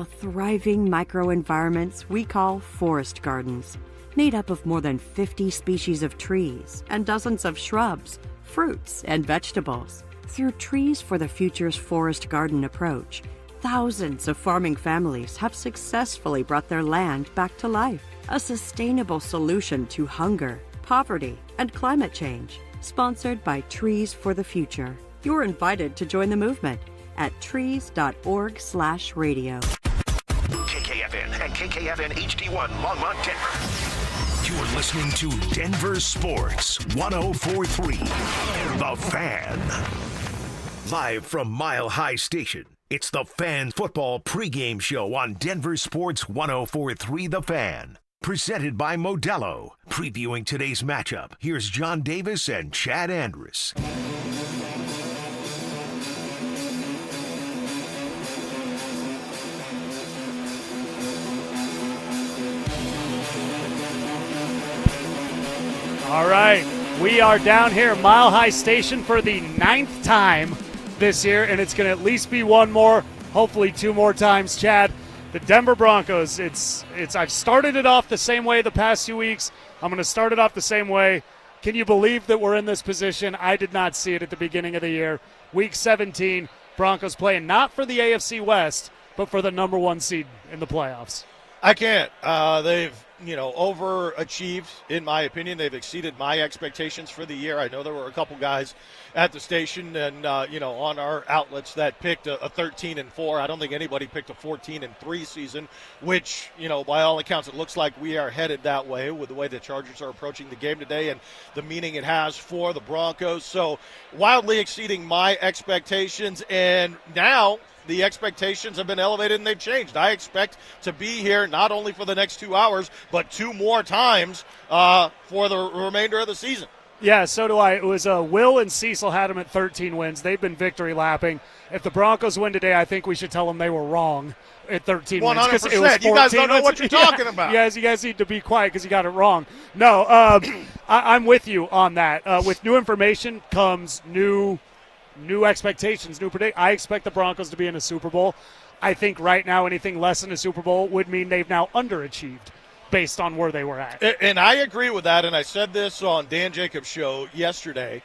while thriving microenvironments we call forest gardens, made up of more than 50 species of trees and dozens of shrubs, fruits, and vegetables. Through Trees for the Future's forest garden approach, thousands of farming families have successfully brought their land back to life. A sustainable solution to hunger, poverty, and climate change. Sponsored by Trees for the Future. You're invited to join the movement at trees.org/radio. KKFN and KKFN HD1 Longmont, Denver. You're listening to Denver Sports 104.3 The Fan. Live from Mile High Station, it's the Fan Football Pregame Show on Denver Sports 104.3 The Fan. Presented by Modelo. Previewing today's matchup, here's John Davis and Chad Andrus. All right, we are down here at Mile High Station for the 9th time this year, and it's going to at least be one more, hopefully 2 more times, Chad. The Denver Broncos, I've started it off the same way the past 2 weeks. I'm going to start it off the same way. Can you believe that we're in this position? I did not see it at the beginning of the year. Week 17, Broncos playing not for the AFC West, but for the number 1 seed in the playoffs. I can't. They've, overachieved, in my opinion. They've exceeded my expectations for the year. I know there were a couple guys at the station and, on our outlets that picked a 13-4. I don't think anybody picked a 14-3 season, which, by all accounts, it looks like we are headed that way with the way the Chargers are approaching the game today and the meaning it has for the Broncos. So wildly exceeding my expectations, and now the expectations have been elevated and they've changed. I expect to be here not only for the next 2 hours, but 2 more times for the remainder of the season. Yeah, so do I. It was Will and Cecil had them at 13 wins. They've been victory lapping. If the Broncos win today, I think we should tell them they were wrong at 13 wins. 100%. You guys don't know what you're talking about. You guys need to be quiet because you got it wrong. No, I'm with you on that. With new information comes new expectations, new predict. I expect the Broncos to be in a Super Bowl. I think right now anything less than a Super Bowl would mean they've now underachieved based on where they were at. And I agree with that, and I said this on Dan Jacobs' show yesterday,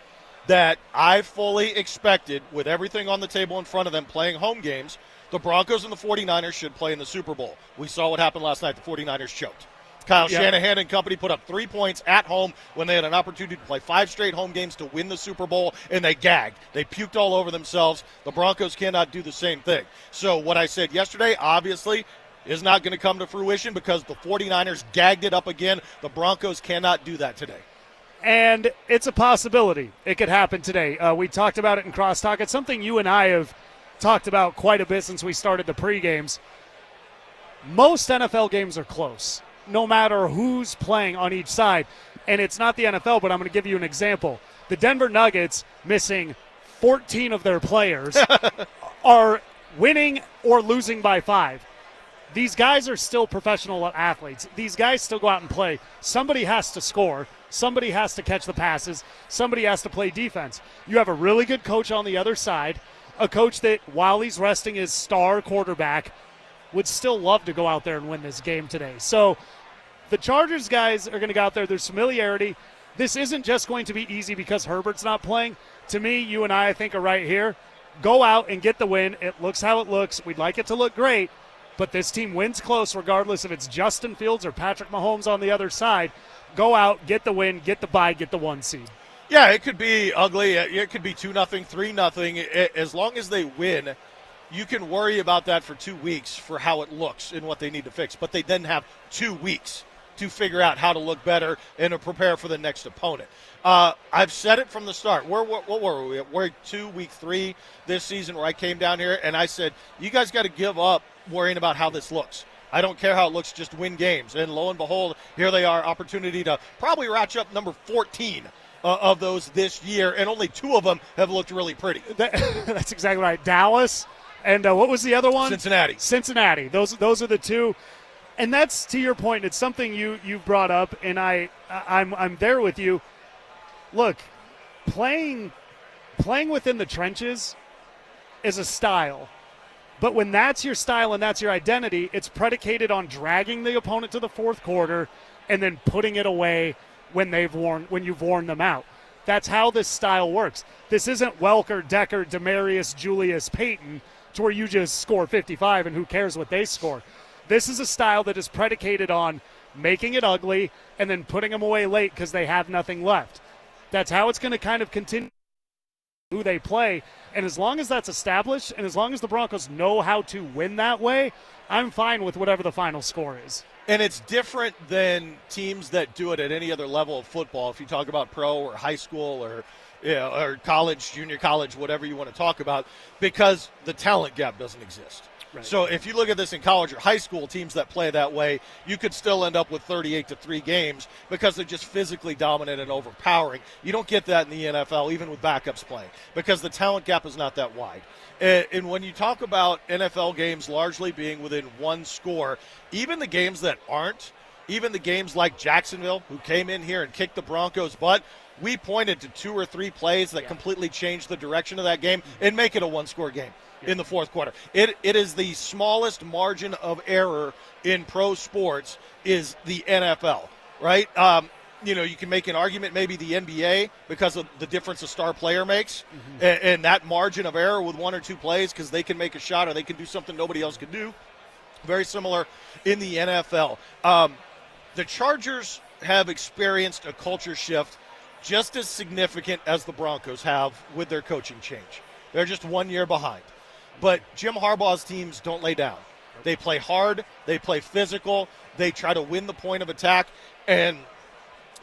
that I fully expected, with everything on the table in front of them playing home games, the Broncos and the 49ers should play in the Super Bowl. We saw what happened last night. The 49ers choked. Kyle Shanahan and company put up 3 points at home when they had an opportunity to play 5 straight home games to win the Super Bowl, and they gagged. They puked all over themselves. The Broncos cannot do the same thing. So what I said yesterday, obviously, is not going to come to fruition because the 49ers gagged it up again. The Broncos cannot do that today. And it's a possibility. It could happen today. We talked about it in Crosstalk. It's something you and I have talked about quite a bit since we started the pre-games. Most NFL games are close, no matter who's playing on each side. And it's not the NFL, but I'm going to give you an example. The Denver Nuggets, missing 14 of their players, are winning or losing by 5. These guys are still professional athletes. These guys still go out and play. Somebody has to score. Somebody has to catch the passes. Somebody has to play defense. You have a really good coach on the other side, a coach that, while he's resting his star quarterback, would still love to go out there and win this game today. So the Chargers guys are going to go out there. There's familiarity. This isn't just going to be easy because Herbert's not playing. To me, you and I think, are right here. Go out and get the win. It looks how it looks. We'd like it to look great, but this team wins close regardless if it's Justin Fields or Patrick Mahomes on the other side. Go out, get the win, get the bye, get the 1 seed. Yeah, it could be ugly. It could be 2-0, 3-0. As long as they win, you can worry about that for 2 weeks for how it looks and what they need to fix. But they then have 2 weeks to figure out how to look better and to prepare for the next opponent. I've said it from the start. What were we? We're week 3 this season where I came down here and I said, you guys got to give up worrying about how this looks. I don't care how it looks, just win games. And lo and behold, here they are, opportunity to probably ratchet up number 14 of those this year, and only 2 of them have looked really pretty. That's exactly right. Dallas, and what was the other one? Cincinnati. Those are the 2. And that's, to your point, it's something you brought up, and I'm there with you. Look, playing within the trenches is a style. But when that's your style and that's your identity, it's predicated on dragging the opponent to the fourth quarter and then putting it away when you've worn them out. That's how this style works. This isn't Welker, Decker, Demarius, Julius, Peyton, to where you just score 55 and who cares what they score. This is a style that is predicated on making it ugly and then putting them away late because they have nothing left. That's how it's going to kind of continue who they play. And as long as that's established and as long as the Broncos know how to win that way, I'm fine with whatever the final score is. And it's different than teams that do it at any other level of football. If you talk about pro or high school or college, junior college, whatever you want to talk about, because the talent gap doesn't exist. Right. So if you look at this in college or high school, teams that play that way, you could still end up with 38-3 games because they're just physically dominant and overpowering. You don't get that in the NFL, even with backups playing, because the talent gap is not that wide. And when you talk about NFL games largely being within one score, even the games that aren't, even the games like Jacksonville, who came in here and kicked the Broncos' butt, we pointed to 2 or 3 plays that completely changed the direction of that game and make it a one-score game in the fourth quarter. It is the smallest margin of error in pro sports is the NFL, right? You can make an argument maybe the NBA because of the difference a star player makes and that margin of error with 1 or 2 plays because they can make a shot or they can do something nobody else can do. Very similar in the NFL. The Chargers have experienced a culture shift just as significant as the Broncos have with their coaching change. They're just 1 year behind. But Jim Harbaugh's teams don't lay down. They play hard. They play physical. They try to win the point of attack. And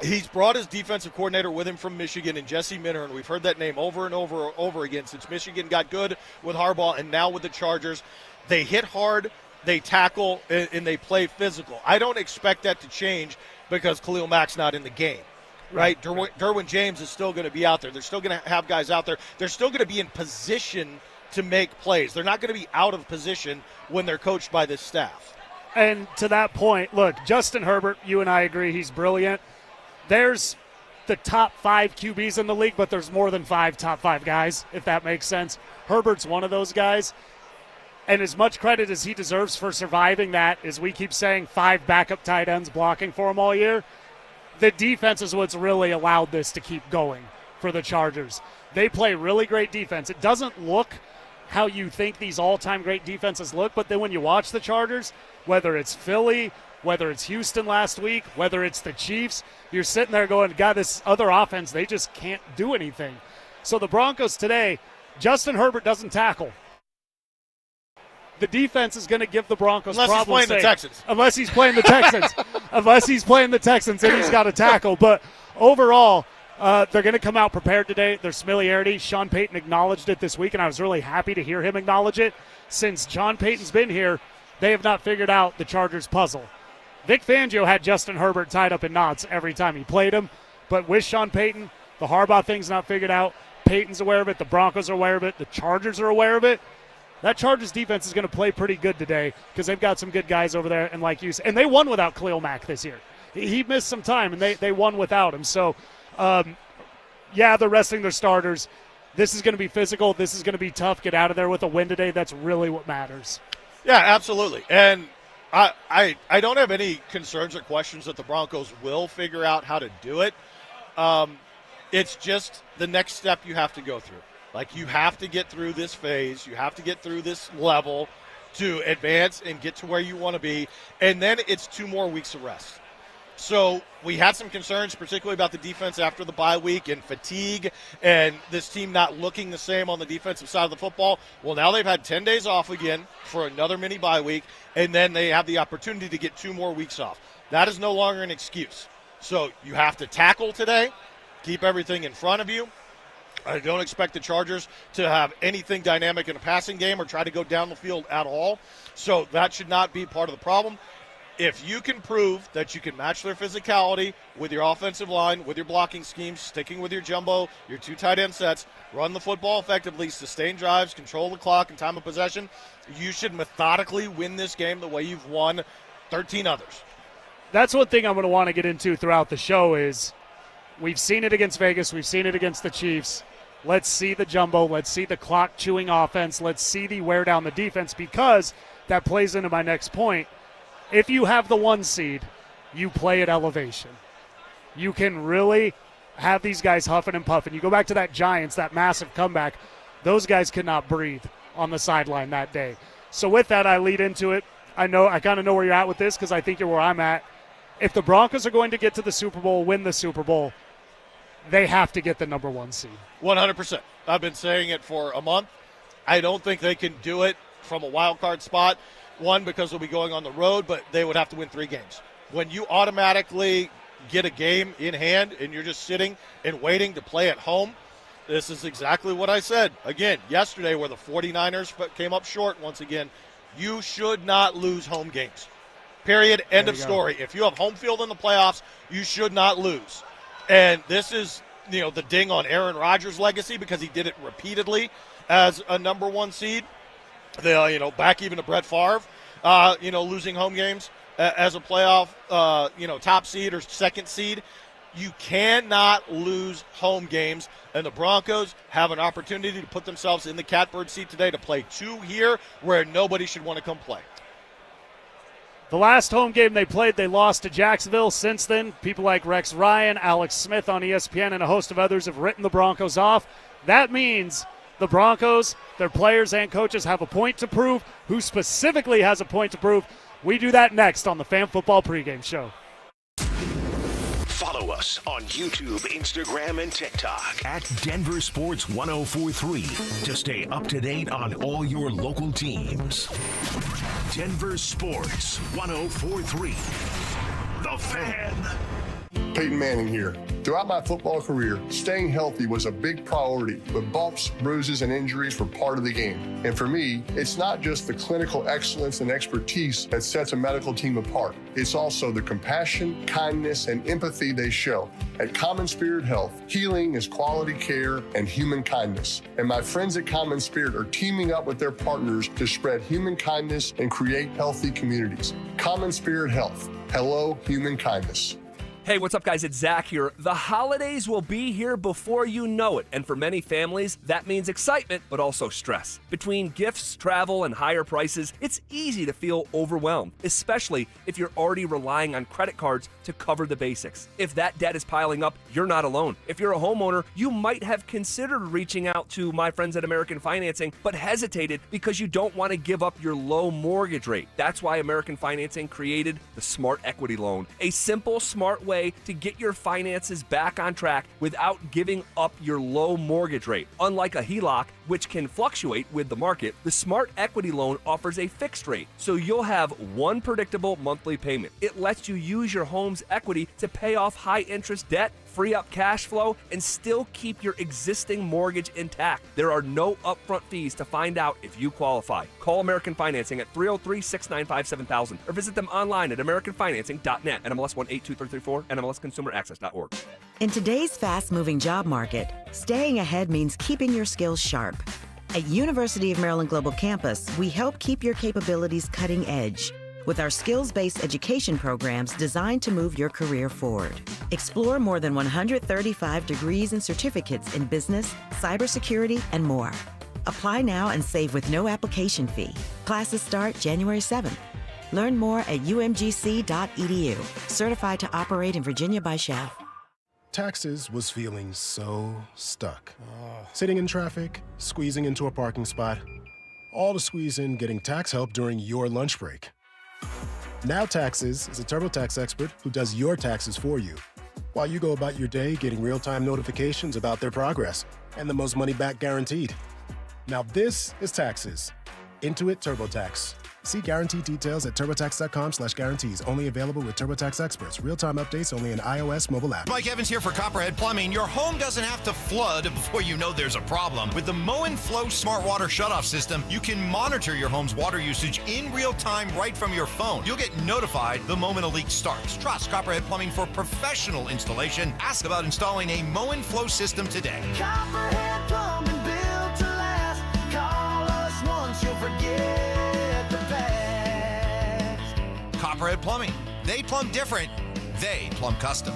he's brought his defensive coordinator with him from Michigan and Jesse Minter, and we've heard that name over and over again since Michigan got good with Harbaugh and now with the Chargers. They hit hard, they tackle, and they play physical. I don't expect that to change because Khalil Mack's not in the game. Right? Derwin James is still going to be out there. They're still going to have guys out there. They're still going to be in position to make plays. They're not going to be out of position when they're coached by this staff. And to that point, look, Justin Herbert, you and I agree he's brilliant. There's the top 5 QBs in the league, but there's more than 5 top 5 guys, if that makes sense. Herbert's one of those guys. And as much credit as he deserves for surviving that, as we keep saying, 5 backup tight ends blocking for him all year, the defense is what's really allowed this to keep going for the Chargers. They play really great defense. It doesn't look how you think these all-time great defenses look, but then when you watch the Chargers, whether it's Philly, whether it's Houston last week, whether it's the Chiefs, you're sitting there going, God, this other offense, they just can't do anything. So the Broncos today, Justin Herbert doesn't tackle. The defense is going to give the Broncos problems. Unless he's playing the Texans. Unless he's playing the Texans. Unless he's playing the Texans, then he's got to tackle. But overall, they're going to come out prepared today. Their familiarity, Sean Payton acknowledged it this week, and I was really happy to hear him acknowledge it. Since Sean Payton's been here, they have not figured out the Chargers' puzzle. Vic Fangio had Justin Herbert tied up in knots every time he played him. But with Sean Payton, the Harbaugh thing's not figured out. Payton's aware of it. The Broncos are aware of it. The Chargers are aware of it. That Chargers defense is going to play pretty good today because they've got some good guys over there. And like you said, and they won without Khalil Mack this year. He missed some time, and they won without him. So, they're resting their starters. This is going to be physical. This is going to be tough. Get out of there with a win today. That's really what matters. Yeah, absolutely. And I don't have any concerns or questions that the Broncos will figure out how to do it. It's just the next step you have to go through. Like, you have to get through this phase. You have to get through this level to advance and get to where you want to be. And then it's 2 more weeks of rest. So we had some concerns, particularly about the defense after the bye week and fatigue and this team not looking the same on the defensive side of the football. Well, now they've had 10 days off again for another mini bye week, and then they have the opportunity to get 2 more weeks off. That is no longer an excuse. So you have to tackle today, keep everything in front of you. I don't expect the Chargers to have anything dynamic in a passing game or try to go down the field at all. So that should not be part of the problem. If you can prove that you can match their physicality with your offensive line, with your blocking schemes, sticking with your jumbo, your 2 tight end sets, run the football effectively, sustain drives, control the clock and time of possession, you should methodically win this game the way you've won 13 others. That's one thing I'm going to want to get into throughout the show is we've seen it against Vegas. We've seen it against the Chiefs. Let's see the jumbo. Let's see the clock-chewing offense. Let's see the wear down the defense, because that plays into my next point. If you have the 1 seed, you play at elevation. You can really have these guys huffing and puffing. You go back to that Giants, that massive comeback. Those guys could not breathe on the sideline that day. So with that, I lead into it. I kind of know where you're at with this, because I think you're where I'm at. If the Broncos are going to get to the Super Bowl, win the Super Bowl, they have to get the number 1 seed. 100%. I've been saying it for a month. I don't think they can do it from a wild card spot. One, because they'll be going on the road, but they would have to win 3 games. When you automatically get a game in hand and you're just sitting and waiting to play at home, this is exactly what I said. Again, yesterday, where the 49ers came up short once again, you should not lose home games. Period. End of story. If you have home field in the playoffs, you should not lose. And this is, the ding on Aaron Rodgers' legacy, because he did it repeatedly as a number 1 seed. Back even to Brett Favre, losing home games as a playoff, top seed or 2nd seed. You cannot lose home games, and the Broncos have an opportunity to put themselves in the catbird seat today to play 2 here where nobody should want to come play. The last home game they played, they lost to Jacksonville. Since then, people like Rex Ryan, Alex Smith on ESPN, and a host of others have written the Broncos off. That means the Broncos, their players and coaches, have a point to prove. Who specifically has a point to prove? We do that next on the Fan Football Pregame Show. Follow us on YouTube, Instagram, and TikTok at Denver Sports 1043 to stay up to date on all your local teams. Denver Sports 1043. The Fan. Peyton Manning here. Throughout my football career, staying healthy was a big priority, but bumps, bruises, and injuries were part of the game. And for me, it's not just the clinical excellence and expertise that sets a medical team apart. It's also the compassion, kindness, and empathy they show. At Common Spirit Health, healing is quality care and human kindness. And my friends at Common Spirit are teaming up with their partners to spread human kindness and create healthy communities. Common Spirit Health. Hello, human kindness. Hey, what's up, guys? It's Zach here. The holidays will be here before you know it, and for many families, that means excitement, but also stress. Between gifts, travel, and higher prices, it's easy to feel overwhelmed, especially if you're already relying on credit cards to cover the basics. If that debt is piling up, you're not alone. If you're a homeowner, you might have considered reaching out to my friends at American Financing, but hesitated because you don't want to give up your low mortgage rate. That's why American Financing created the Smart Equity Loan, a simple, smart way to get your finances back on track without giving up your low mortgage rate. Unlike a HELOC, which can fluctuate with the market, the Smart Equity Loan offers a fixed rate, so you'll have one predictable monthly payment. It lets you use your home's equity to pay off high-interest debt, free up cash flow, and still keep your existing mortgage intact. There are no upfront fees to find out if you qualify. Call American Financing at 303-695-7000 or visit them online at americanfinancing.net. NMLS 182334, NMLSconsumeraccess.org. In today's fast-moving job market, staying ahead means keeping your skills sharp. At University of Maryland Global Campus, we help keep your capabilities cutting edge with our skills-based education programs designed to move your career forward. Explore more than 135 degrees and certificates in business, cybersecurity, and more. Apply now and save with no application fee. Classes start January 7th. Learn more at umgc.edu. Certified to operate in Virginia by SCHEV. Taxes was feeling so stuck. Sitting in traffic, squeezing into a parking spot, all to squeeze in getting tax help during your lunch break. Now Taxes is a TurboTax expert who does your taxes for you, while you go about your day getting real-time notifications about their progress and the most money back guaranteed. Now this is Taxes. Intuit TurboTax. See guarantee details at turbotax.com/guarantees. Only available with TurboTax experts. Real-time updates only in iOS mobile app. Mike Evans here for Copperhead Plumbing. Your home doesn't have to flood before you know there's a problem. With the Mow and Flow Smart Water Shutoff System, you can monitor your home's water usage in real time right from your phone. You'll get notified the moment a leak starts. Trust Copperhead Plumbing for professional installation. Ask about installing a Mow and Flow system today. Copperhead Plumbing, built to last. Call us once, you'll forget the past. Copperhead Plumbing. They plumb different. They plumb custom.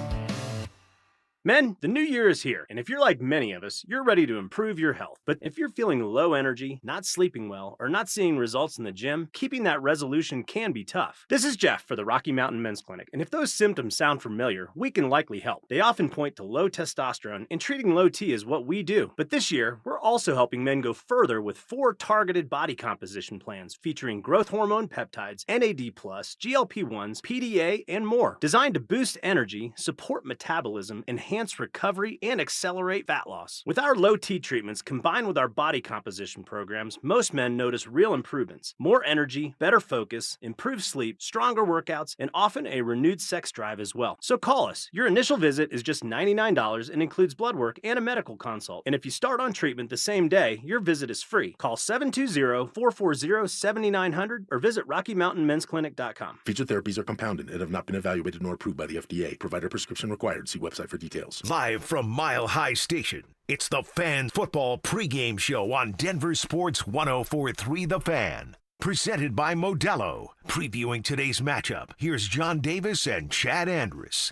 Men, the new year is here, and if you're like many of us, you're ready to improve your health. But if you're feeling low energy, not sleeping well, or not seeing results in the gym, keeping that resolution can be tough. This is Jeff for the Rocky Mountain Men's Clinic, and if those symptoms sound familiar, we can likely help. They often point to low testosterone, and treating low T is what we do. But this year, we're also helping men go further with 4 targeted body composition plans featuring growth hormone peptides, NAD+, GLP-1s, PDA, and more, designed to boost energy, support metabolism, enhance recovery, and accelerate fat loss. With our low T treatments combined with our body composition programs, most men notice real improvements. More energy, better focus, improved sleep, stronger workouts, and often a renewed sex drive as well. So call us. Your initial visit is just $99 and includes blood work and a medical consult. And if you start on treatment the same day, your visit is free. Call 720-440-7900 or visit RockyMountainMen'sClinic.com. Featured therapies are compounded and have not been evaluated nor approved by the FDA. Provider prescription required. See website for details. Live from Mile High Station, it's the Fan Football Pregame Show on Denver Sports 104.3 The Fan. Presented by Modelo. Previewing today's matchup, here's John Davis and Chad Andrus.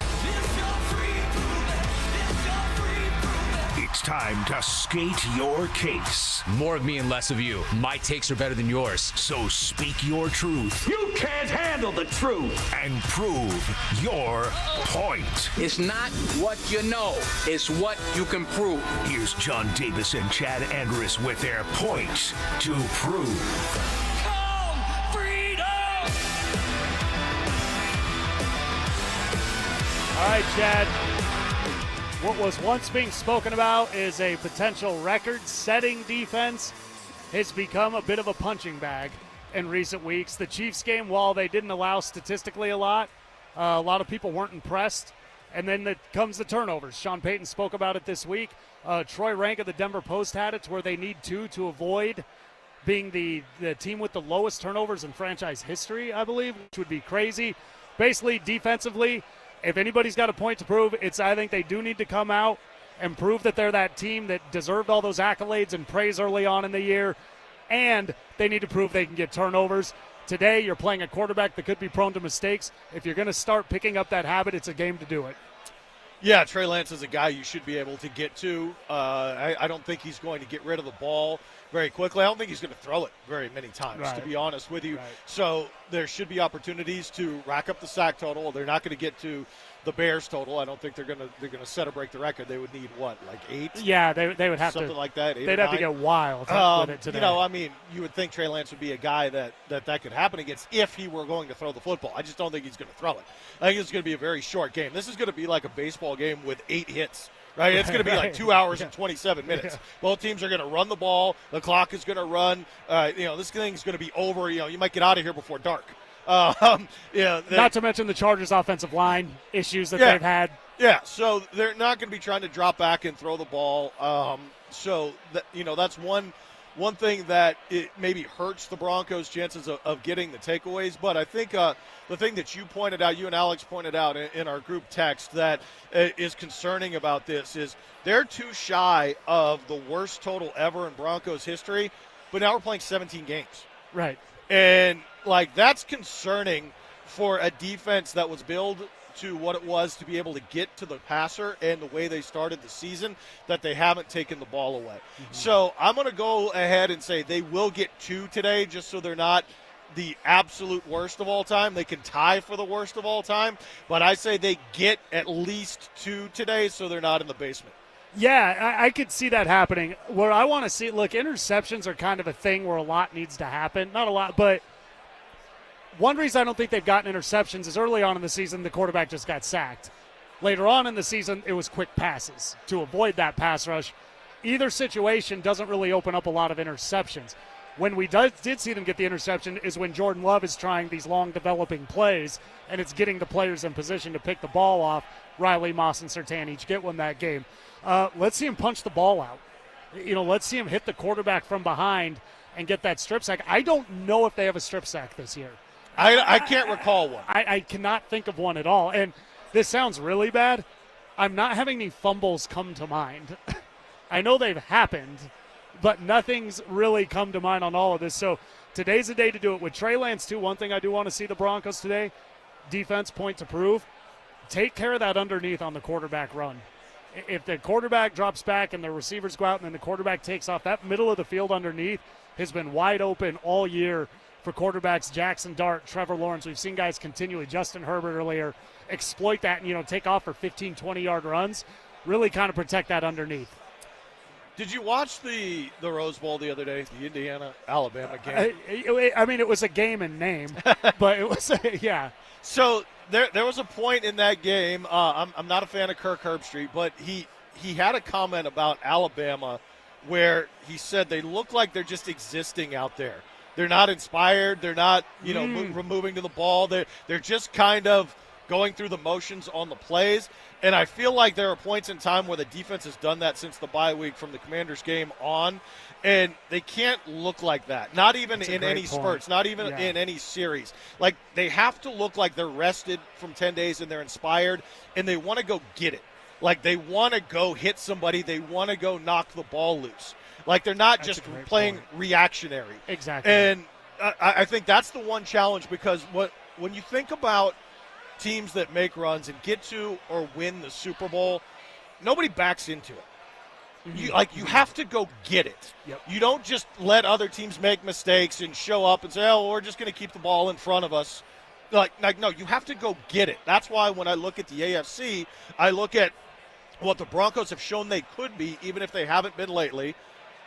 It's time to skate your case. More of me and less of you. My takes are better than yours. So speak your truth. You can't handle the truth. And prove your point. It's not what you know, it's what you can prove. Here's John Davis and Chad Andrus with their points to prove. All right, Chad. What was once being spoken about is a potential record-setting defense has become a bit of a punching bag in recent weeks. The Chiefs game, while they didn't allow statistically a lot of people weren't impressed. And then comes the turnovers. Sean Payton spoke about it this week. Troy Rank of the Denver Post had it to where they need 2 to avoid being the team with the lowest turnovers in franchise history, I believe, which would be crazy. Basically, defensively, if anybody's got a point to prove, I think they do need to come out and prove that they're that team that deserved all those accolades and praise early on in the year, and they need to prove they can get turnovers. Today, you're playing a quarterback that could be prone to mistakes. If you're going to start picking up that habit, it's a game to do it. Yeah, Trey Lance is a guy you should be able to get to. I don't think he's going to get rid of the ball very quickly. I don't think he's going to throw it very many times, to be honest with you. Right. So there should be opportunities to rack up the sack total. They're not going to get to the Bears total. I don't think they're going to set or break the record. They would need, what, like 8? Yeah, they would have something like that. They'd have to get wild with it today. I mean, you would think Trey Lance would be a guy that could happen against if he were going to throw the football. I just don't think he's going to throw it. I think it's going to be a very short game. This is going to be like a baseball game with 8 hits. Right, it's going to be like 2 hours and 27 minutes. Both teams are going to run the ball. The clock is going to run. This thing's going to be over. You might get out of here before dark. Not to mention the Chargers' offensive line issues that they've had. Yeah, so they're not going to be trying to drop back and throw the ball. That's one thing that it maybe hurts the Broncos' chances of getting the takeaways. But I think the thing that you and Alex pointed out in our group text that is concerning about this is they're too shy of the worst total ever in Broncos history, but now we're playing 17 games. Right. And, that's concerning for a defense that was built to what it was to be able to get to the passer and the way they started the season, that they haven't taken the ball away. Mm-hmm. So I'm going to go ahead and say they will get 2 today, just so they're not the absolute worst of all time. They can tie for the worst of all time, but I say they get at least 2 today so they're not in the basement. Yeah, I could see that happening. Where I want to see, interceptions are kind of a thing where a lot needs to happen. Not a lot, but one reason I don't think they've gotten interceptions is early on in the season, the quarterback just got sacked. Later on in the season, it was quick passes to avoid that pass rush. Either situation doesn't really open up a lot of interceptions. When we did see them get the interception is when Jordan Love is trying these long developing plays, and it's getting the players in position to pick the ball off. Riley, Moss, and Surtain each get one that game. Let's see him punch the ball out. Let's see him hit the quarterback from behind and get that strip sack. I don't know if they have a strip sack this year. I can't recall one. I cannot think of one at all. And this sounds really bad. I'm not having any fumbles come to mind. I know they've happened, but nothing's really come to mind on all of this. So today's the day to do it. With Trey Lance, too, one thing I do want to see the Broncos today, defense point to prove, take care of that underneath on the quarterback run. If the quarterback drops back and the receivers go out and then the quarterback takes off, that middle of the field underneath has been wide open all year for quarterbacks Jackson Dart, Trevor Lawrence. We've seen guys continually, Justin Herbert earlier, exploit that and, take off for 15, 20-yard runs, really kind of protect that underneath. Did you watch the Rose Bowl the other day, the Indiana-Alabama game? I mean, it was a game in name, but it was, yeah. So there was a point in that game. I'm not a fan of Kirk Herbstreit, but he had a comment about Alabama where he said they look like they're just existing out there. They're not inspired. They're not, moving to the ball. They're just kind of going through the motions on the plays. And I feel like there are points in time where the defense has done that since the bye week from the Commanders game on, and they can't look like that. Not even in any spurts, not even in any series. Like, they have to look like they're rested from 10 days and they're inspired, and they want to go get it. Like, they want to go hit somebody. They want to go knock the ball loose. Like, they're not just playing reactionary. Exactly. And I think that's the one challenge, because when you think about teams that make runs and get to or win the Super Bowl, nobody backs into it. You have to go get it. Yep. You don't just let other teams make mistakes and show up and say, oh, we're just going to keep the ball in front of us. No, you have to go get it. That's why when I look at the AFC, I look at what the Broncos have shown they could be, even if they haven't been lately,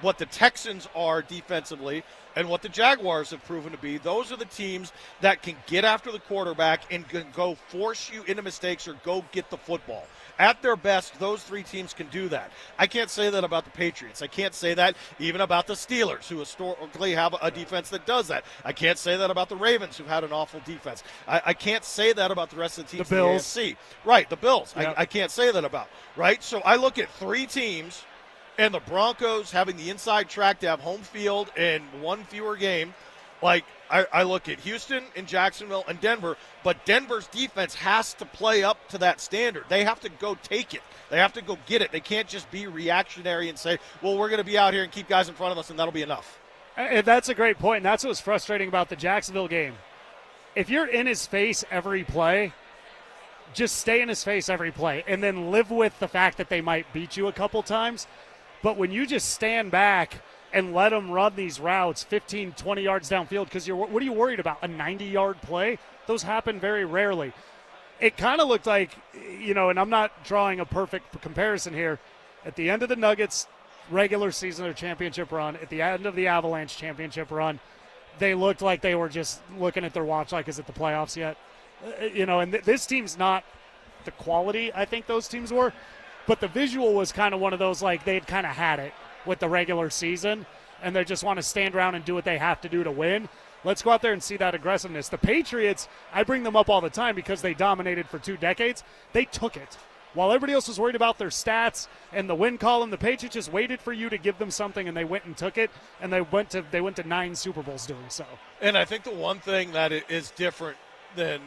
what the Texans are defensively, and what the Jaguars have proven to be. Those are the teams that can get after the quarterback and can go force you into mistakes or go get the football. At their best, those three teams can do that. I can't say that about the Patriots. I can't say that even about the Steelers, who historically have a defense that does that. I can't say that about the Ravens, who've had an awful defense. I can't say that about the rest of the teams the Bills. in the AFC. Right, the Bills. Yep. I can't say that about. Right? So I look at three teams, and the Broncos having the inside track to have home field and one fewer game. Like, I look at Houston and Jacksonville and Denver, but Denver's defense has to play up to that standard. They have to go take it. They have to go get it. They can't just be reactionary and say, well, we're going to be out here and keep guys in front of us, and that'll be enough. And that's a great point, and that's what was frustrating about the Jacksonville game. If you're in his face every play, just stay in his face every play and then live with the fact that they might beat you a couple times. But when you just stand back and let them run these routes 15, 20 yards downfield, because what are you worried about, a 90-yard play? Those happen very rarely. It kind of looked like, and I'm not drawing a perfect comparison here, at the end of the Nuggets regular season or championship run, at the end of the Avalanche championship run, they looked like they were just looking at their watch like, is it the playoffs yet? And this team's not the quality I think those teams were, but the visual was kind of one of those, like, they'd kind of had it with the regular season, and they just want to stand around and do what they have to do to win. Let's go out there and see that aggressiveness. The Patriots, I bring them up all the time because they dominated for 2 decades. They took it. While everybody else was worried about their stats and the win column, the Patriots just waited for you to give them something, and they went and took it, and they went to 9 Super Bowls doing so. And I think the one thing that is different than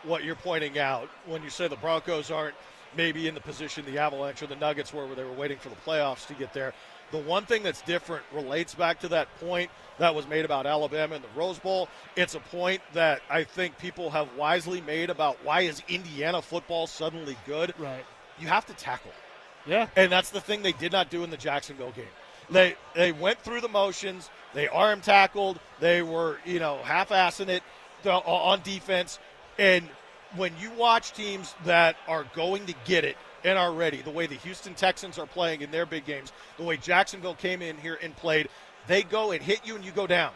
what you're pointing out when you say the Broncos aren't maybe in the position the Avalanche or the Nuggets were, where they were waiting for the playoffs to get there. The one thing that's different relates back to that point that was made about Alabama in the Rose Bowl. It's a point that I think people have wisely made about why is Indiana football suddenly good. Right. You have to tackle. Yeah. And that's the thing they did not do in the Jacksonville game. They went through the motions. They arm tackled. They were, half-assing it on defense. And when you watch teams that are going to get it and are ready, the way the Houston Texans are playing in their big games, the way Jacksonville came in here and played, they go and hit you and you go down.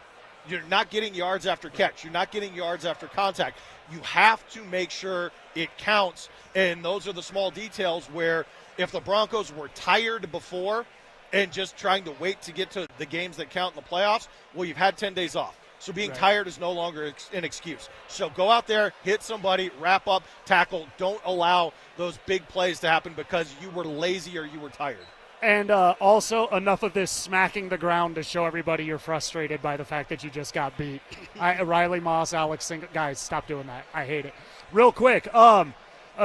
You're not getting yards after catch. You're not getting yards after contact. You have to make sure it counts, and those are the small details where if the Broncos were tired before and just trying to wait to get to the games that count in the playoffs, well, you've had 10 days off. So being tired is no longer an excuse. So go out there, hit somebody, wrap up, tackle. Don't allow those big plays to happen because you were lazy or you were tired. And also, enough of this smacking the ground to show everybody you're frustrated by the fact that you just got beat. Riley Moss, Alex Singh, guys, stop doing that. I hate it. Real quick, a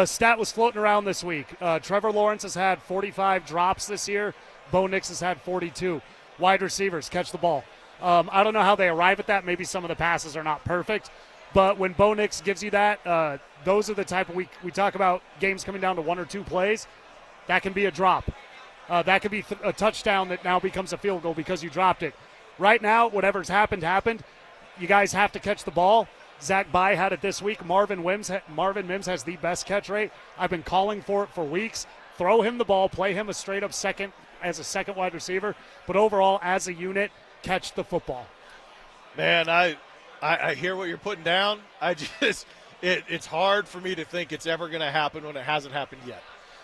stat was floating around this week. Trevor Lawrence has had 45 drops this year. Bo Nix has had 42. Wide receivers catch the ball. I don't know how they arrive at that. Maybe some of the passes are not perfect. But when Bo Nix gives you that, those are the type of we talk about games coming down to 1 or 2 plays. That can be a drop. That could be a touchdown that now becomes a field goal because you dropped it. Right now, whatever's happened. You guys have to catch the ball. Zach Bye had it this week. Marvin Mims has the best catch rate. I've been calling for it for weeks. Throw him the ball, play him a straight-up second as a second wide receiver. But overall, as a unit, catch the football. Man, I hear what you're putting down. It's hard for me to think it's ever going to happen when it hasn't happened yet.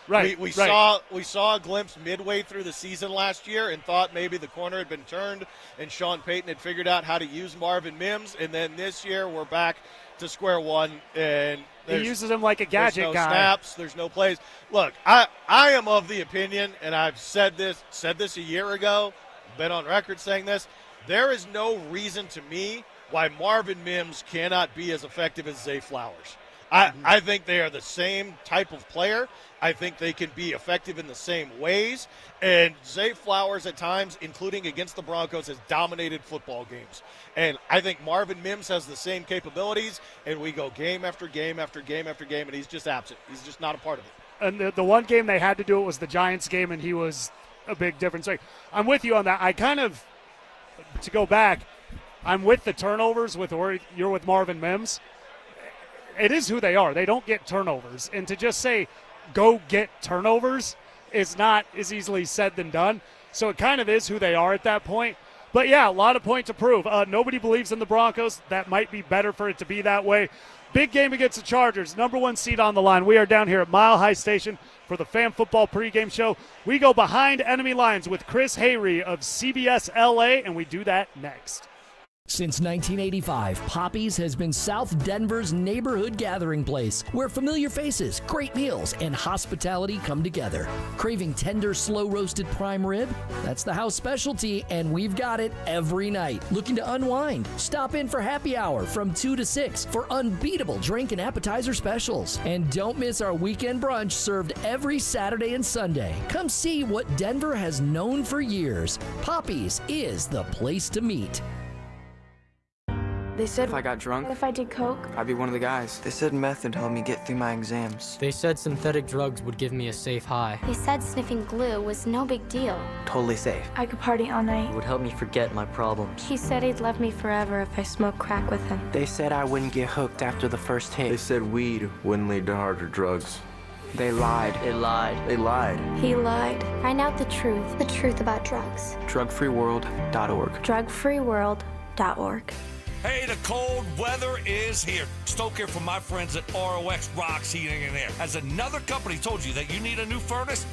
Right. We saw a glimpse midway through the season last year and thought maybe the corner had been turned and Sean Payton had figured out how to use Marvin Mims. And then this year we're back to square one, and he uses him like a gadget guy. There's no snaps, there's no plays. Look, I am of the opinion, and I've said this a year ago, been on record saying this. There is no reason to me why Marvin Mims cannot be as effective as Zay Flowers. I think they are the same type of player. I think they can be effective in the same ways. And Zay Flowers at times, including against the Broncos, has dominated football games. And I think Marvin Mims has the same capabilities, and we go game after game after game after game, and he's just absent. He's just not a part of it. And the one game they had to do it was the Giants game, and he was a big difference. I'm with you on that. To go back, I'm with the turnovers you're with Marvin Mims. It is who they are. They don't get turnovers. And to just say, go get turnovers is not as easily said than done. So it kind of is who they are at that point. But, yeah, a lot of points to prove. Nobody believes in the Broncos. That might be better for it to be that way. Big game against the Chargers. Number 1 seed on the line. We are down here at Mile High Station for the Fan Football Pregame Show. We go behind enemy lines with Chris Hayrie of CBS LA, and we do that next. Since 1985, Poppy's has been South Denver's neighborhood gathering place where familiar faces, great meals, and hospitality come together. Craving tender, slow-roasted prime rib? That's the house specialty, and we've got it every night. Looking to unwind? Stop in for happy hour from 2 to 6 for unbeatable drink and appetizer specials. And don't miss our weekend brunch served every Saturday and Sunday. Come see what Denver has known for years. Poppy's is the place to meet. They said if I got drunk, if I did coke, I'd be one of the guys. They said meth would help me get through my exams. They said synthetic drugs would give me a safe high. They said sniffing glue was no big deal. Totally safe. I could party all night. It would help me forget my problems. He said he'd love me forever if I smoked crack with him. They said I wouldn't get hooked after the first hit. They said weed wouldn't lead to harder drugs. They lied. They lied. They lied. He lied. Find out the truth about drugs. Drugfreeworld.org. Drugfreeworld.org. Hey, the cold weather is here. Stoke here from my friends at ROX Rocks Heating and Air. Has another company told you that you need a new furnace?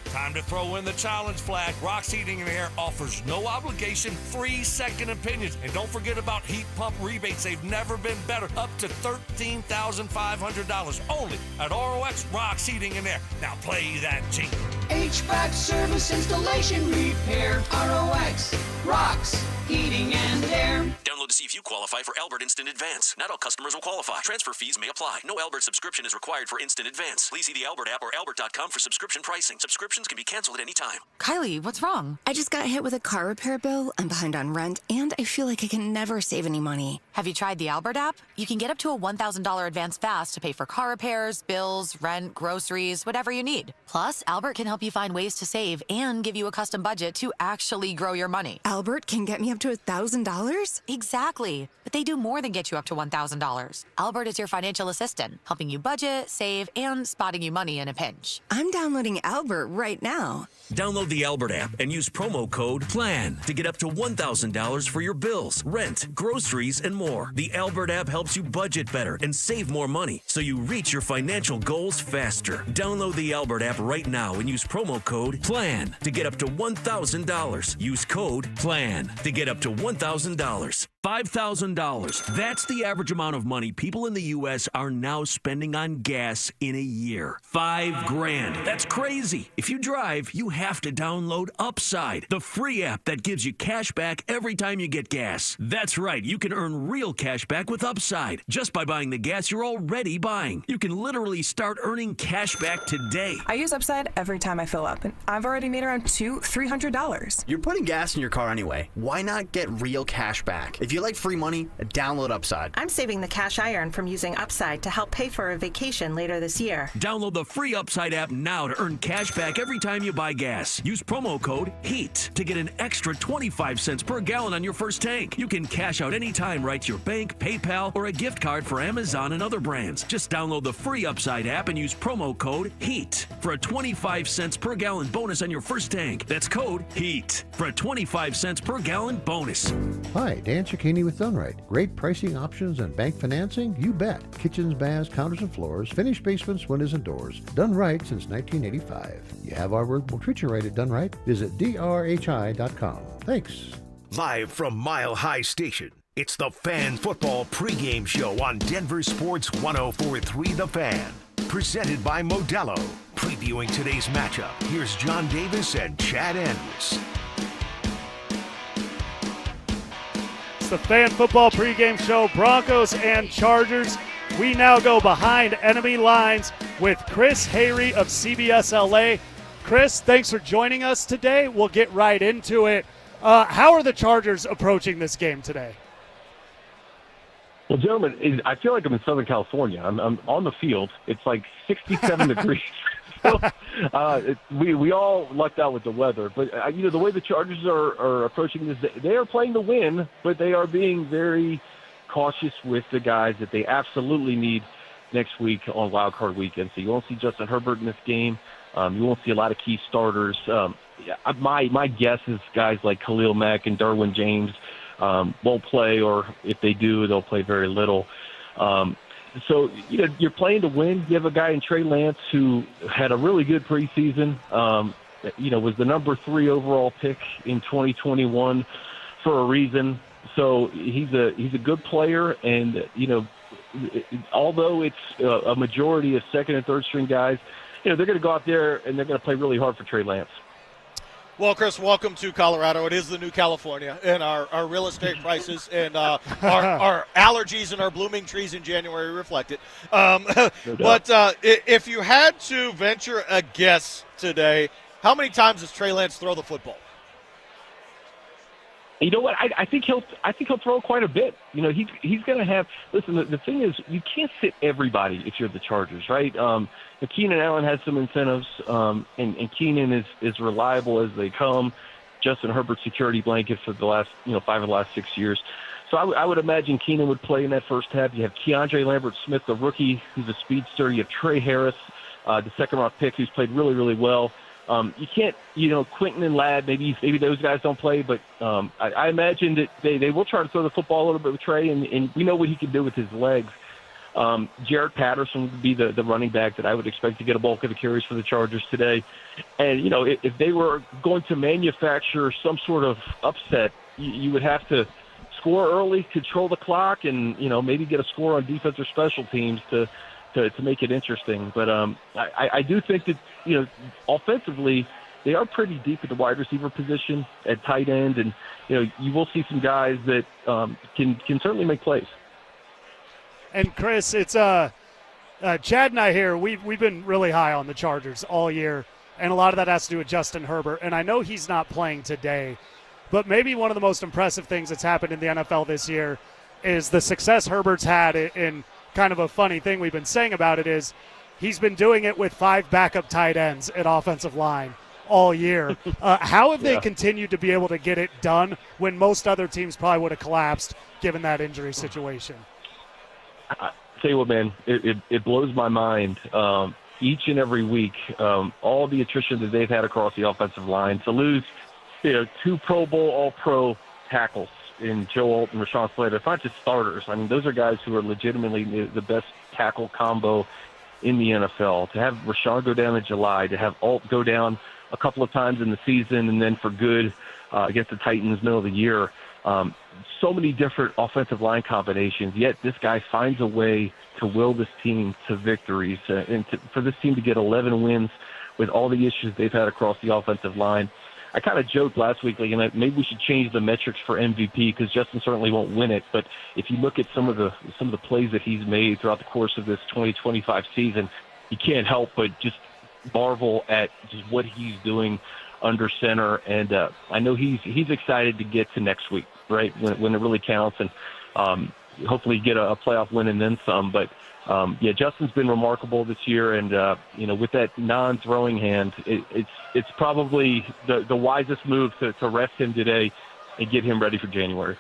Time to throw in the challenge flag. Rocks Heating and Air offers no obligation, free second opinions. And don't forget about heat pump rebates. They've never been better. Up to $13,500 only at ROX Rocks Heating and Air. Now play that jingle. HVAC service, installation, repair. ROX Rocks Heating and Air. Download to see if you qualify for Albert Instant Advance. Not all customers will qualify. Transfer fees may apply. No Albert subscription is required for Instant Advance. Please see the Albert app or albert.com for subscription pricing. Subscriptions can be canceled at any time. Kylie, what's wrong? I just got hit with a car repair bill. I'm behind on rent, and I feel like I can never save any money. Have you tried the Albert app? You can get up to a $1,000 advance fast to pay for car repairs, bills, rent, groceries, whatever you need. Plus, Albert can help you find ways to save and give you a custom budget to actually grow your money. Albert can get me up to $1,000? Exactly. But they do more than get you up to $1,000. Albert is your financial assistant, helping you budget, save, and spotting you money in a pinch. I'm downloading Albert right now. Download the Albert app and use promo code PLAN to get up to $1,000 for your bills, rent, groceries, and more. The Albert app helps you budget better and save more money so you reach your financial goals faster. Download the Albert app right now and use promo code PLAN to get up to $1,000. Use code PLAN to get up to $1,000. $5,000. That's the average amount of money people in the U.S. are now spending on gas in a year. $5,000. That's crazy. If you drive, you have to download Upside, the free app that gives you cash back every time you get gas. That's right. You can earn real cash back with Upside just by buying the gas you're already buying. You can literally start earning cash back today. I use Upside every time I fill up, and I've already made around $200-$300. You're putting gas in your car anyway. Why not get real cash back? If you like free money, download Upside. I'm saving the cash I earn from using Upside to help pay for a vacation later this year. Download the free Upside app now to earn cash back every time you buy gas. Use promo code HEAT to get an extra 25 cents per gallon on your first tank. You can cash out anytime right to your bank, PayPal, or a gift card for Amazon and other brands. Just download the free Upside app and use promo code HEAT for a 25 cents per gallon bonus on your first tank. That's code HEAT for a 25 cents per gallon bonus. Hi, Dan Cicchini with Dunright. Great pricing options and bank financing? You bet. Kitchens, baths, counters and floors, finished basements, windows and doors. Done right since 1985. You have our word, we'll treat you right at Dunright. Visit drhi.com. Thanks. Live from Mile High Station, it's the Fan Football Pregame Show on Denver Sports 104.3 The Fan. Presented by Modelo. Previewing today's matchup, here's John Davis and Chad Andrus. The Fan Football Pregame Show, Broncos and Chargers. We now go behind enemy lines with Chris Hayre of CBS LA. Chris, thanks for joining us today. We'll get right into it. How are the Chargers approaching this game today? Well, gentlemen, I feel like I'm in Southern California. I'm on the field. It's like 67 degrees. So, we all lucked out with the weather, but the way the Chargers are approaching this, they are playing to win, but they are being very cautious with the guys that they absolutely need next week on Wild Card Weekend. So you won't see Justin Herbert in this game. You won't see a lot of key starters. My guess is guys like Khalil Mack and Derwin James won't play, or if they do, they'll play very little. So, you're playing to win. You have a guy in Trey Lance who had a really good preseason, was the number 3 overall pick in 2021 for a reason. So he's a good player. And, although it's a majority of second and third string guys, they're going to go out there and they're going to play really hard for Trey Lance. Well, Chris, welcome to Colorado. It is the new California, and our real estate prices and our allergies and our blooming trees in January reflect it. But if you had to venture a guess today, how many times does Trey Lance throw the football? You know what? I think he'll throw quite a bit. He's going to have. Listen, the thing is, you can't sit everybody if you're the Chargers, right? Keenan Allen has some incentives, and Keenan is reliable as they come. Justin Herbert's security blanket for the last 5 of the last 6 years. So I would imagine Keenan would play in that first half. You have Keandre Lambert-Smith, the rookie, who's a speedster. You have Trey Harris, the second-round pick, who's played really, really well. You can't, Quentin and Ladd, maybe those guys don't play, but I imagine that they will try to throw the football a little bit with Trey, and we know what he can do with his legs. Jared Patterson would be the running back that I would expect to get a bulk of the carries for the Chargers today. And, if they were going to manufacture some sort of upset, you would have to score early, control the clock, and, maybe get a score on defense or special teams to make it interesting. But I do think that, offensively, they are pretty deep at the wide receiver position at tight end, and, you will see some guys that can certainly make plays. And, Chris, it's Chad and I here, we've been really high on the Chargers all year, and a lot of that has to do with Justin Herbert. And I know he's not playing today, but maybe one of the most impressive things that's happened in the NFL this year is the success Herbert's had in kind of a funny thing we've been saying about it is he's been doing it with 5 backup tight ends at offensive line all year. How have they continued to be able to get it done when most other teams probably would have collapsed given that injury situation? I tell you what, man, it blows my mind each and every week, all the attrition that they've had across the offensive line. To lose 2 Pro Bowl All-Pro tackles in Joe Alt and Rashawn Slater. It's not just starters. I mean, those are guys who are legitimately the best tackle combo in the NFL. To have Rashawn go down in July, to have Alt go down a couple of times in the season, and then for good against the Titans middle of the year. So many different offensive line combinations, yet this guy finds a way to will this team to victories. And for this team to get 11 wins with all the issues they've had across the offensive line. I kind of joked last week, maybe we should change the metrics for MVP because Justin certainly won't win it. But if you look at some of the plays that he's made throughout the course of this 2025 season, you can't help but just marvel at just what he's doing under center. And I know he's excited to get to next week. right, when it really counts, and hopefully get a playoff win and then some. But yeah, Justin's been remarkable this year, and with that non-throwing hand, it's probably the wisest move to rest him today and get him ready for January.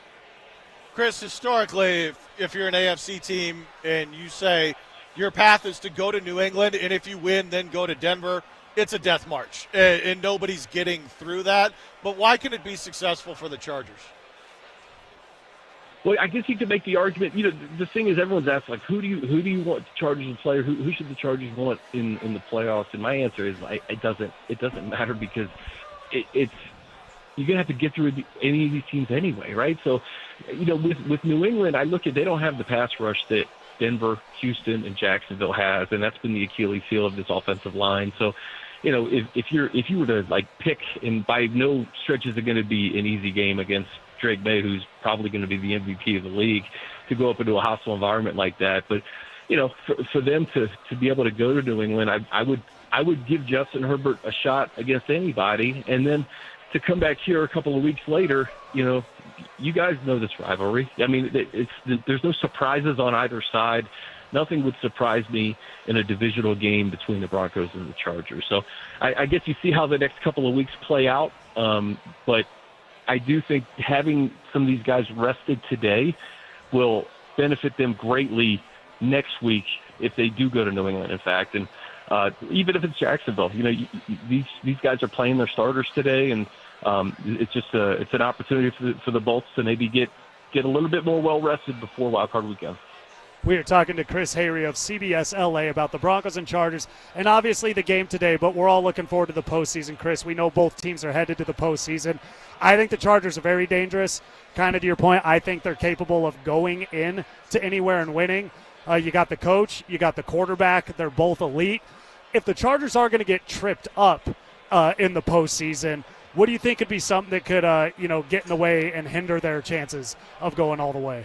Chris, historically, if you're an AFC team and you say your path is to go to New England, and if you win, then go to Denver, it's a death march, and nobody's getting through that. But why can it be successful for the Chargers? Well, I guess you could make the argument. The thing is, everyone's asked, like, who do you want the Chargers to play? Or who should the Chargers want in the playoffs? And my answer is, it doesn't matter, because it's you're gonna have to get through any of these teams anyway, right? So, with New England, I look at, they don't have the pass rush that Denver, Houston, and Jacksonville has, and that's been the Achilles heel of this offensive line. So, if you were to pick, and by no stretch is it going to be an easy game against Drake May, who's probably going to be the MVP of the league, to go up into a hostile environment like that. But for them to be able to go to New England, I would give Justin Herbert a shot against anybody, and then to come back here a couple of weeks later, you guys know this rivalry. I mean, there's no surprises on either side. Nothing would surprise me in a divisional game between the Broncos and the Chargers. So I guess you see how the next couple of weeks play out. But I do think having some of these guys rested today will benefit them greatly next week if they do go to New England, in fact. And even if it's Jacksonville, these guys are playing their starters today, and it's just it's an opportunity for the Bolts to maybe get a little bit more well-rested before Wild Card Weekend. We are talking to Chris Hayrie of CBS LA about the Broncos and Chargers, and obviously the game today, but we're all looking forward to the postseason, Chris. We know both teams are headed to the postseason. I think the Chargers are very dangerous. Kind of to your point, I think they're capable of going in to anywhere and winning. You got the coach, you got the quarterback. They're both elite. If the Chargers are going to get tripped up in the postseason, what do you think could be something that could get in the way and hinder their chances of going all the way?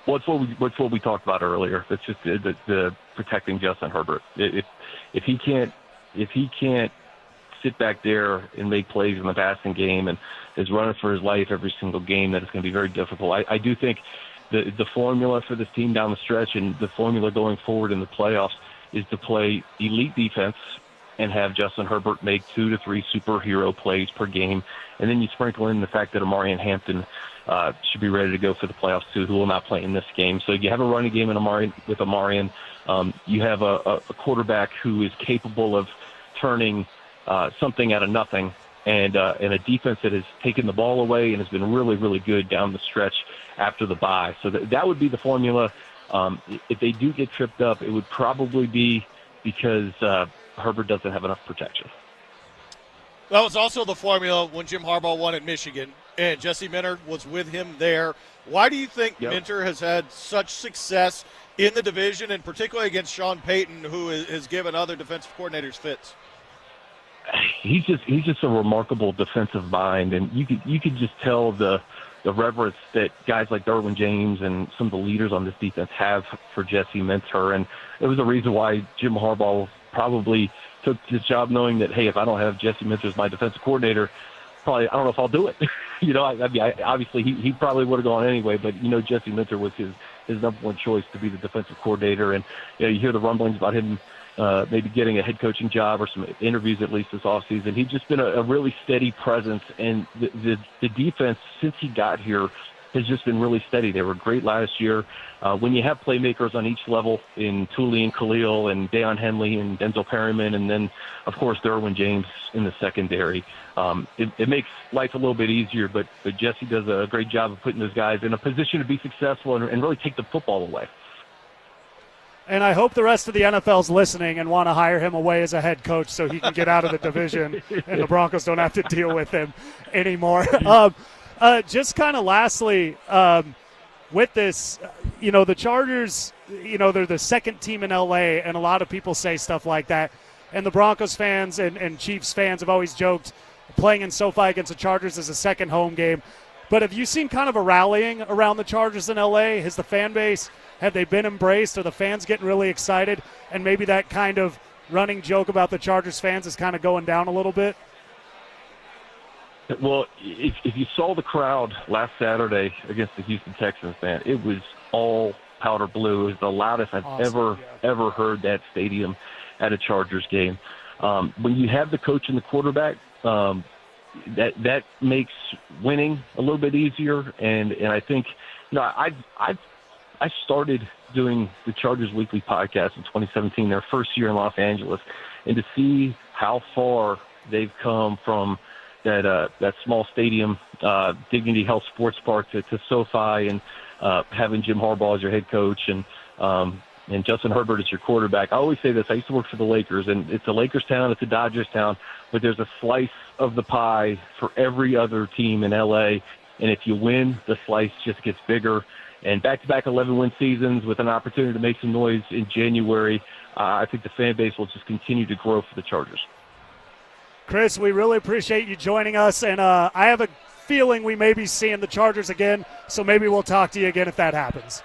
Well, it's what we talked about earlier. It's just the protecting Justin Herbert. If he can't sit back there and make plays in the passing game and is running for his life every single game, that it's going to be very difficult. I do think the formula for this team down the stretch, and the formula going forward in the playoffs, is to play elite defense and have Justin Herbert make 2 to 3 superhero plays per game. And then you sprinkle in the fact that Amarian Hampton should be ready to go for the playoffs too, who will not play in this game. So you have a running game with Amarian. You have a quarterback who is capable of turning something out of nothing, and a defense that has taken the ball away and has been really, really good down the stretch after the bye. So that would be the formula. If they do get tripped up, it would probably be because Herbert doesn't have enough protection. That was also the formula when Jim Harbaugh won at Michigan, and Jesse Minter was with him there. Why do you think Minter has had such success in the division, and particularly against Sean Payton, who has given other defensive coordinators fits? He's just a remarkable defensive mind, and you could just tell the reverence that guys like Derwin James and some of the leaders on this defense have for Jesse Minter. And it was a reason why Jim Harbaugh probably took his job knowing that, hey, if I don't have Jesse Minter as my defensive coordinator, probably I don't know if I'll do it. Obviously he probably would have gone anyway, but Jesse Minter was his number one choice to be the defensive coordinator. And you hear the rumblings about him maybe getting a head coaching job or some interviews at least this offseason. He's just been a really steady presence, and the defense since he got here has just been really steady. They were great last year. When you have playmakers on each level in Thule and Khalil and Deion Henley and Denzel Perryman, and then, of course, Derwin James in the secondary, it makes life a little bit easier, but Jesse does a great job of putting those guys in a position to be successful and really take the football away. And I hope the rest of the NFL's listening and want to hire him away as a head coach so he can get out of the division and the Broncos don't have to deal with him anymore. Just kind of lastly, with this, the Chargers, they're the second team in L.A., and a lot of people say stuff like that. And the Broncos fans and Chiefs fans have always joked playing in SoFi against the Chargers is a second home game. But have you seen kind of a rallying around the Chargers in L.A.? Has the fan base, have they been embraced? Are the fans getting really excited? And maybe that kind of running joke about the Chargers fans is kind of going down a little bit? Well, if you saw the crowd last Saturday against the Houston Texans, man, it was all powder blue. It was the loudest I've ever heard that stadium at a Chargers game. When you have the coach and the quarterback, that makes winning a little bit easier. And I think, I started doing the Chargers Weekly podcast in 2017, their first year in Los Angeles, and to see how far they've come from that small stadium, Dignity Health Sports Park to SoFi, and having Jim Harbaugh as your head coach and Justin Herbert as your quarterback. I always say this. I used to work for the Lakers, and it's a Lakers town, it's a Dodgers town, but there's a slice of the pie for every other team in L.A., and if you win, the slice just gets bigger. And back-to-back 11-win seasons with an opportunity to make some noise in January, I think the fan base will just continue to grow for the Chargers. Chris, we really appreciate you joining us, and I have a feeling we may be seeing the Chargers again, so maybe we'll talk to you again if that happens.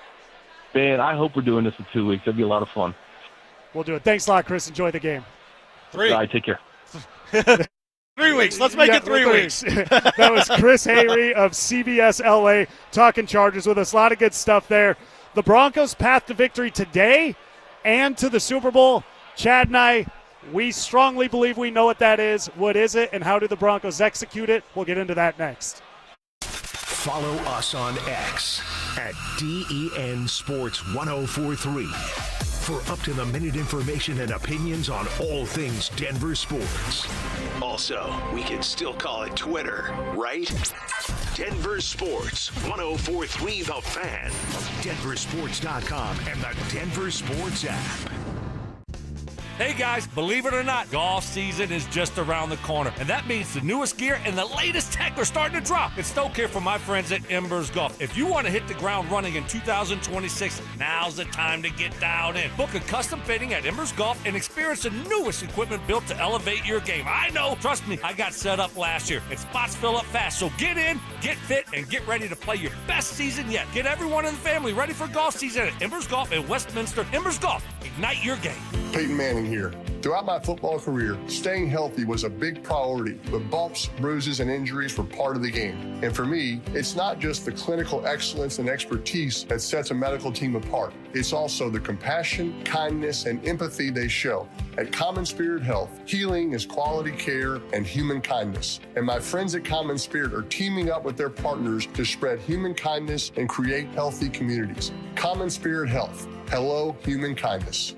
Man, I hope we're doing this in 2 weeks. That'd be a lot of fun. We'll do it. Thanks a lot, Chris. Enjoy the game. 3. All right, take care. 3 weeks. Let's make it 3 weeks. That was Chris Hayre of CBS LA talking Chargers with us. A lot of good stuff there. The Broncos' path to victory today and to the Super Bowl. Chad and I, we strongly believe we know what that is. What is it, and how do the Broncos execute it? We'll get into that next. Follow us on X at DEN Sports 1043 for up-to-the-minute information and opinions on all things Denver sports. Also, we can still call it Twitter, right? Denver Sports 1043 The Fan, denversports.com, and the Denver Sports app. Hey guys, believe it or not, golf season is just around the corner, and that means the newest gear and the latest tech are starting to drop. It's Stoke here from my friends at Embers Golf. If you want to hit the ground running in 2026, now's the time to get dialed in. Book a custom fitting at Embers Golf and experience the newest equipment built to elevate your game. I know, trust me, I got set up last year, and spots fill up fast. So get in, get fit, and get ready to play your best season yet. Get everyone in the family ready for golf season at Embers Golf in Westminster. Embers Golf, ignite your game. Peyton Manning here. Throughout my football career, staying healthy was a big priority, but bumps, bruises, and injuries were part of the game. And for me, it's not just the clinical excellence and expertise that sets a medical team apart. It's also the compassion, kindness, and empathy they show. At Common Spirit Health, healing is quality care and human kindness. And my friends at Common Spirit are teaming up with their partners to spread human kindness and create healthy communities. Common Spirit Health. Hello, human kindness.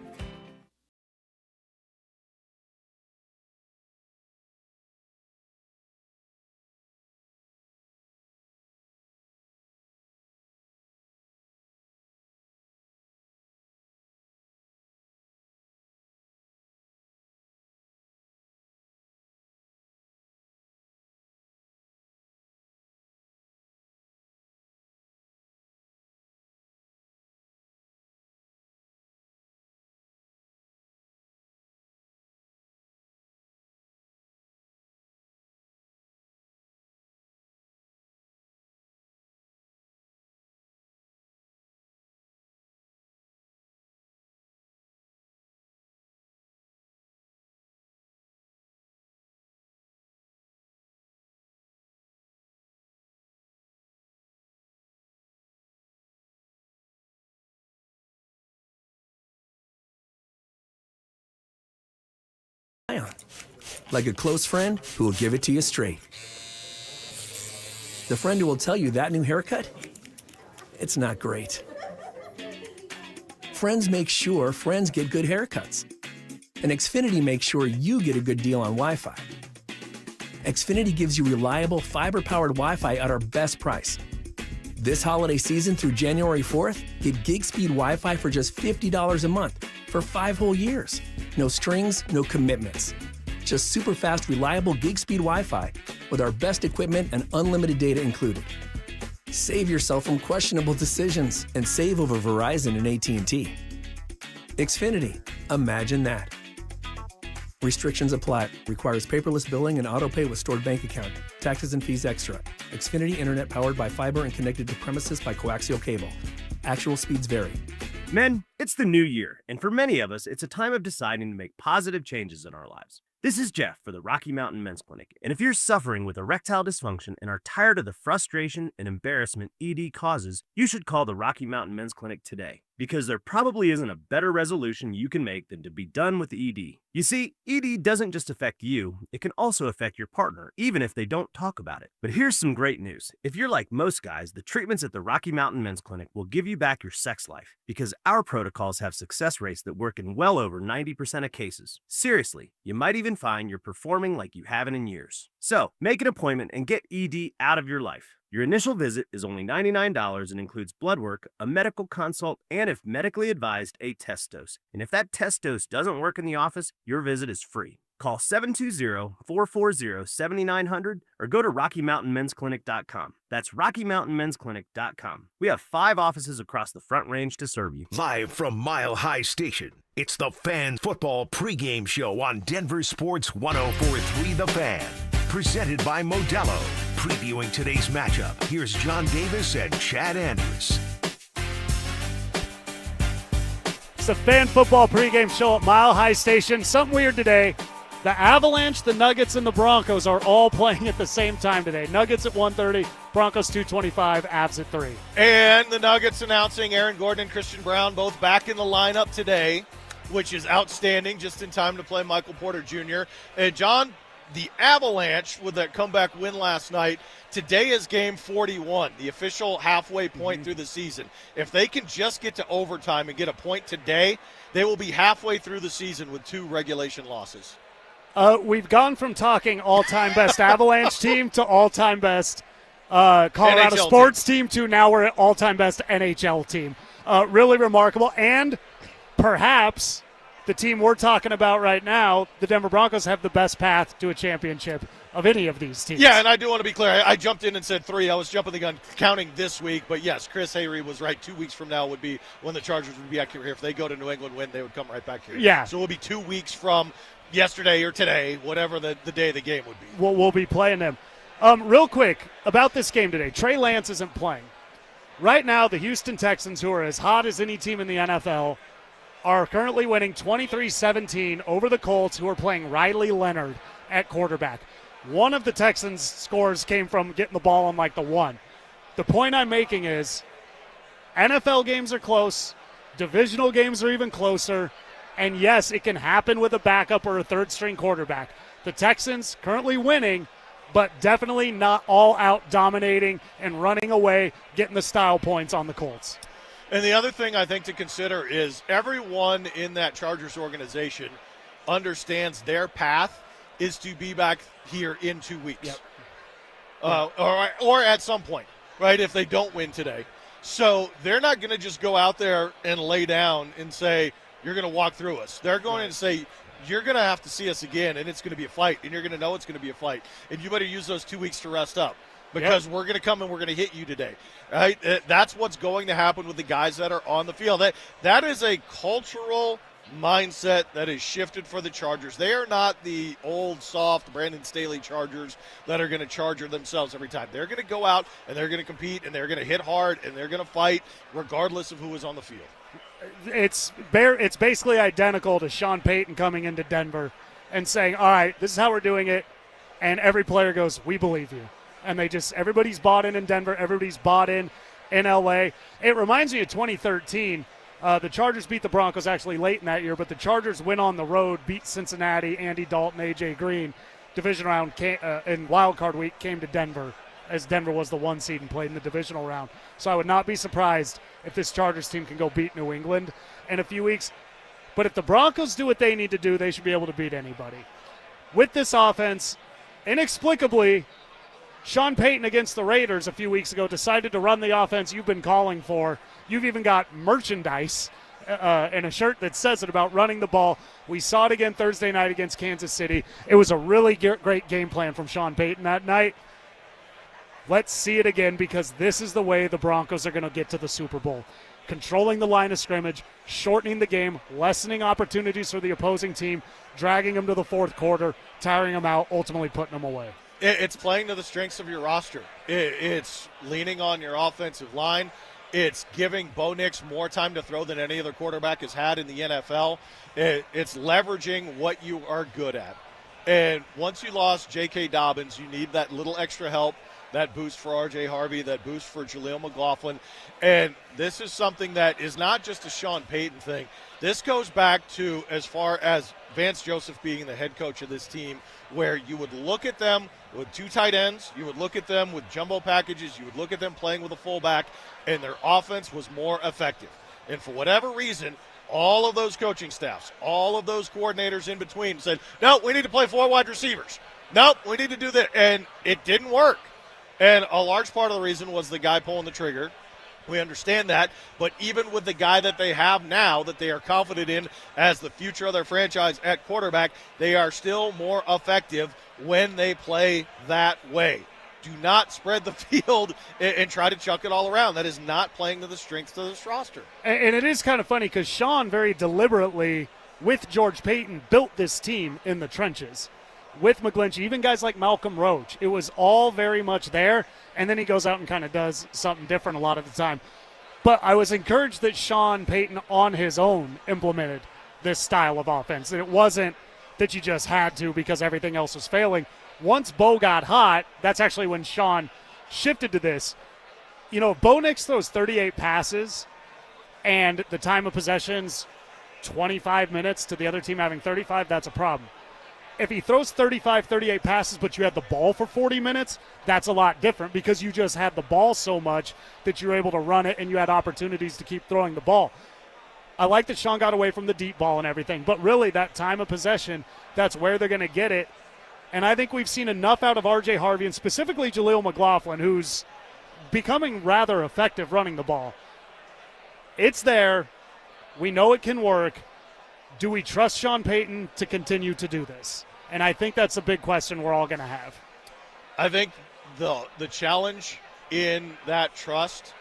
Like a close friend who will give it to you straight. The friend who will tell you that new haircut, it's not great. Friends make sure friends get good haircuts. And Xfinity makes sure you get a good deal on Wi-Fi. Xfinity gives you reliable fiber-powered Wi-Fi at our best price. This holiday season through January 4th, get gig speed Wi-Fi for just $50 a month for 5 whole years. No strings, no commitments. Just super fast, reliable gig speed Wi-Fi with our best equipment and unlimited data included. Save yourself from questionable decisions and save over Verizon and AT&T. Xfinity, imagine that. Restrictions apply. Requires paperless billing and autopay with stored bank account. Taxes and fees extra. Xfinity Internet powered by fiber and connected to premises by coaxial cable. Actual speeds vary. Men, it's the new year, and for many of us, it's a time of deciding to make positive changes in our lives. This is Jeff for the Rocky Mountain Men's Clinic, and if you're suffering with erectile dysfunction and are tired of the frustration and embarrassment ED causes, you should call the Rocky Mountain Men's Clinic today, because there probably isn't a better resolution you can make than to be done with ED. You see, ED doesn't just affect you, it can also affect your partner, even if they don't talk about it. But here's some great news. If you're like most guys, the treatments at the Rocky Mountain Men's Clinic will give you back your sex life, because our protocols have success rates that work in well over 90% of cases. Seriously, you might even find you're performing like you haven't in years. So, make an appointment and get ED out of your life. Your initial visit is only $99 and includes blood work, a medical consult, and if medically advised, a test dose. And if that test dose doesn't work in the office, your visit is free. Call 720-440-7900 or go to RockyMountainMen'sClinic.com. That's RockyMountainMen'sClinic.com. We have 5 offices across the Front Range to serve you. Live from Mile High Station, it's the Fan Football Pregame Show on Denver Sports 104.3 The Fan. Presented by Modelo. Previewing today's matchup, here's John Davis and Chad Andrus. It's the Fan Football Pregame Show at Mile High Station. Something weird today. The Avalanche, the Nuggets, and the Broncos are all playing at the same time today. Nuggets at 1:30, Broncos 2:25, Avs at 3. And the Nuggets announcing Aaron Gordon and Christian Brown both back in the lineup today, which is outstanding, just in time to play Michael Porter Jr. And John, the Avalanche, with that comeback win last night, today is game 41, the official halfway point through the season. If they can just get to overtime and get a point today, they will be halfway through the season with 2 regulation losses. We've gone from talking all-time best Avalanche team to all-time best Colorado NHL sports team to now we're at all-time best NHL team. Really remarkable. And perhaps the team we're talking about right now, the Denver Broncos, have the best path to a championship of any of these teams. Yeah, and I do want to be clear. I jumped in and said 3. I was jumping the gun counting this week. But, yes, Chris Hayrie was right. 2 weeks from now would be when the Chargers would be back here. If they go to New England win, they would come right back here. Yeah. So it will be 2 weeks from yesterday or today, whatever the day of the game would be. We'll be playing them. Real quick, about this game today. Trey Lance isn't playing. Right now, the Houston Texans, who are as hot as any team in the NFL, are currently winning 23-17 over the Colts, who are playing Riley Leonard at quarterback. One of the Texans' scores came from getting the ball on like the 1. The point I'm making is NFL games are close, divisional games are even closer, and yes, it can happen with a backup or a third-string quarterback. The Texans currently winning, but definitely not all out dominating and running away, getting the style points on the Colts. And the other thing I think to consider is everyone in that Chargers organization understands their path is to be back here in 2 weeks. Yep. Or at some point, right, if they don't win today. So they're not going to just go out there and lay down and say, you're going to walk through us. They're going to say, you're going to have to see us again, and it's going to be a fight, and you're going to know it's going to be a fight. And you better use those 2 weeks to rest up because we're going to come and we're going to hit you today. Right? That's what's going to happen with the guys that are on the field. That is a cultural mindset that is shifted for the Chargers. They are not the old, soft Brandon Staley Chargers that are going to charger themselves every time. They're going to go out, and they're going to compete, and they're going to hit hard, and they're going to fight regardless of who is on the field. It's basically identical to Sean Payton coming into Denver and saying, all right, this is how we're doing it, and every player goes, we believe you. And everybody's bought in Denver, everybody's bought in L.A. It reminds me of 2013. The Chargers beat the Broncos actually late in that year, but the Chargers went on the road, beat Cincinnati, Andy Dalton, A.J. Green. Division round in wild card week came to Denver, as Denver was the 1 seed and played in the divisional round. So I would not be surprised if this Chargers team can go beat New England in a few weeks. But if the Broncos do what they need to do, they should be able to beat anybody. With this offense, inexplicably, Sean Payton against the Raiders a few weeks ago decided to run the offense you've been calling for. You've even got merchandise and a shirt that says it about running the ball. We saw it again Thursday night against Kansas City. It was a really great game plan from Sean Payton that night. Let's see it again, because this is the way the Broncos are going to get to the Super Bowl. Controlling the line of scrimmage, shortening the game, lessening opportunities for the opposing team, dragging them to the fourth quarter, tiring them out, ultimately putting them away. It's playing to the strengths of your roster. It's leaning on your offensive line. It's giving Bo Nix more time to throw than any other quarterback has had in the NFL. It's leveraging what you are good at. And once you lost J.K. Dobbins, you need that little extra help, that boost for R.J. Harvey, that boost for Jaleel McLaughlin. And this is something that is not just a Sean Payton thing. This goes back to as far as Vance Joseph being the head coach of this team, where you would look at them with 2 tight ends, you would look at them with jumbo packages, you would look at them playing with a fullback, and their offense was more effective. And for whatever reason, all of those coaching staffs, all of those coordinators in between said, no, we need to play 4 wide receivers. Nope, we need to do that. And it didn't work. And a large part of the reason was the guy pulling the trigger. We understand that. But even with the guy that they have now that they are confident in as the future of their franchise at quarterback, they are still more effective when they play that way. Do not spread the field and try to chuck it all around. That is not playing to the strengths of this roster. And it is kind of funny because Sean very deliberately, with George Payton, built this team in the trenches. With McGlinchey, even guys like Malcolm Roach, it was all very much there, and then he goes out and kind of does something different a lot of the time. But I was encouraged that Sean Payton on his own implemented this style of offense. And it wasn't that you just had to because everything else was failing. Once Bo got hot, that's actually when Sean shifted to this. You know, if Bo Nix throws 38 passes and the time of possession's 25 minutes to the other team having 35, that's a problem. If he throws 35, 38 passes, but you had the ball for 40 minutes, that's a lot different because you just had the ball so much that you were able to run it and you had opportunities to keep throwing the ball. I like that Sean got away from the deep ball and everything, but really that time of possession, that's where they're going to get it. And I think we've seen enough out of R.J. Harvey and specifically Jaleel McLaughlin, who's becoming rather effective running the ball. It's there. We know it can work. Do we trust Sean Payton to continue to do this? And I think that's a big question we're all going to have. I think the challenge in that trust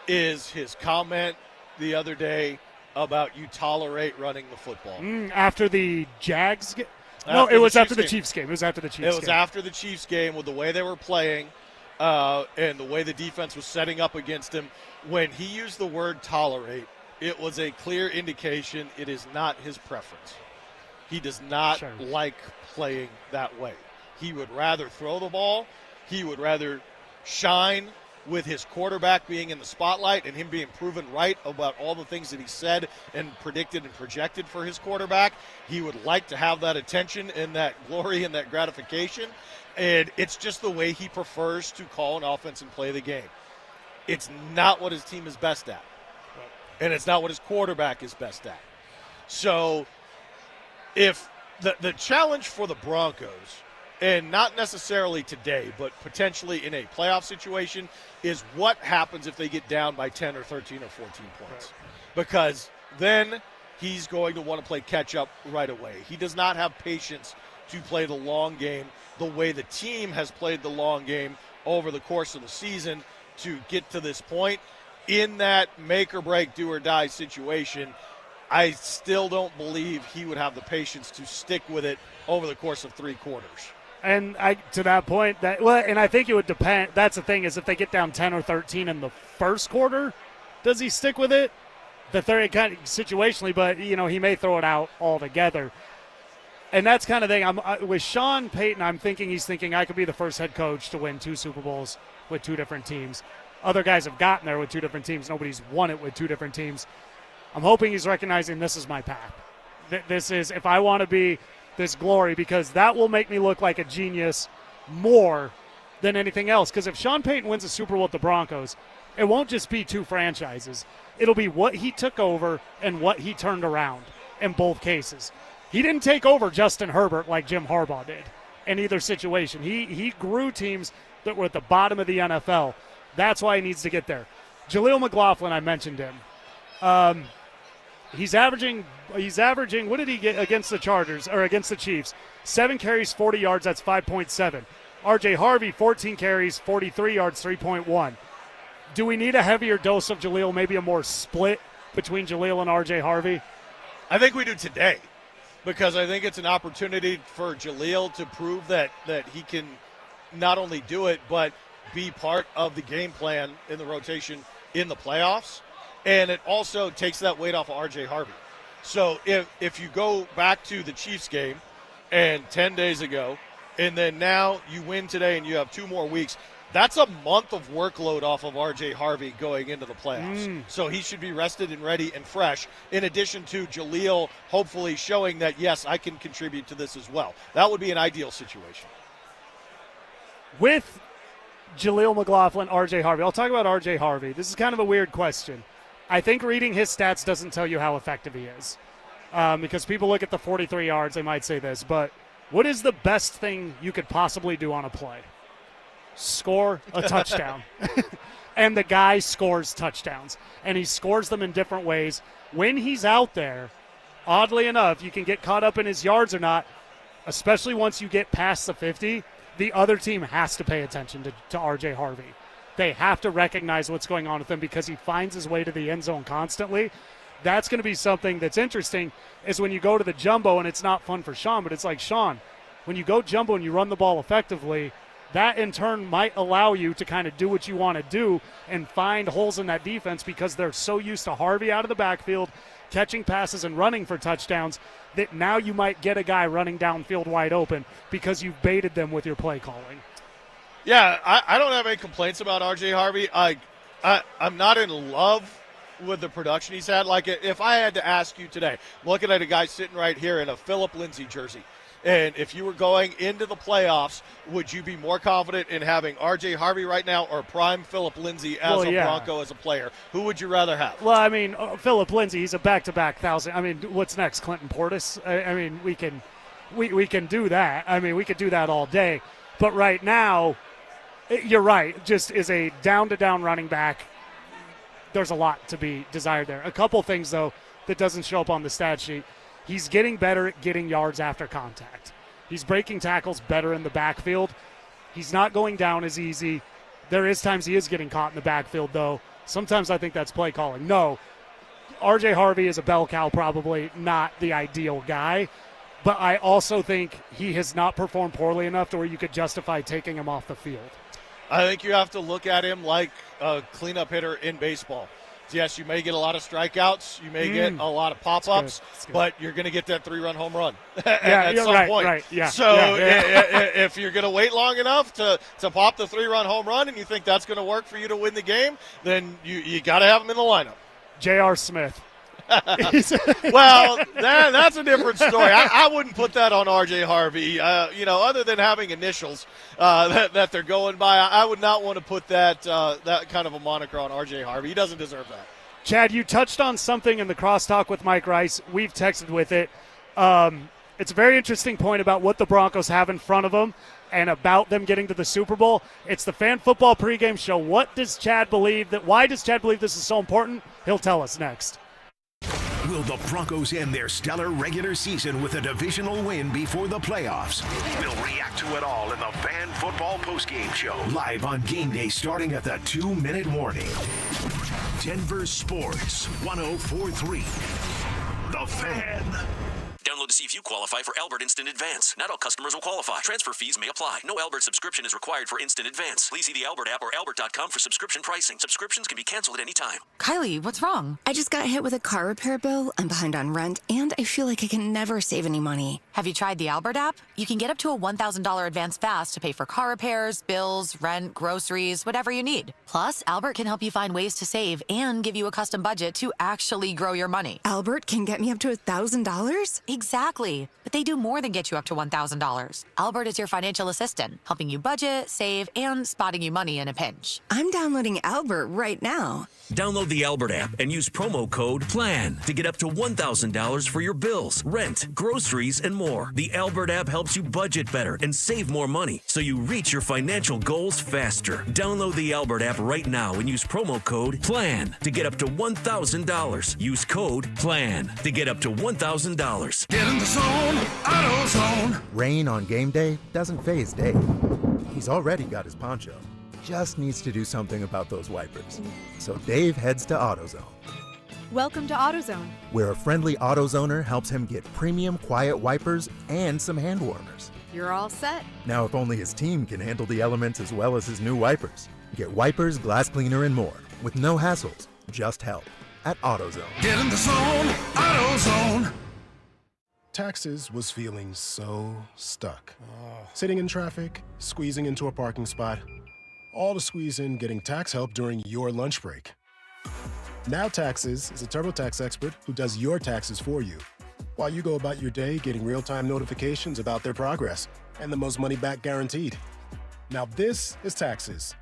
is his comment the other day about you tolerate running the football. After the Jags game? No, it was after the Chiefs game. It was after the Chiefs game. It was after the Chiefs game with the way they were playing and the way the defense was setting up against him. When he used the word tolerate, it was a clear indication it is not his preference. He does not like playing that way. He would rather throw the ball. He would rather shine with his quarterback being in the spotlight and him being proven right about all the things that he said and predicted and projected for his quarterback. He would like to have that attention and that glory and that gratification. And it's just the way he prefers to call an offense and play the game. It's not what his team is best at. And it's not what his quarterback is best at. So if the challenge for the Broncos, and not necessarily today, but potentially in a playoff situation, is what happens if they get down by 10 or 13 or 14 points. Because then he's going to want to play catch-up right away. He does not have patience to play the long game the way the team has played the long game over the course of the season to get to this point. In that make-or-break, do-or-die situation, I still don't believe he would have the patience to stick with it over the course of 3 quarters. And to that point, and I think it would depend. That's the thing, is if they get down 10 or 13 in the first quarter, does he stick with it? The third kind of situationally, but he may throw it out altogether. And that's kind of thing. With Sean Payton, I'm thinking he's thinking I could be the first head coach to win 2 Super Bowls with 2 different teams. Other guys have gotten there with 2 different teams. Nobody's won it with 2 different teams. I'm hoping he's recognizing this is my path. This is, if I want to be this glory, because that will make me look like a genius more than anything else. Because if Sean Payton wins a Super Bowl with the Broncos, it won't just be 2 franchises. It'll be what he took over and what he turned around in both cases. He didn't take over Justin Herbert like Jim Harbaugh did in either situation. He grew teams that were at the bottom of the NFL. That's why he needs to get there. Jaleel McLaughlin, I mentioned him. He's averaging, what did he get against the Chargers, or against the Chiefs? 7 carries, 40 yards, that's 5.7. R.J. Harvey, 14 carries, 43 yards, 3.1. Do we need a heavier dose of Jaleel, maybe a more split between Jaleel and R.J. Harvey? I think we do today, because I think it's an opportunity for Jaleel to prove that he can not only do it, but be part of the game plan in the rotation in the playoffs. And it also takes that weight off of R.J. Harvey. So if you go back to the Chiefs game, and 10 days ago, and then now you win today and you have 2 more weeks. That's a month of workload off of R.J. Harvey going into the playoffs. So he should be rested and ready and fresh, in addition to Jaleel hopefully showing that, yes, I can contribute to this as well. That would be an ideal situation. With Jaleel McLaughlin, R.J. Harvey, I'll talk about R.J. Harvey. This is kind of a weird question. I think reading his stats doesn't tell you how effective he is. Because people look at the 43 yards, they might say this, but what is the best thing you could possibly do on a play? Score a touchdown. And the guy scores touchdowns. And he scores them in different ways. When he's out there, oddly enough, you can get caught up in his yards or not, especially once you get past the 50, the other team has to pay attention to R.J. Harvey. They have to recognize what's going on with him because he finds his way to the end zone constantly. That's going to be something that's interesting is when you go to the jumbo, and it's not fun for Sean, but it's like, Sean, when you go jumbo and you run the ball effectively, that in turn might allow you to kind of do what you want to do and find holes in that defense because they're so used to Harvey out of the backfield, catching passes and running for touchdowns, that now you might get a guy running downfield wide open because you've baited them with your play calling. Yeah, I don't have any complaints about R.J. Harvey. I'm not in love with the production he's had. Like, if I had to ask you today, looking at a guy sitting right here in a Phillip Lindsay jersey, and if you were going into the playoffs, would you be more confident in having R.J. Harvey right now or prime Phillip Lindsay as a Bronco, as a player? Who would you rather have? Well, I mean, Phillip Lindsay, he's a back-to-back 1,000. I mean, what's next, Clinton Portis? I mean, we can do that. I mean, we could do that all day. But right now, you're right, just is a down-to-down running back. There's a lot to be desired there. A couple things, though, that doesn't show up on the stat sheet. He's getting better at getting yards after contact. He's breaking tackles better in the backfield. He's not going down as easy. There is times he is getting caught in the backfield, though. Sometimes I think that's play calling. No, R.J. Harvey is a bell cow, probably not the ideal guy. But I also think he has not performed poorly enough to where you could justify taking him off the field. I think you have to look at him like a cleanup hitter in baseball. Yes, you may get a lot of strikeouts, you may get a lot of pop-ups, but you're going to get that 3-run home run at some point. Right, yeah. So if you're going to wait long enough to pop the 3-run home run and you think that's going to work for you to win the game, then you got to have him in the lineup. J.R. Smith. Well, that's a different story. I wouldn't put that on R.J. Harvey. Other than having initials that they're going by, I would not want to put that kind of a moniker on R.J. Harvey. He doesn't deserve that. Chad, you touched on something in the crosstalk with Mike Rice. We've texted with it. It's a very interesting point about what the Broncos have in front of them and about them getting to the Super Bowl. It's the Fan Football Pregame Show. Why does Chad believe this is so important? He'll tell us next. Will the Broncos end their stellar regular season with a divisional win before the playoffs? We'll react to it all in the Fan Football Postgame Show. Live on game day starting at the 2-minute warning. Denver Sports 104.3. The Fan. Download to see if you qualify for Albert Instant Advance. Not all customers will qualify. Transfer fees may apply. No Albert subscription is required for Instant Advance. Please see the Albert app or albert.com for subscription pricing. Subscriptions can be canceled at any time. Kylie, what's wrong? I just got hit with a car repair bill. I'm behind on rent, and I feel like I can never save any money. Have you tried the Albert app? You can get up to a $1,000 advance fast to pay for car repairs, bills, rent, groceries, whatever you need. Plus, Albert can help you find ways to save and give you a custom budget to actually grow your money. Albert can get me up to $1,000? Exactly. But they do more than get you up to $1,000. Albert is your financial assistant, helping you budget, save, and spotting you money in a pinch. I'm downloading Albert right now. Download the Albert app and use promo code PLAN to get up to $1,000 for your bills, rent, groceries, and more. The Albert app helps you budget better and save more money so you reach your financial goals faster. Download the Albert app right now and use promo code PLAN to get up to $1,000. Use code PLAN to get up to $1,000. Get in the zone, AutoZone. Rain on game day doesn't faze Dave. He's already got his poncho. Just needs to do something about those wipers. So Dave heads to AutoZone. Welcome to AutoZone, where a friendly AutoZoner helps him get premium quiet wipers and some hand warmers. You're all set. Now, if only his team can handle the elements as well as his new wipers. Get wipers, glass cleaner, and more with no hassles, just help at AutoZone. Get in the zone, AutoZone. Taxes was feeling so stuck. Sitting in traffic, squeezing into a parking spot, all to squeeze in getting tax help during your lunch break. Now Taxes is a TurboTax expert who does your taxes for you, while you go about your day getting real-time notifications about their progress and the most money back guaranteed. Now this is Taxes.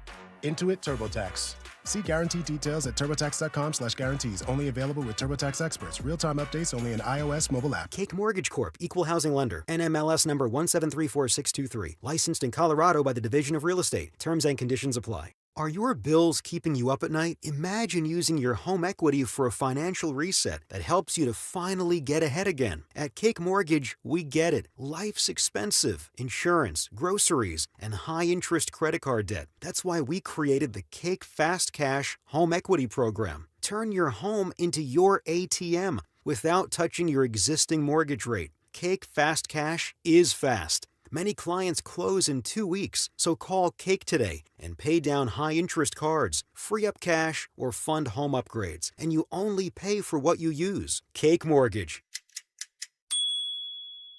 Intuit TurboTax. See guaranteed details at turbotax.com/guarantees. Only available with TurboTax experts. Real-time updates only in iOS mobile app. Cake Mortgage Corp. Equal Housing Lender. NMLS number 1734623. Licensed in Colorado by the Division of Real Estate. Terms and conditions apply. Are your bills keeping you up at night? Imagine using your home equity for a financial reset that helps you to finally get ahead again. At Cake Mortgage, we get it. Life's expensive. Insurance, groceries, and high-interest credit card debt. That's why we created the Cake Fast Cash Home Equity Program. Turn your home into your ATM without touching your existing mortgage rate. Cake Fast Cash is fast. Many clients close in 2 weeks, so call Cake today and pay down high-interest cards, free up cash, or fund home upgrades, and you only pay for what you use. Cake Mortgage.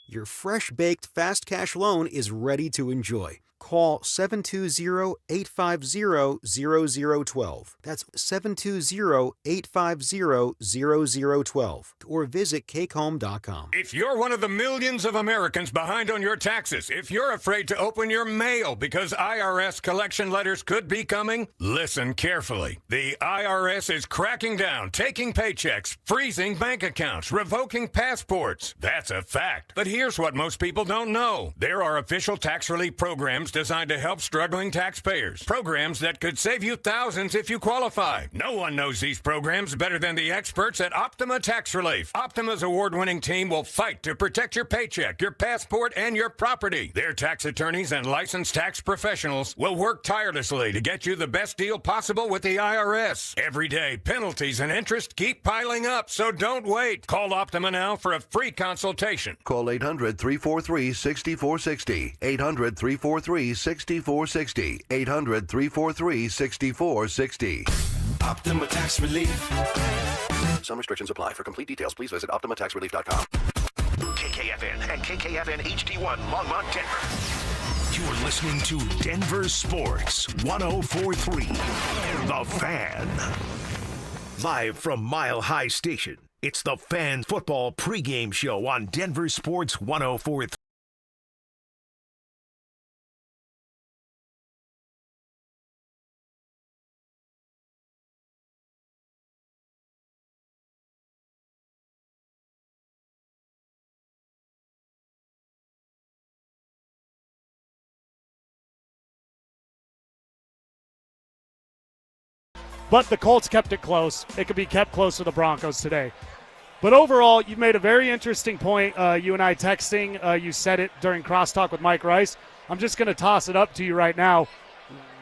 Your fresh-baked fast cash loan is ready to enjoy. Call 720-850-0012. That's 720-850-0012. Or visit cakehome.com. If you're one of the millions of Americans behind on your taxes, if you're afraid to open your mail because IRS collection letters could be coming, listen carefully. The IRS is cracking down, taking paychecks, freezing bank accounts, revoking passports. That's a fact. But here's what most people don't know. There are official tax relief programs designed to help struggling taxpayers. Programs that could save you thousands if you qualify. No one knows these programs better than the experts at Optima Tax Relief. Optima's award-winning team will fight to protect your paycheck, your passport, and your property. Their tax attorneys and licensed tax professionals will work tirelessly to get you the best deal possible with the IRS. Every day, penalties and interest keep piling up, so don't wait. Call Optima now for a free consultation. Call 800-343-6460. 800-343-6460. 800-343-6460. Optima Tax Relief. Some restrictions apply. For complete details, please visit OptimaTaxRelief.com. KKFN and KKFN HD1 Longmont, Denver. You're listening to Denver Sports 104.3. The Fan. Live from Mile High Station, it's the Fan Football Pregame Show on Denver Sports 104.3. But the Colts kept it close. It could be kept close to the Broncos today. But overall, you made a very interesting point. You and I texting. You said it during crosstalk with Mike Rice. I'm just going to toss it up to you right now.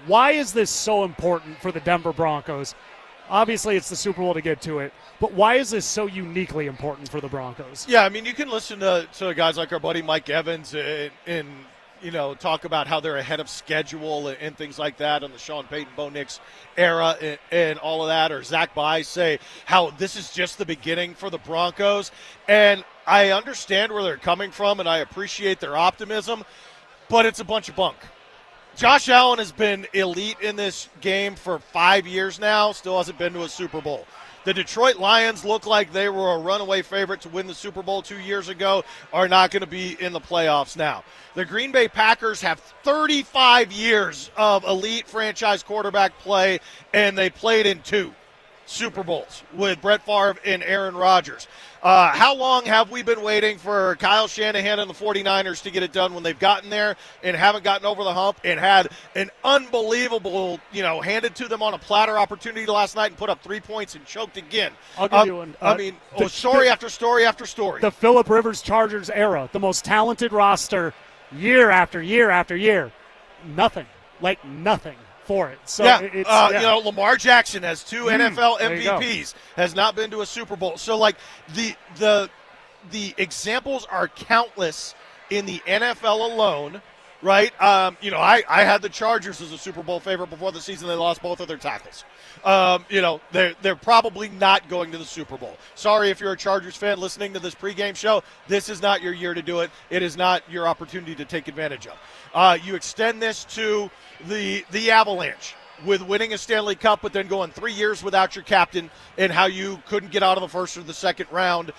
Why is this so important for the Denver Broncos? Obviously, it's the Super Bowl to get to it. But why is this so uniquely important for the Broncos? Yeah, I mean, you can listen to guys like our buddy Mike Evans and talk about how they're ahead of schedule and things like that on the Sean Payton, Bo Nix era and all of that, or Zach Baez say how this is just the beginning for the Broncos. And I understand where they're coming from, and I appreciate their optimism, but it's a bunch of bunk. Josh Allen has been elite in this game for 5 years now, still hasn't been to a Super Bowl. The Detroit Lions look like they were a runaway favorite to win the Super Bowl 2 years ago, are not going to be in the playoffs now. The Green Bay Packers have 35 years of elite franchise quarterback play, and they played in 2 Super Bowls with Brett Favre and Aaron Rodgers. How long have we been waiting for Kyle Shanahan and the 49ers to get it done when they've gotten there and haven't gotten over the hump and had an unbelievable, handed to them on a platter opportunity last night and put up 3 points and choked again? I'll give you one. Story after story after story. The Phillip Rivers Chargers era, the most talented roster year after year after year. Nothing. Like nothing for it. So Lamar Jackson has 2 NFL MVPs, has not been to a Super Bowl. So the examples are countless in the NFL alone right? I had the Chargers as a Super Bowl favorite before the season. They lost both of their tackles. They're probably not going to the Super Bowl. Sorry if you're a Chargers fan listening to this pregame show. This is not your year to do it. It is not your opportunity to take advantage of. You extend this to the Avalanche with winning a Stanley Cup, but then going 3 years without your captain, and how you couldn't get out of the first or the second round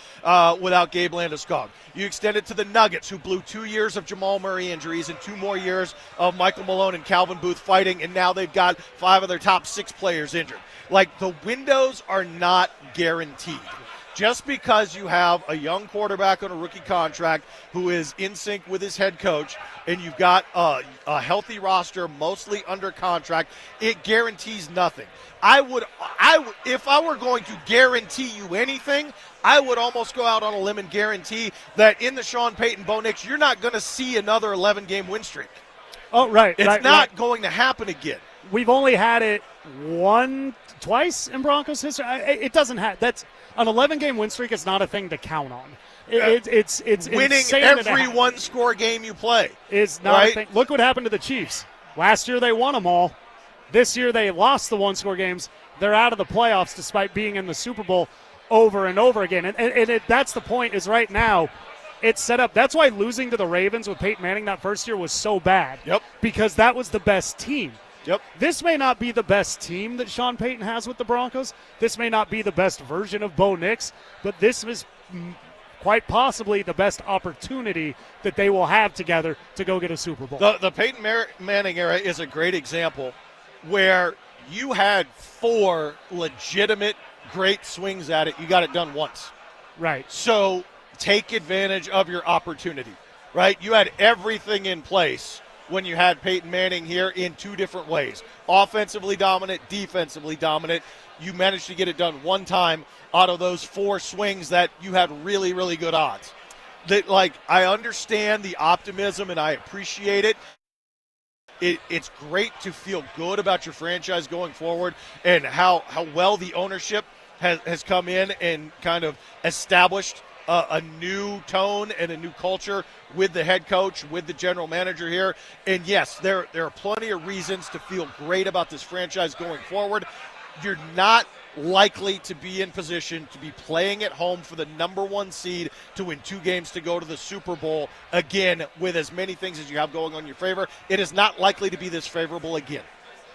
without Gabe Landeskog. You extend it to the Nuggets, who blew 2 years of Jamal Murray injuries and 2 more years of Michael Malone and Calvin Booth fighting, and now they've got 5 of their top 6 players injured. Like, the windows are not guaranteed. Just because you have a young quarterback on a rookie contract who is in sync with his head coach, and you've got a healthy roster mostly under contract, it guarantees nothing. I would, if I were going to guarantee you anything, I would almost go out on a limb and guarantee that in the Sean Payton Bo Nix, you're not going to see another 11-game win streak. Oh, right. It's not going to happen again. We've only had it twice in Broncos history. It doesn't have. That's an 11-game win streak is not a thing to count on. It's winning every one-score game you play is not a thing. Look what happened to the Chiefs. Last year they won them all. This year they lost the one-score games. They're out of the playoffs despite being in the Super Bowl over and over again. And that's the point, is right now it's set up. That's why losing to the Ravens with Peyton Manning that first year was so bad. Yep. Because that was the best team. Yep. This may not be the best team that Sean Payton has with the Broncos. This may not be the best version of Bo Nix, but this is quite possibly the best opportunity that they will have together to go get a Super Bowl. The Peyton Manning era is a great example where you had 4 legitimate great swings at it. You got it done once. Right. So take advantage of your opportunity, right? You had everything in place when you had Peyton Manning here in 2 different ways. Offensively dominant, defensively dominant. You managed to get it done one time out of those 4 swings that you had really, really good odds. I understand the optimism and I appreciate it. It's great to feel good about your franchise going forward and how well the ownership has come in and kind of established a new tone and a new culture with the head coach, with the general manager here. And yes, there are plenty of reasons to feel great about this franchise going forward. You're not likely to be in position to be playing at home for the number 1 seed to win 2 games to go to the Super Bowl again with as many things as you have going on in your favor. It is not likely to be this favorable again.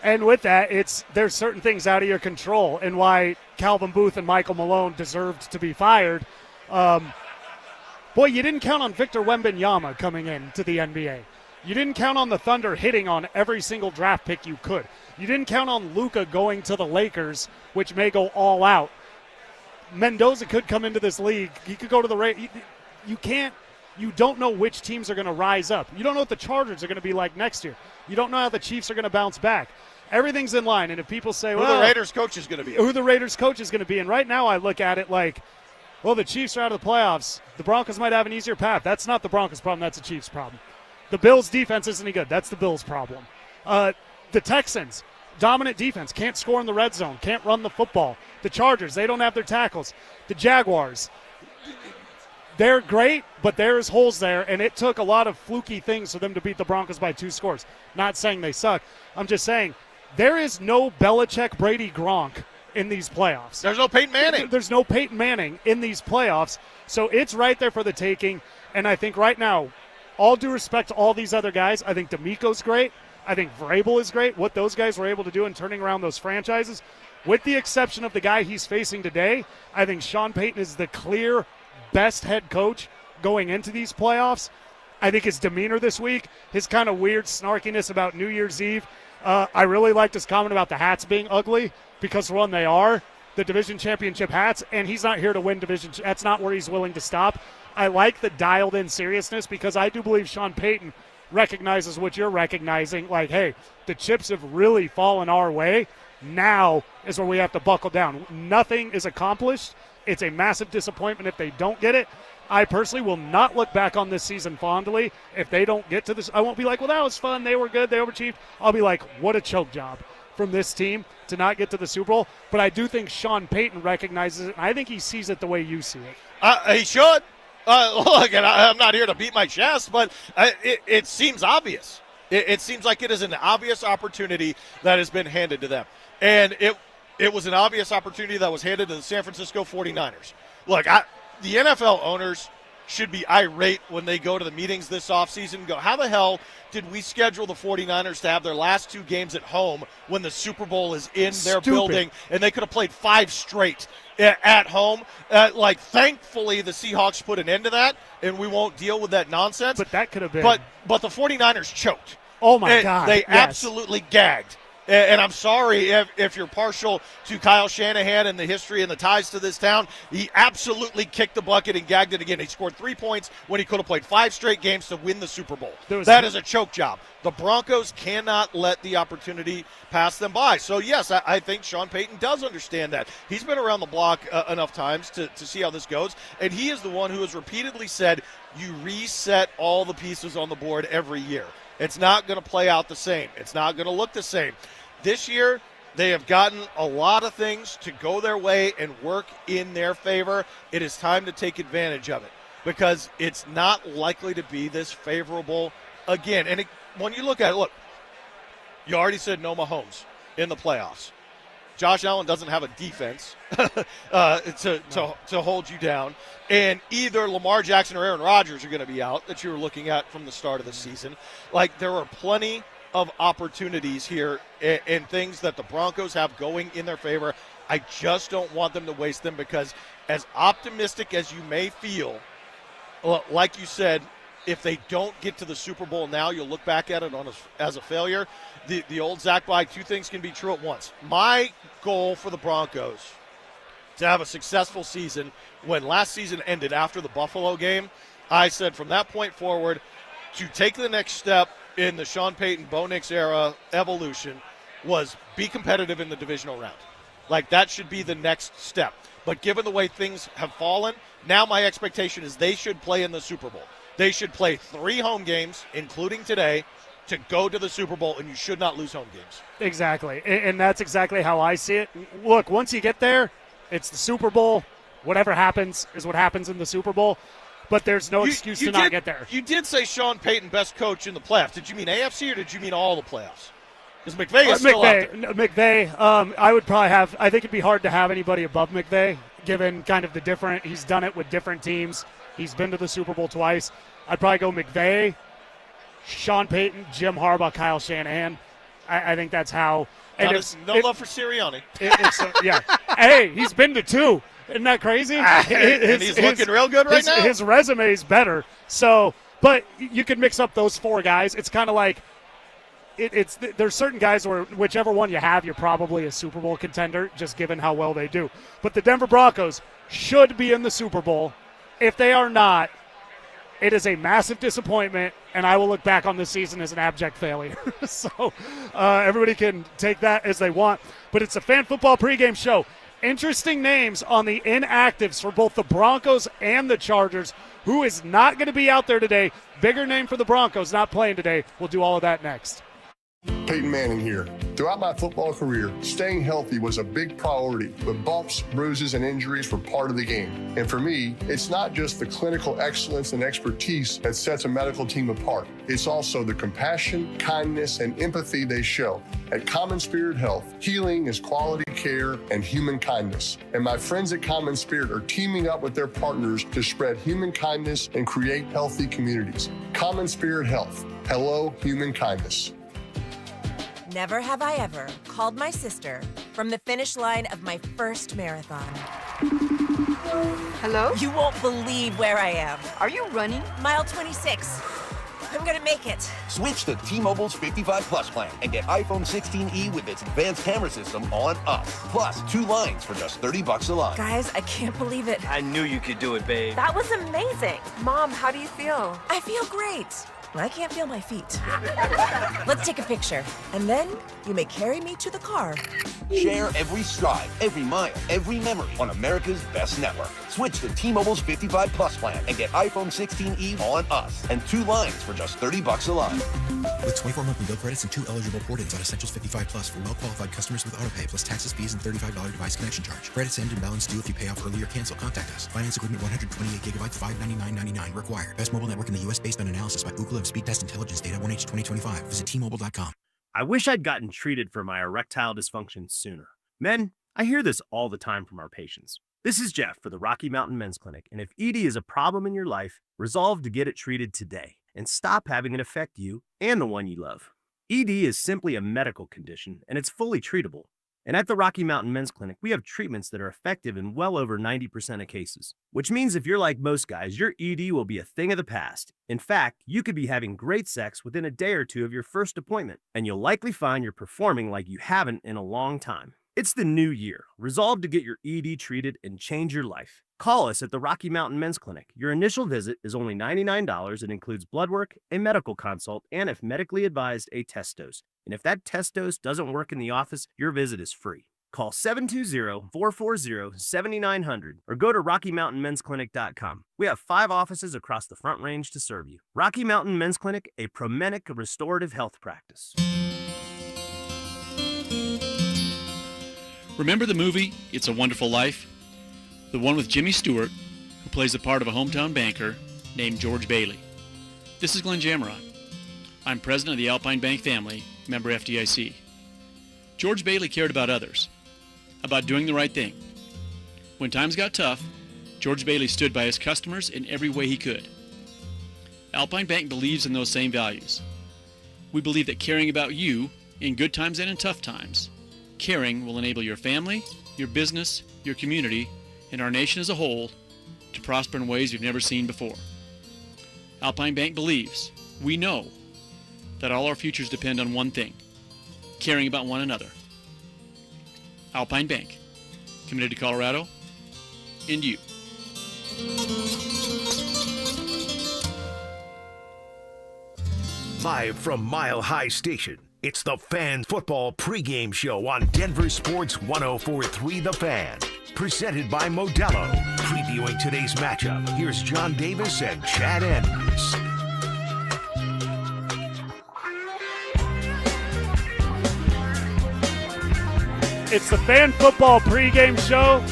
And with that, there's certain things out of your control, and why Calvin Booth and Michael Malone deserved to be fired. Boy, you didn't count on Victor Wembanyama coming in to the NBA. You didn't count on the Thunder hitting on every single draft pick you could. You didn't count on Luka going to the Lakers, which may go all out. Mendoza could come into this league. He could go to the you don't know which teams are going to rise up. You don't know what the Chargers are going to be like next year. You don't know how the Chiefs are going to bounce back. Everything's in line. And if people say, who the Raiders coach is going to be. Who the Raiders coach is going to be. And right now I look at it like, well, the Chiefs are out of the playoffs. The Broncos might have an easier path. That's not the Broncos' problem. That's the Chiefs' problem. The Bills' defense isn't any good. That's the Bills' problem. The Texans, dominant defense, can't score in the red zone, can't run the football. The Chargers, they don't have their tackles. The Jaguars, they're great, but there's holes there, and it took a lot of fluky things for them to beat the Broncos by 2 scores. Not saying they suck. I'm just saying there is no Belichick, Brady, Gronk in these playoffs. There's no Peyton Manning. There's no Peyton Manning in these playoffs. So it's right there for the taking. And I think right now, all due respect to all these other guys, I think D'Amico's great. I think Vrabel is great. What those guys were able to do in turning around those franchises, with the exception of the guy he's facing today, I think Sean Payton is the clear best head coach going into these playoffs. I think his demeanor this week, his kind of weird snarkiness about New Year's Eve, I really liked his comment about the hats being ugly, because, for one, they are the division championship hats, and he's not here to win division. That's not where he's willing to stop. I like the dialed-in seriousness, because I do believe Sean Payton recognizes what you're recognizing. Like, hey, the chips have really fallen our way. Now is where we have to buckle down. Nothing is accomplished. It's a massive disappointment if they don't get it. I personally will not look back on this season fondly if they don't get to this. I won't be like, well, that was fun. They were good. They overachieved. I'll be like, what a choke job from this team to not get to the Super Bowl. But I do think Sean Payton recognizes it, and I think he sees it the way you see it. He should. Look, and I'm not here to beat my chest, but it seems obvious. It seems like it is an obvious opportunity that has been handed to them. And it was an obvious opportunity that was handed to the San Francisco 49ers. Look, the NFL owners should be irate when they go to the meetings this offseason and go, how the hell did we schedule the 49ers to have their last 2 games at home when the Super Bowl is in their building, and they could have played 5 straight at home? Thankfully, the Seahawks put an end to that, and we won't deal with that nonsense. But that could have been. But the 49ers choked. Oh, my God. They yes. absolutely gagged. And I'm sorry if you're partial to Kyle Shanahan and the history and the ties to this town. He absolutely kicked the bucket and gagged it again. He scored 3 points when he could have played 5 straight games to win the Super Bowl. That is a choke job. The Broncos cannot let the opportunity pass them by. So, yes, I think Sean Payton does understand that. He's been around the block enough times to see how this goes, and he is the one who has repeatedly said you reset all the pieces on the board every year. It's not going to play out the same. It's not going to look the same. This year, they have gotten a lot of things to go their way and work in their favor. It is time to take advantage of it because it's not likely to be this favorable again. And when you look at it, look, you already said no Mahomes in the playoffs. Josh Allen doesn't have a defense to hold you down. And either Lamar Jackson or Aaron Rodgers are going to be out that you were looking at from the start of the season. There are plenty of opportunities here and things that the Broncos have going in their favor. I just don't want them to waste them because as optimistic as you may feel, like you said, if they don't get to the Super Bowl now, you'll look back at it as a failure. The old Zach Bly, 2 things can be true at once. My goal for the Broncos to have a successful season, when last season ended after the Buffalo game, I said from that point forward to take the next step in the Sean Payton, Bo Nix era evolution was be competitive in the divisional round. That should be the next step. But given the way things have fallen, now my expectation is they should play in the Super Bowl. They should play 3 home games, including today, to go to the Super Bowl, and you should not lose home games. Exactly, and that's exactly how I see it. Look, once you get there, it's the Super Bowl. Whatever happens is what happens in the Super Bowl. But there's no excuse to not get there. You did say Sean Payton, best coach in the playoffs. Did you mean AFC or did you mean all the playoffs? Because McVay is still out there. McVay, I would probably have – I think it'd be hard to have anybody above McVay, given kind of the different – he's done it with different teams. He's been to the Super Bowl twice. I'd probably go McVay, Sean Payton, Jim Harbaugh, Kyle Shanahan. I think that's how – No love for Sirianni. Yeah. Hey, he's been to 2. Isn't that crazy? And he's looking real good right now. His resume is better. So, but you can mix up those 4 guys. It's kind of like there's certain guys where whichever one you have, you're probably a Super Bowl contender, just given how well they do. But the Denver Broncos should be in the Super Bowl. If they are not, it is a massive disappointment, and I will look back on this season as an abject failure. So everybody can take that as they want. But it's a Fan Football Pregame Show. Interesting names on the inactives for both the Broncos and the Chargers. Who is not going to be out there today? Bigger name for the Broncos not playing today. We'll do all of that next. Peyton Manning here. Throughout my football career, staying healthy was a big priority, but bumps, bruises, and injuries were part of the game. And for me, it's not just the clinical excellence and expertise that sets a medical team apart. It's also the compassion, kindness, and empathy they show. At Common Spirit Health, healing is quality care and human kindness. And my friends at Common Spirit are teaming up with their partners to spread human kindness and create healthy communities. Common Spirit Health. Hello, human kindness. Never have I ever called my sister from the finish line of my first marathon. Hello? You won't believe where I am. Are you running? Mile 26. I'm gonna make it. Switch to T-Mobile's 55 Plus plan and get iPhone 16e with its advanced camera system on us. Plus, 2 lines for just $30 a line. Guys, I can't believe it. I knew you could do it, babe. That was amazing. Mom, how do you feel? I feel great. I can't feel my feet. Let's take a picture. And then you may carry me to the car. Share every stride, every mile, every memory on America's best network. Switch to T-Mobile's 55 Plus plan and get iPhone 16e on us and 2 lines for just $30 a line. With 24 monthly bill credits and 2 eligible port-ins on Essentials 55 Plus for well-qualified customers with AutoPay plus taxes, fees, and $35 device connection charge. Credits end and balance due if you pay off early or cancel. Contact us. Finance agreement 128 gigabytes, $599.99 required. Best mobile network in the U.S. based on analysis by Ookla of speed test intelligence data 1H 2025. Visit T-Mobile.com. I wish I'd gotten treated for my erectile dysfunction sooner. Men, I hear this all the time from our patients. This is Jeff for the Rocky Mountain Men's Clinic, and if ED is a problem in your life, resolve to get it treated today and stop having it affect you and the one you love. ED is simply a medical condition, and it's fully treatable. And at the Rocky Mountain Men's Clinic, we have treatments that are effective in well over 90% of cases, which means if you're like most guys, your ED will be a thing of the past. In fact, you could be having great sex within a day or two of your first appointment, and you'll likely find you're performing like you haven't in a long time. It's the new year. Resolve to get your ED treated and change your life. Call us at the Rocky Mountain Men's Clinic. Your initial visit is only $99 and includes blood work, a medical consult, and if medically advised, a test dose. And if that test dose doesn't work in the office, your visit is free. Call 720-440-7900 or go to RockyMountainMen'sClinic.com. We have 5 offices across the Front Range to serve you. Rocky Mountain Men's Clinic, a Promenic restorative health practice. Remember the movie It's a Wonderful Life? The one with Jimmy Stewart, who plays the part of a hometown banker named George Bailey. This is Glenn Jamrod. I'm president of the Alpine Bank family, member FDIC. George Bailey cared about others, about doing the right thing. When times got tough, George Bailey stood by his customers in every way he could. Alpine Bank believes in those same values. We believe that caring about you in good times and in tough times, caring will enable your family, your business, your community, and our nation as a whole to prosper in ways you've never seen before. Alpine Bank believes, we know, that all our futures depend on one thing, caring about one another. Alpine Bank, committed to Colorado and you. Live from Mile High Station, it's the Fan Football Pregame Show on Denver Sports 104.3 The Fan. Presented by Modelo. Previewing today's matchup, here's John Davis and Chad Andrus. It's the Fan Football Pregame Show.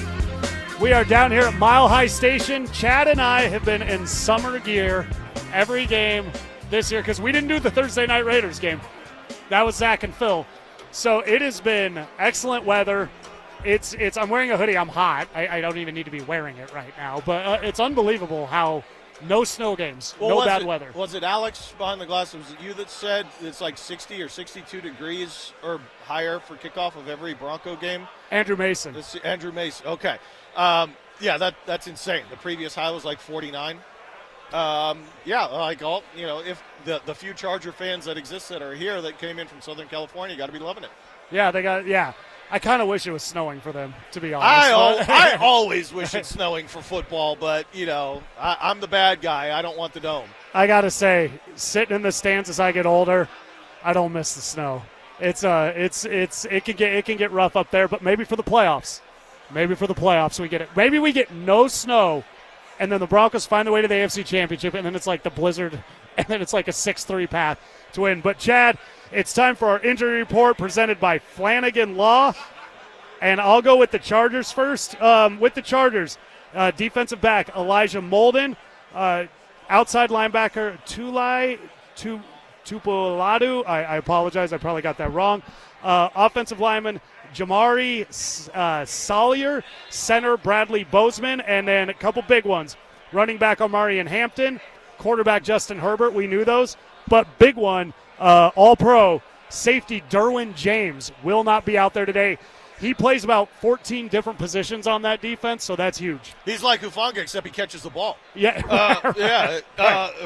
We are down here at Mile High Station. Chad and I have been in summer gear every game this year because we didn't do the Thursday Night Raiders game. That was Zach and Phil. So it has been excellent weather. I'm wearing a hoodie. I'm hot. I don't even need to be wearing it right now. But it's unbelievable how no snow games, no bad weather. Was it Alex behind the glass? Was it you that said it's like 60 or 62 degrees or higher for kickoff of every Bronco game? Andrew Mason. Andrew Mason. Okay. Yeah, that's insane. The previous high was like 49. If the few Charger fans that exist that are here that came in from Southern California, got to be loving it. Yeah, I kind of wish it was snowing for them, to be honest. I always wish it's snowing for football, but, I'm the bad guy. I don't want the dome. I got to say, sitting in the stands as I get older, I don't miss the snow. It can get rough up there, but maybe for the playoffs. Maybe for the playoffs we get it. Maybe we get no snow, and then the Broncos find their way to the AFC Championship, and then it's like the blizzard, and then it's like a 6-3 path to win. But, Chad, it's time for our injury report presented by Flanagan Law. And I'll go with the Chargers first. With the Chargers, defensive back Elijah Molden, outside linebacker Tulai Tupoladu. I apologize. I probably got that wrong. Offensive lineman Jamari Salyer, center Bradley Bozeman, and then a couple big ones. Running back Omarion Hampton, quarterback Justin Herbert. We knew those. But big one, all-pro safety Derwin James will not be out there today. He plays about 14 different positions on that defense, so that's huge. He's like Hufanga, except he catches the ball. Yeah.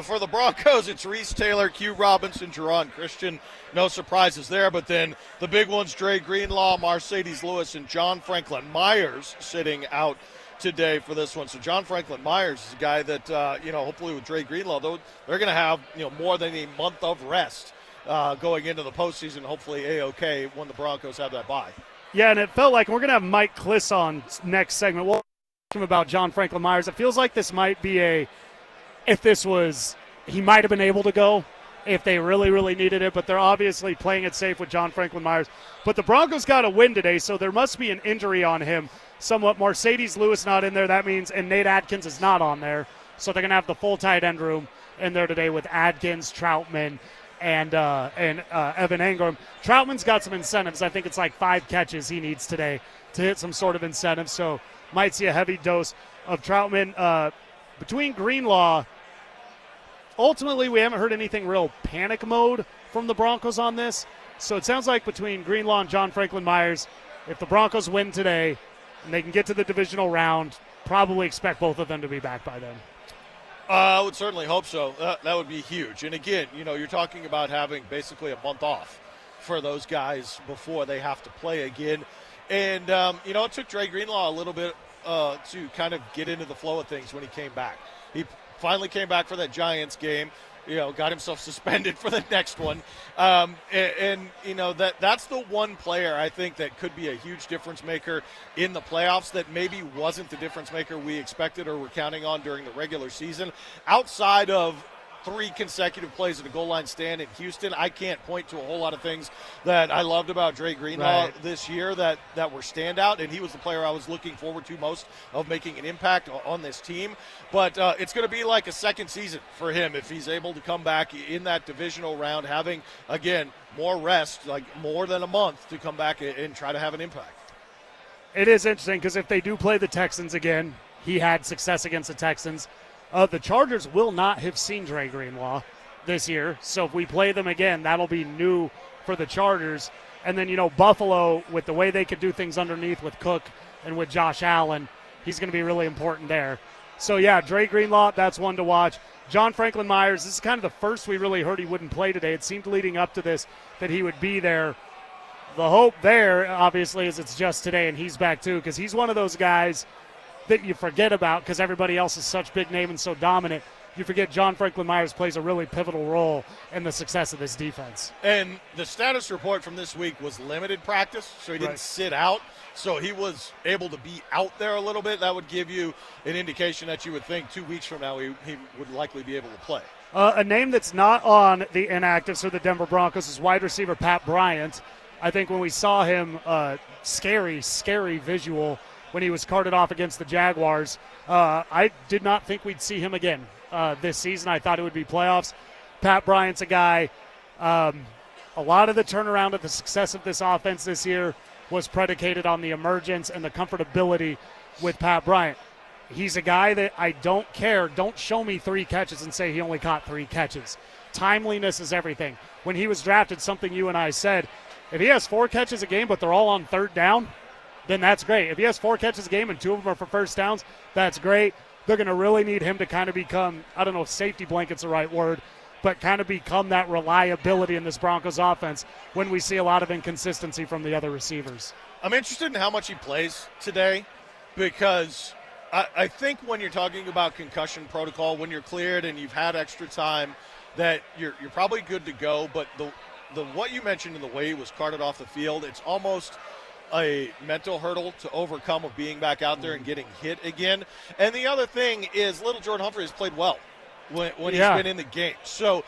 For the Broncos, it's Reese Taylor, Q Robinson, Jerron Christian. No surprises there, but then the big ones, Dre Greenlaw, Mercedes Lewis, and John Franklin Myers sitting out today for this one. So John Franklin Myers is a guy that, hopefully with Dre Greenlaw, they're going to have, more than a month of rest going into the postseason, hopefully A-OK when the Broncos have that bye. Yeah, and it felt like we're going to have Mike Kliss on next segment. We'll talk to him about John Franklin Myers. It feels like this might be he might have been able to go if they really, really needed it, but they're obviously playing it safe with John Franklin Myers. But the Broncos got a win today, so there must be an injury on him somewhat. Mercedes Lewis not in there. That means, and Nate Atkins is not on there, so they're going to have the full tight end room. in there today with Adkins, Troutman, and Evan Engram. Troutman's got some incentives. I think it's like 5 catches he needs today to hit some sort of incentive, so might see a heavy dose of Troutman. Between Greenlaw, ultimately we haven't heard anything real panic mode from the Broncos on this, so it sounds like between Greenlaw and John Franklin Myers, if the Broncos win today and they can get to the divisional round, probably expect both of them to be back by then. I would certainly hope so. That would be huge. And again, you're talking about having basically a month off for those guys before they have to play again. And, it took Dre Greenlaw a little bit to kind of get into the flow of things when he came back. He finally came back for that Giants game, got himself suspended for the next one. That's the one player I think that could be a huge difference maker in the playoffs that maybe wasn't the difference maker we expected or were counting on during the regular season. Outside of 3 consecutive plays at a goal line stand in Houston, I can't point to a whole lot of things that I loved about Dre Greenlaw this year that were standout, and he was the player I was looking forward to most of making an impact on this team. But it's going to be like a second season for him if he's able to come back in that divisional round, having, again, more rest, like more than a month to come back and try to have an impact. It is interesting because if they do play the Texans again, he had success against the Texans. The Chargers will not have seen Dre Greenlaw this year, so if we play them again, that'll be new for the Chargers. And then, Buffalo, with the way they could do things underneath with Cook and with Josh Allen, he's going to be really important there. So, yeah, Dre Greenlaw, that's one to watch. John Franklin Myers, this is kind of the first we really heard he wouldn't play today. It seemed leading up to this that he would be there. The hope there, obviously, is it's just today, and he's back too, because he's one of those guys that you forget about because everybody else is such big name and so dominant. You forget John Franklin Myers plays a really pivotal role in the success of this defense. And the status report from this week was limited practice, so he didn't sit out. So he was able to be out there a little bit. That would give you an indication that you would think 2 weeks from now he would likely be able to play. A name that's not on the inactives for the Denver Broncos is wide receiver Pat Bryant. I think when we saw him, scary visual when he was carted off against the Jaguars. I did not think we'd see him again this season. I thought it would be playoffs. Pat Bryant's a guy. A lot of the turnaround of the success of this offense this year was predicated on the emergence and the comfortability with Pat Bryant. He's a guy that I don't care. Don't show me 3 catches and say he only caught 3 catches. Timeliness is everything. When he was drafted, something you and I said, if he has 4 catches a game but they're all on 3rd down, then that's great. If he has 4 catches a game and 2 of them are for first downs, that's great. They're going to really need him to kind of become, I don't know if safety blanket's the right word, but kind of become that reliability in this Broncos offense when we see a lot of inconsistency from the other receivers. I'm interested in how much he plays today because I think when you're talking about concussion protocol, when you're cleared and you've had extra time, that you're probably good to go. But the what you mentioned in the way he was carted off the field, it's almost a mental hurdle to overcome of being back out there and getting hit again. And the other thing is little Jordan Humphrey has played well when he's been in the game. So,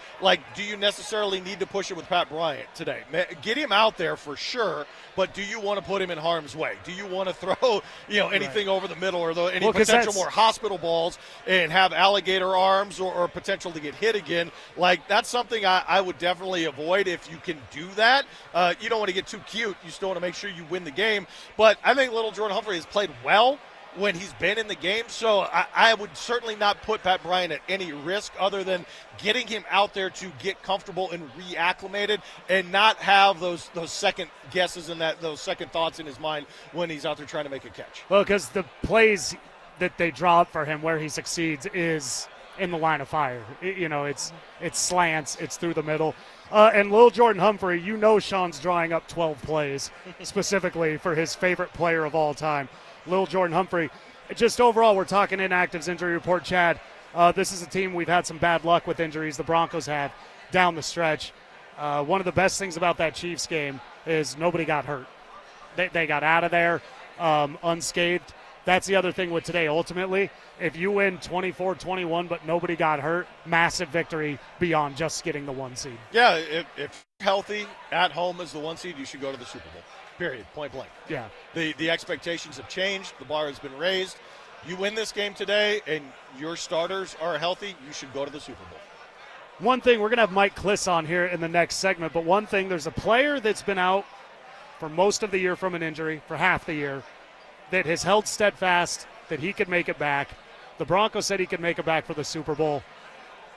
do you necessarily need to push it with Pat Bryant today? Get him out there for sure, but do you want to put him in harm's way? Do you want to throw, anything over the middle or any potential more hospital balls and have alligator arms or potential to get hit again? That's something I would definitely avoid if you can do that. You don't want to get too cute. You still want to make sure you win the game. But I think little Jordan Humphrey has played well when he's been in the game. So I would certainly not put Pat Bryant at any risk other than getting him out there to get comfortable and reacclimated and not have those second guesses and those second thoughts in his mind when he's out there trying to make a catch. Well, because the plays that they draw up for him where he succeeds is in the line of fire. It's slants, it's through the middle. And Lil Jordan Humphrey, Sean's drawing up 12 plays specifically for his favorite player of all time, Lil Jordan Humphrey. Just overall, we're talking inactives injury report, Chad. This is a team we've had some bad luck with injuries. The Broncos have down the stretch. One of the best things about that Chiefs game is nobody got hurt. They got out of there unscathed. That's the other thing with today. Ultimately, if you win 24-21 but nobody got hurt, massive victory beyond just getting the 1 seed. Yeah, if healthy at home as the 1 seed, you should go to the Super Bowl. Period. Point blank. Yeah. The expectations have changed. The bar has been raised. You win this game today and your starters are healthy, you should go to the Super Bowl. One thing, we're going to have Mike Kliss on here in the next segment, but one thing, there's a player that's been out for most of the year from an injury, for half the year, that has held steadfast that he could make it back. The Broncos said he could make it back for the Super Bowl.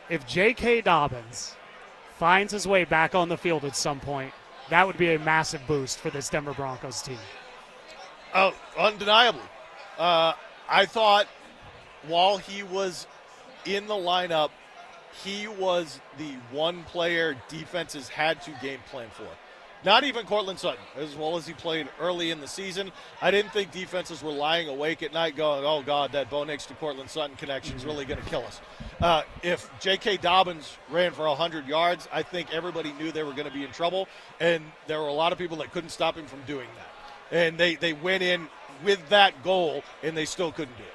If J.K. Dobbins finds his way back on the field at some point, that would be a massive boost for this Denver Broncos team. Oh, undeniably. I thought while he was in the lineup, he was the one player defenses had to game plan for. Not even Courtland Sutton, as well as he played early in the season. I didn't think defenses were lying awake at night going, oh, God, that Bo Nix to Courtland Sutton connection is really going to kill us. If J.K. Dobbins ran for 100 yards, I think everybody knew they were going to be in trouble, and there were a lot of people that couldn't stop him from doing that. And they went in with that goal, and they still couldn't do it.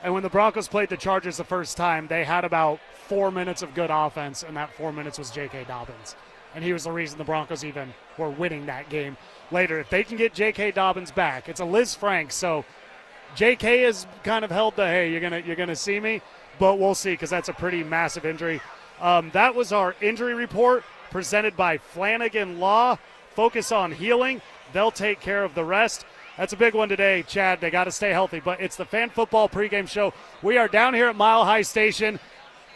And when the Broncos played the Chargers the first time, they had about 4 minutes of good offense, and that 4 minutes was J.K. Dobbins. And he was the reason the Broncos even were winning that game later. If they can get J.K. Dobbins back, it's a Liz Frank, so J.K. has kind of held the, hey, you're gonna see me, but we'll see, because that's a pretty massive injury. That was our injury report presented by Flanagan Law. Focus on healing. They'll take care of the rest. That's a big one today, Chad. They got to stay healthy, but it's the Fan Football Pregame Show. We are down here at Mile High Station.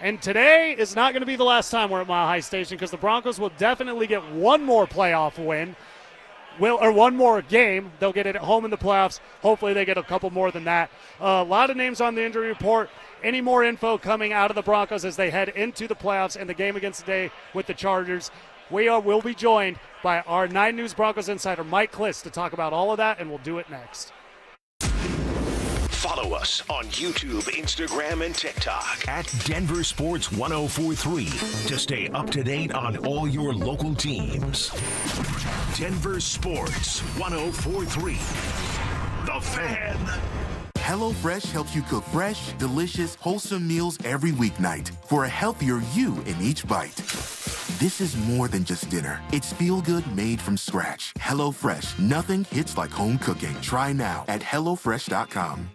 And today is not going to be the last time we're at Mile High Station, because the Broncos will definitely get one more playoff win, or one more game. They'll get it at home in the playoffs. Hopefully they get a couple more than that. A lot of names on the injury report. Any more info coming out of the Broncos as they head into the playoffs and the game against today with the Chargers. We'll be joined by our 9 News Broncos insider, Mike Kliss, to talk about all of that, and we'll do it next. Follow us on YouTube, Instagram, and TikTok at Denver Sports 1043 to stay up to date on all your local teams. Denver Sports 1043. The Fan. HelloFresh helps you cook fresh, delicious, wholesome meals every weeknight for a healthier you in each bite. This is more than just dinner. It's feel-good made from scratch. HelloFresh. Nothing hits like home cooking. Try now at HelloFresh.com.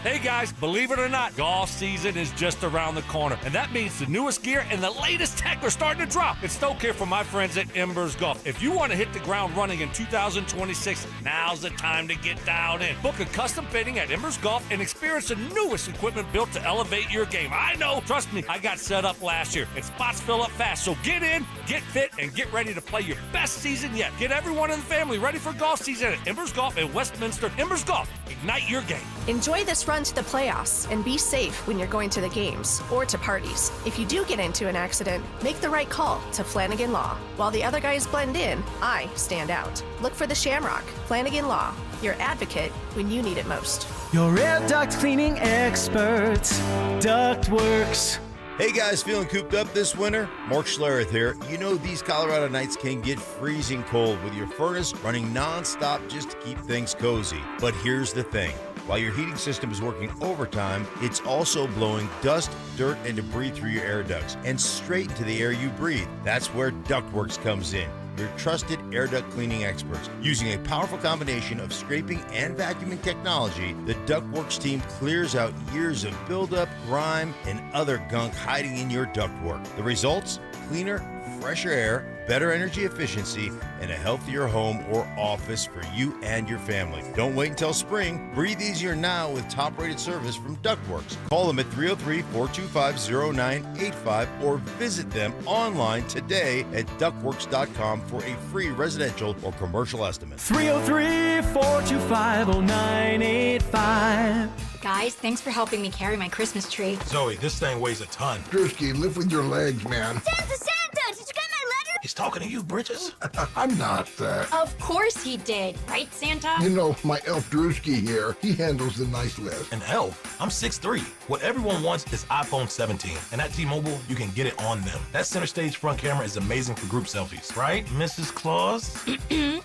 Hey guys, believe it or not, golf season is just around the corner, and that means the newest gear and the latest tech are starting to drop. It's Stoke here from my friends at Embers Golf. If you want to hit the ground running in 2026, now's the time to get dialed in. Book a custom fitting at Embers Golf and experience the newest equipment built to elevate your game. I know, trust me, I got set up last year, and spots fill up fast. So get in, get fit, and get ready to play your best season yet. Get everyone in the family ready for golf season at Embers Golf in Westminster. Embers Golf, ignite your game. Enjoy this run to the playoffs and be safe when you're going to the games or to parties. If you do get into an accident, make the right call to Flanagan Law. While the other guys blend in, I stand out. Look for the Shamrock. Flanagan Law, your advocate when you need it most. Your air duct cleaning experts, Ductworks. Hey guys, feeling cooped up this winter? Mark Schlereth here. You know these Colorado nights can get freezing cold with your furnace running non-stop just to keep things cozy. But here's the thing. While your heating system is working overtime, it's also blowing dust, dirt, and debris through your air ducts and straight into the air you breathe. That's where Ductworks comes in. Your trusted air duct cleaning experts. Using a powerful combination of scraping and vacuuming technology, the Ductworks team clears out years of buildup, grime, and other gunk hiding in your ductwork. The results? Cleaner, fresher air, better energy efficiency, and a healthier home or office for you and your family. Don't wait until spring. Breathe easier now with top-rated service from Ductworks. Call them at 303-425-0985 or visit them online today at ductworks.com for a free residential or commercial estimate. 303-425-0985. Guys, thanks for helping me carry my Christmas tree. Zoe, this thing weighs a ton. Drewski, lift with your legs, man. Santa! Did you get my letter? He's talking to you, Bridges. I'm not. Of course he did, right, Santa? You know, my elf Drewski here, he handles the nice list. An elf? I'm 6'3". What everyone wants is iPhone 17. And at T-Mobile, you can get it on them. That center stage front camera is amazing for group selfies. Right, Mrs. Claus?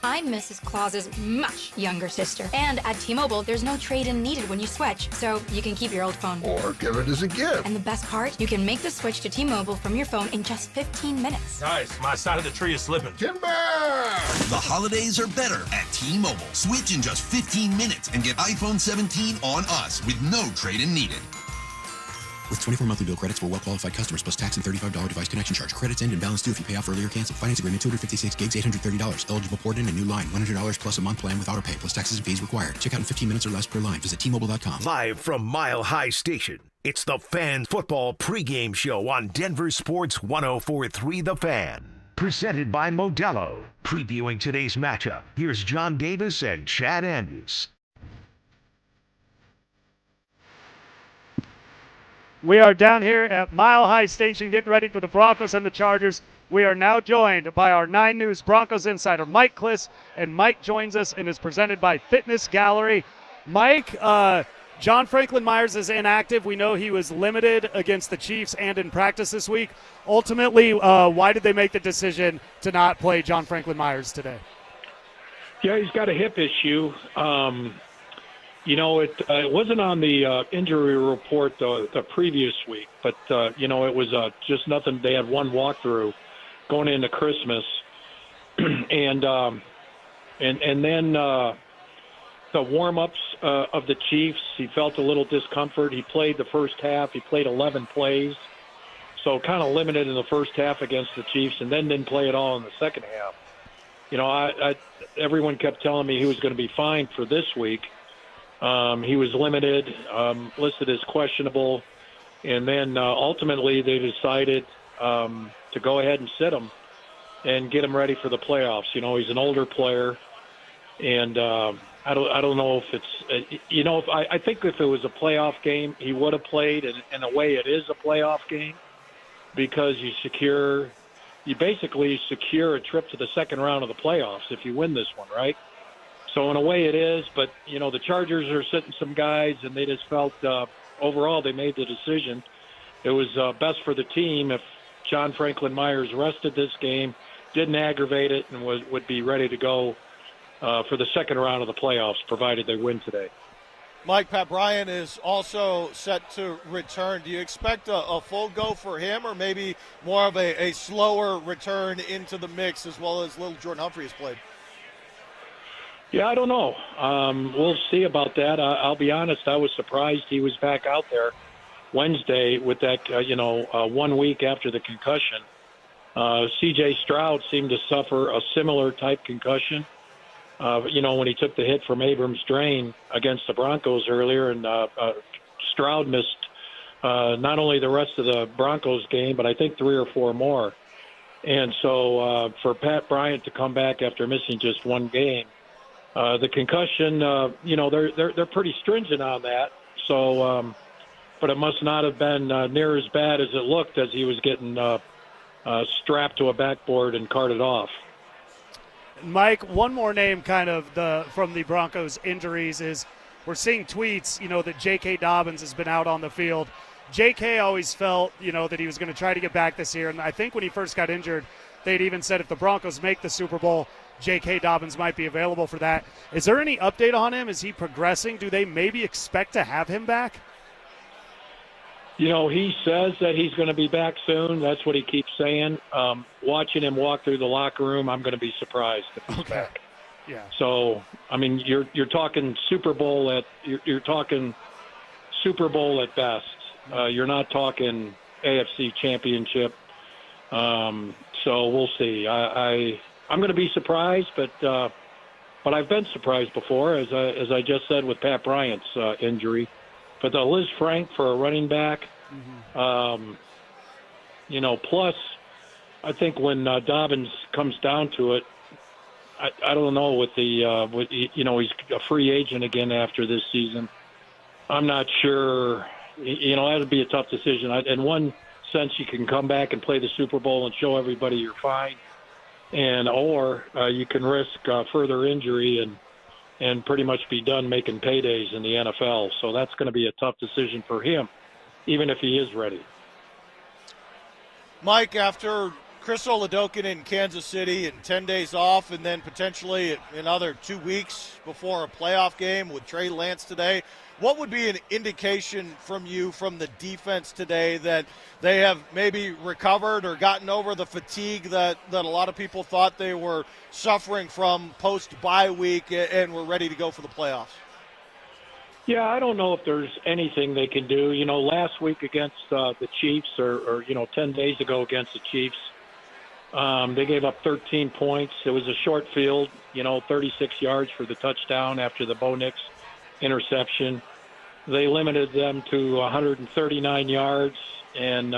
I'm Mrs. Claus's much younger sister. And at T-Mobile, there's no trade-in needed when you switch, so you can keep your old phone. Or give it as a gift. And the best part? You can make the switch to T-Mobile from your phone in just 15 minutes. Guys, my side of the tree is slipping. Timber! The holidays are better at T-Mobile. Switch in just 15 minutes and get iPhone 17 on us with no trade-in needed. With 24 monthly bill credits for well-qualified customers plus tax and $35 device connection charge. Credits end and balance due if you pay off early or cancel. Finance agreement 256 gigs, $830. Eligible port in a new line. $100 plus a month plan with auto pay plus taxes and fees required. Check out in 15 minutes or less per line. Visit T-Mobile.com. Live from Mile High Station, it's the Fan Football Pregame Show on Denver Sports 104.3 The Fan. Presented by Modelo. Previewing today's matchup, here's John Davis and Chad Andrus. We are down here at Mile High Station getting ready for the Broncos and the Chargers. We are now joined by our 9 News Broncos insider, Mike Kliss, and Mike joins us and is presented by Fitness Gallery. Mike, John Franklin Myers is inactive. We know he was limited against the Chiefs and in practice this week. Ultimately, why did they make the decision to not play John Franklin Myers today? Yeah, he's got a hip issue. It wasn't on the injury report the previous week, but, it was just nothing. They had one walkthrough going into Christmas. and then the warm-ups of the Chiefs, he felt a little discomfort. He played the first half. He played 11 plays, so kind of limited in the first half against the Chiefs, and then didn't play at all in the second half. Everyone kept telling me he was going to be fine for this week. He was limited, listed as questionable, and then ultimately they decided to go ahead and sit him and get him ready for the playoffs. He's an older player, and I don't know if it's I think if it was a playoff game, he would have played. And in a way, it is a playoff game because you basically secure a trip to the second round of the playoffs if you win this one, right? So in a way, it is. But the Chargers are sitting some guys, and they just felt overall they made the decision. It was best for the team if John Franklin Myers rested this game, didn't aggravate it, and would be ready to go for the second round of the playoffs, provided they win today. Mike, Pat Bryant is also set to return. Do you expect a full go for him, or maybe more of a slower return into the mix, as well as little Jordan Humphrey has played? Yeah, I don't know. We'll see about that. I'll be honest, I was surprised he was back out there Wednesday with that, 1 week after the concussion. C.J. Stroud seemed to suffer a similar type concussion. When he took the hit from Abrams' drain against the Broncos earlier, and Stroud missed not only the rest of the Broncos game, but I think 3 or 4 more. And so for Pat Bryant to come back after missing just 1 game, the concussion, they're pretty stringent on that. So, but it must not have been near as bad as it looked as he was getting strapped to a backboard and carted off. Mike, one more name from the Broncos injuries is we're seeing tweets, that J.K. Dobbins has been out on the field. J.K. always felt, that he was going to try to get back this year. And I think when he first got injured, they'd even said if the Broncos make the Super Bowl, J.K. Dobbins might be available for that. Is there any update on him? Is he progressing? Do they maybe expect to have him back? He says that he's going to be back soon. That's what he keeps saying. Watching him walk through the locker room, I'm going to be surprised if he's back. Yeah. So, you're talking Super Bowl you're talking Super Bowl at best. You're not talking AFC Championship. So we'll see. I'm going to be surprised, but I've been surprised before, as I just said with Pat Bryant's injury. But the Liz Frank for a running back, plus I think when Dobbins comes down to it, I don't know with he's a free agent again after this season. I'm not sure. That would be a tough decision. In one sense, you can come back and play the Super Bowl and show everybody you're fine, or you can risk further injury and pretty much be done making paydays in the NFL. So that's going to be a tough decision for him, even if he is ready. Mike, after Chris Oladokun in Kansas City and 10 days off, and then potentially another 2 weeks before a playoff game with Trey Lance today, what would be an indication from you from the defense today that they have maybe recovered or gotten over the fatigue that a lot of people thought they were suffering from post-bye week and were ready to go for the playoffs? Yeah, I don't know if there's anything they can do. Last week against the Chiefs or 10 days ago against the Chiefs, they gave up 13 points. It was a short field, 36 yards for the touchdown after the Bo Nix interception. They limited them to 139 yards, and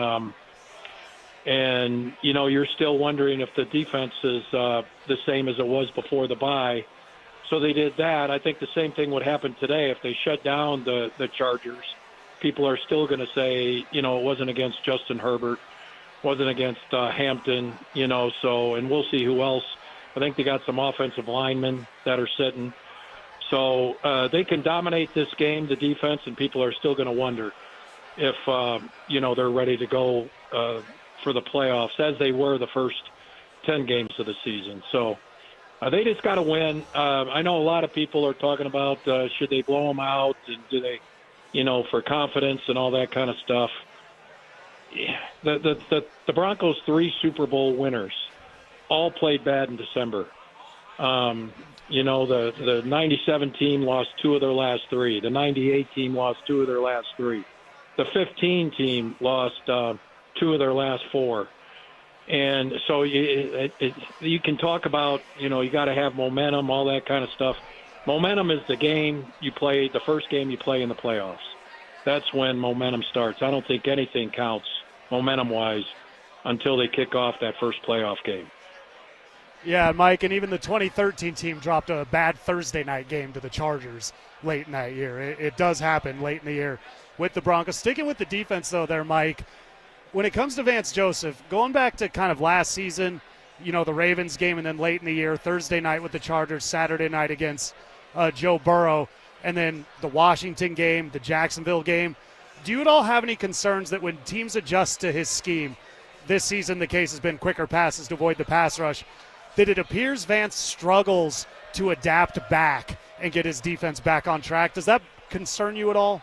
you're still wondering if the defense is the same as it was before the bye. So they did that. I think the same thing would happen today if they shut down the Chargers. People are still going to say, it wasn't against Justin Herbert, wasn't against Hampton, so, and we'll see who else. I think they got some offensive linemen that are sitting. So they can dominate this game, the defense, and people are still going to wonder if, they're ready to go for the playoffs, as they were the first 10 games of the season. So they just got to win. I know a lot of people are talking about should they blow them out and do they, for confidence and all that kind of stuff. Yeah. The Broncos' 3 Super Bowl winners all played bad in December. The 97 team lost 2 of their last 3. The 98 team lost 2 of their last 3. The 15 team lost 2 of their last 4. And so you can talk about, you got to have momentum, all that kind of stuff. Momentum is the game you play, the first game you play in the playoffs. That's when momentum starts. I don't think anything counts momentum-wise until they kick off that first playoff game. Yeah, Mike, and even the 2013 team dropped a bad Thursday night game to the Chargers late in that year. It does happen late in the year with the Broncos. Sticking with the defense, though, there, Mike, when it comes to Vance Joseph, going back to kind of last season, the Ravens game, and then late in the year, Thursday night with the Chargers, Saturday night against Joe Burrow, and then the Washington game, the Jacksonville game, do you at all have any concerns that when teams adjust to his scheme, this season the case has been quicker passes to avoid the pass rush, that it appears Vance struggles to adapt back and get his defense back on track? Does that concern you at all?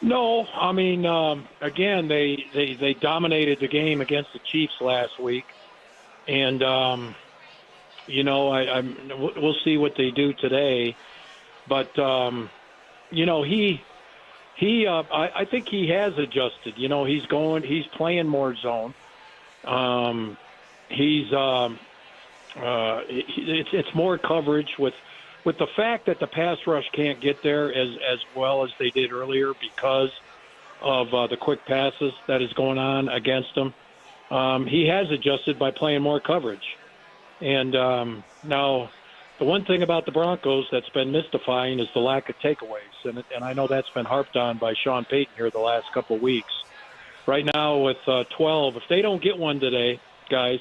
No, I mean, again, they dominated the game against the Chiefs last week, and we'll see what they do today. But I think he has adjusted. He's playing more zone. It's more coverage with the fact that the pass rush can't get there as well as they did earlier because of the quick passes that is going on against them. He has adjusted by playing more coverage. And now the one thing about the Broncos that's been mystifying is the lack of takeaways. And I know that's been harped on by Sean Payton here the last couple of weeks. Right now with 12, if they don't get one today, guys,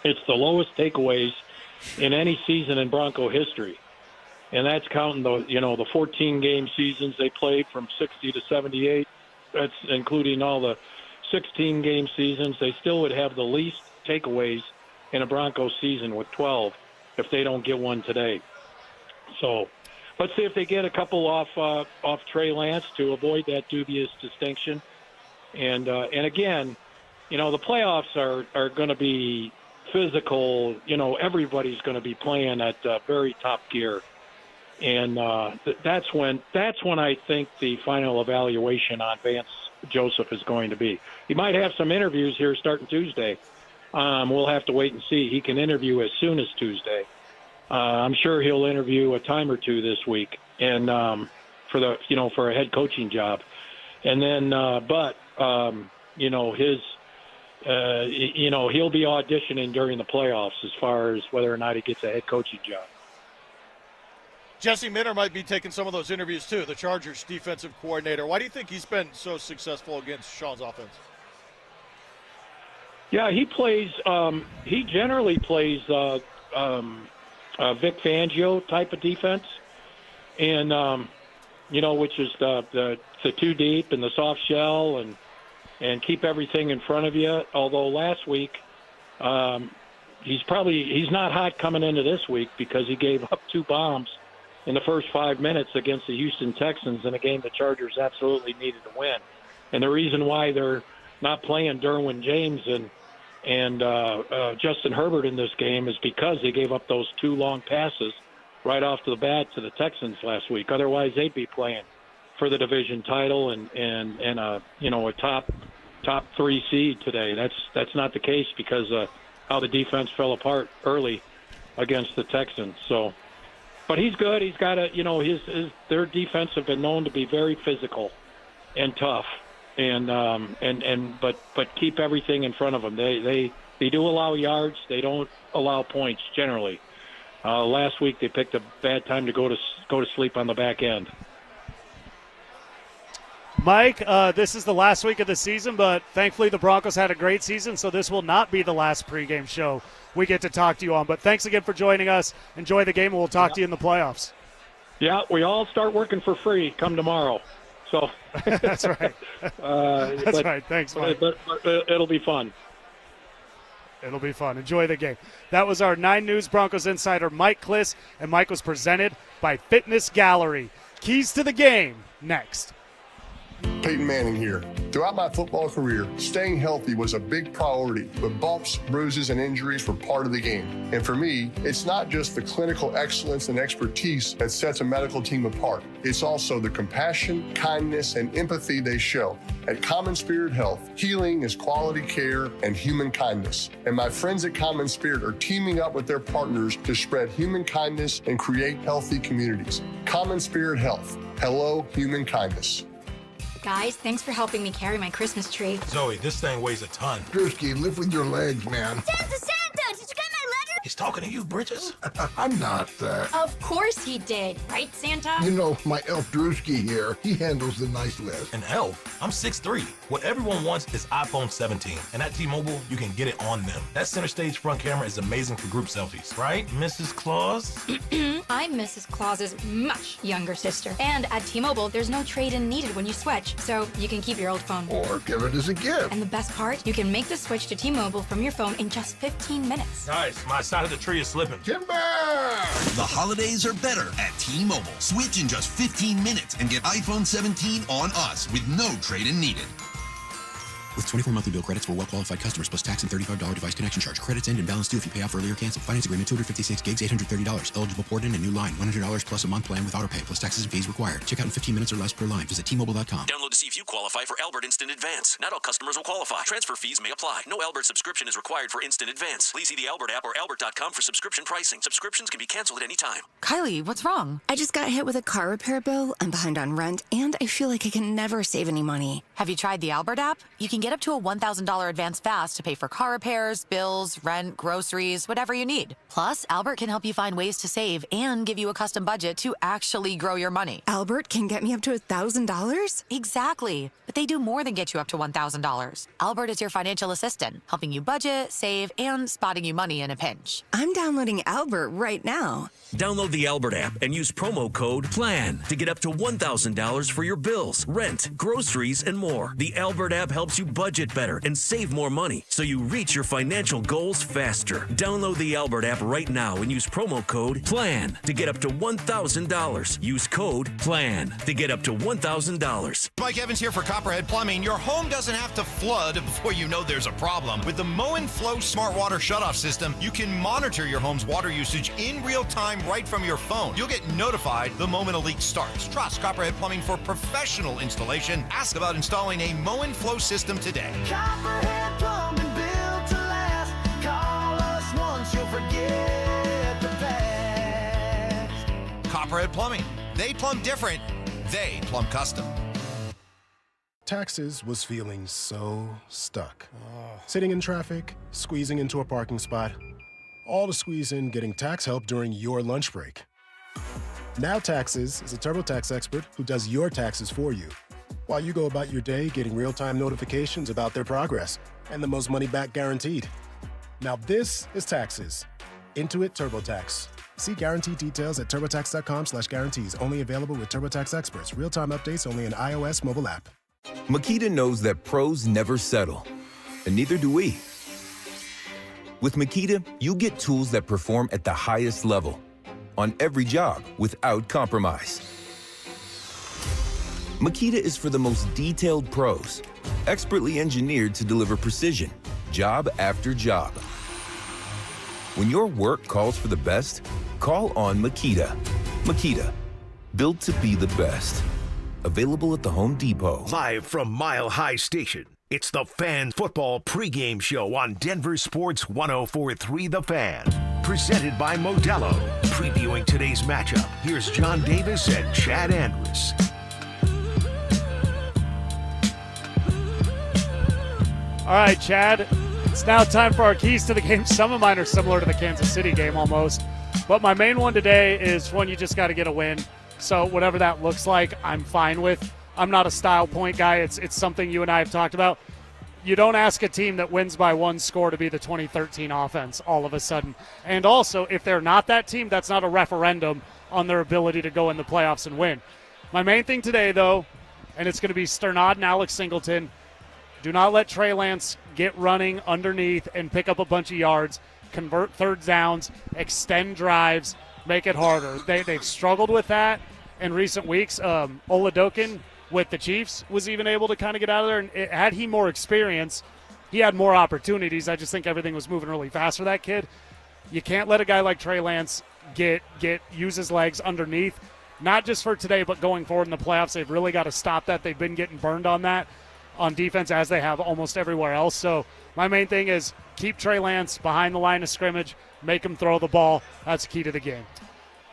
it's the lowest takeaways in any season in Bronco history. And that's counting the 14-game seasons they played from 60 to 78. That's including all the 16-game seasons. They still would have the least takeaways in a Broncos season with 12 if they don't get one today. So let's see if they get a couple off Trey Lance to avoid that dubious distinction. And again, the playoffs are going to be physical. Everybody's going to be playing at very top gear. And that's when I think the final evaluation on Vance Joseph is going to be. He might have some interviews here starting Tuesday. We'll have to wait and see. He can interview as soon as Tuesday. I'm sure he'll interview a time or two this week, and for a head coaching job. And then, he'll be auditioning during the playoffs as far as whether or not he gets a head coaching job. Jesse Minter might be taking some of those interviews too, the Chargers defensive coordinator. Why do you think he's been so successful against Sean's offense? Yeah, he generally plays Vic Fangio type of defense, and which is the two deep and the soft shell and keep everything in front of you. Although last week he's not hot coming into this week because he gave up 2 bombs in the first 5 minutes against the Houston Texans in a game the Chargers absolutely needed to win. And the reason why they're not playing Derwin James and Justin Herbert in this game is because they gave up those 2 long passes right off to the bat to the Texans last week. Otherwise, they'd be playing for the division title and a top 3 seed today. That's not the case because how the defense fell apart early against the Texans. So, but he's good. He's got their defense have been known to be very physical and tough, but keep everything in front of them. They do allow yards. They don't allow points generally. Last week they picked a bad time to go to sleep on the back end. Mike, this is the last week of the season, but thankfully the Broncos had a great season, so this will not be the last pregame show we get to talk to you on. But thanks again for joining us. Enjoy the game, and we'll talk to you in the playoffs. Yeah, we all start working for free come tomorrow. So That's right. That's right. Thanks, Mike. But it'll be fun. It'll be fun. Enjoy the game. That was our 9 News Broncos insider, Mike Kliss, and Mike was presented by Fitness Gallery. Keys to the game next. Peyton Manning here. Throughout my football career, staying healthy was a big priority, but bumps, bruises, and injuries were part of the game. And for me, it's not just the clinical excellence and expertise that sets a medical team apart. It's also the compassion, kindness, and empathy they show. At Common Spirit Health, healing is quality care and human kindness. And my friends at Common Spirit are teaming up with their partners to spread human kindness and create healthy communities. Common Spirit Health. Hello, human kindness. Guys, thanks for helping me carry my Christmas tree. Zoe, this thing weighs a ton. Drewski, lift with your legs, man. Santa! Did you get my letter? He's talking to you, Bridges. I'm not that. Of course he did. Right, Santa? You know, my elf Drewski here, he handles the nice list. An elf? I'm 6'3". What everyone wants is iPhone 17. And at T-Mobile, you can get it on them. That center stage front camera is amazing for group selfies. Right, Mrs. Claus? I'm Mrs. Claus's much younger sister. And at T-Mobile, there's no trade-in needed when you switch, so you can keep your old phone. Or give it as a gift. And the best part, you can make the switch to T-Mobile from your phone in just 15 minutes. Nice. My side of the tree is slipping. Timber! The holidays are better at T-Mobile. Switch in just 15 minutes and get iPhone 17 on us with no trade-in needed. With 24 monthly bill credits for well-qualified customers plus tax and $35 device connection charge. Credits end and balance due if you pay off early or cancel. Finance agreement, 256 gigs, $830. Eligible port in a new line. $100 plus a month plan with auto pay plus taxes and fees required. Check out in 15 minutes or less per line. Visit T-Mobile.com. Download to see if you qualify for Albert Instant Advance. Not all customers will qualify. Transfer fees may apply. No Albert subscription is required for Instant Advance. Please see the Albert app or Albert.com for subscription pricing. Subscriptions can be canceled at any time. Kylie, what's wrong? I just got hit with a car repair bill. I'm behind on rent, and I feel like I can never save any money. Have you tried the Albert app? You can get up to a $1,000 advance fast to pay for car repairs, bills, rent, groceries, whatever you need. Plus, Albert can help you find ways to save and give you a custom budget to actually grow your money. Albert can get me up to $1,000? Exactly. But they do more than get you up to $1,000. Albert is your financial assistant, helping you budget, save, and spotting you money in a pinch. I'm downloading Albert right now. Download the Albert app and use promo code PLAN to get up to $1,000 for your bills, rent, groceries, and more. The Albert app helps you budget better and save more money so you reach your financial goals faster. Download the Albert app right now and use promo code PLAN to get up to $1,000. Use code PLAN to get up to $1,000. Mike Evans here for Copperhead Plumbing. Your home doesn't have to flood before you know there's a problem. With the Mow and Flow Smart Water Shutoff System, you can monitor your home's water usage in real time right from your phone. You'll get notified the moment a leak starts. Trust Copperhead Plumbing for professional installation. Ask about installing a Mow and Flow system today. Copperhead Plumbing, built to last. Call us once, you'll forget the past. Copperhead Plumbing. They plumb different. They plumb custom. Taxes was feeling so stuck. Sitting in traffic, squeezing into a parking spot, all to squeeze in getting tax help during your lunch break. Now Taxes is a TurboTax expert who does your taxes for you, while you go about your day getting real-time notifications about their progress and the most money back guaranteed. Now this is Taxes. Intuit TurboTax. See guarantee details at turbotax.com/guarantees. Only available with TurboTax experts. Real-time updates only in iOS mobile app. Makita knows that pros never settle, and neither do we. With Makita, you get tools that perform at the highest level on every job without compromise. Makita is for the most detailed pros, expertly engineered to deliver precision, job after job. When your work calls for the best, call on Makita. Makita, built to be the best. Available at the Home Depot. Live from Mile High Station, it's the Fan Football Pregame Show on Denver Sports 104.3 The Fan. Presented by Modelo. Previewing today's matchup, here's John Davis and Chad Andrus. All right, Chad, it's now time for our keys to the game. Some of mine are similar to the Kansas City game almost, but my main one today is one you just got to get a win. So whatever that looks like, I'm fine with. I'm not a style point guy. It's something you and I have talked about. You don't ask a team that wins by one score to be the 2013 offense all of a sudden. And also, if they're not that team, that's not a referendum on their ability to go in the playoffs and win. My main thing today, though, and it's going to be Sternad and Alex Singleton. Do not let Trey Lance get running underneath and pick up a bunch of yards, convert third downs, extend drives, make it harder. They've struggled with that in recent weeks. Oladokin with the Chiefs was even able to kind of get out of there. And had he more experience, he had more opportunities. I just think everything was moving really fast for that kid. You can't let a guy like Trey Lance use his legs underneath, not just for today, but going forward in the playoffs. They've really got to stop that. They've been getting burned on that on defense, as they have almost everywhere else. So my main thing is keep Trey Lance behind the line of scrimmage, make him throw the ball. That's key to the game.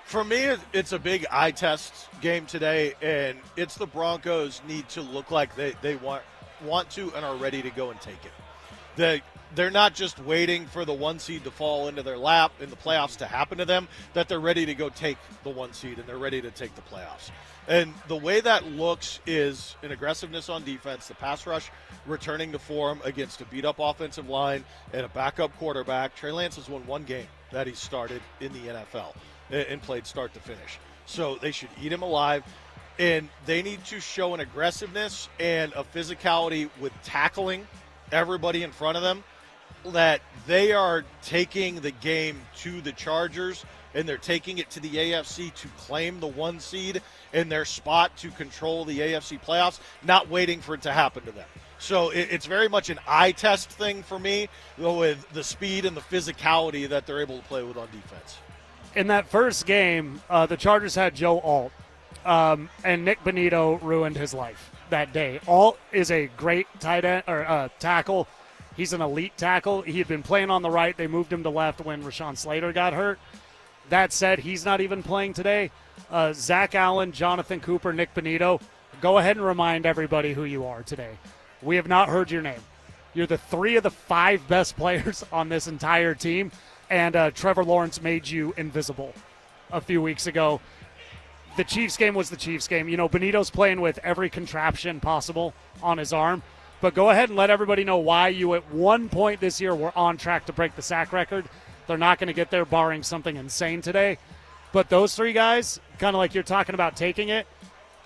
For me, it's a big eye test game today, and it's the Broncos need to look like they want to and are ready to go and take it. They're not just waiting for the 1 seed to fall into their lap in the playoffs to happen to them, that they're ready to go take the 1 seed and they're ready to take the playoffs. And the way that looks is an aggressiveness on defense, the pass rush returning to form against a beat-up offensive line and a backup quarterback. Trey Lance has won one game that he started in the NFL and played start to finish. So they should eat him alive, and they need to show an aggressiveness and a physicality with tackling everybody in front of them, that they are taking the game to the Chargers, and they're taking it to the AFC to claim the 1 seed in their spot to control the AFC playoffs, not waiting for it to happen to them. So it's very much an eye test thing for me, with the speed and the physicality that they're able to play with on defense. In that first game, the Chargers had Joe Alt, and Nick Bonito ruined his life that day. Alt is a great tight end or tackle. He's an elite tackle. He had been playing on the right. They moved him to left when Rashawn Slater got hurt. That said, he's not even playing today. Zach Allen, Jonathan Cooper, Nick Bonito, go ahead and remind everybody who you are today. We have not heard your name. You're the 3 of the 5 best players on this entire team, and Trevor Lawrence made you invisible a few weeks ago. The Chiefs game was the Chiefs game. You know, Bonito's playing with every contraption possible on his arm, but go ahead and let everybody know why you at one point this year were on track to break the sack record. They're not going to get there barring something insane today. But those 3 guys, kind of like you're talking about taking it,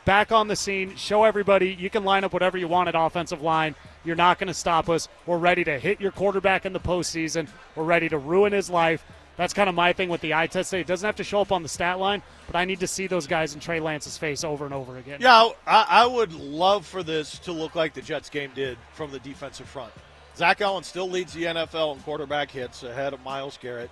back on the scene, show everybody you can line up whatever you want at offensive line. You're not going to stop us. We're ready to hit your quarterback in the postseason. We're ready to ruin his life. That's kind of my thing with the eye test today. It doesn't have to show up on the stat line, but I need to see those guys in Trey Lance's face over and over again. Yeah, I would love for this to look like the Jets game did from the defensive front. Zach Allen still leads the NFL in quarterback hits ahead of Myles Garrett.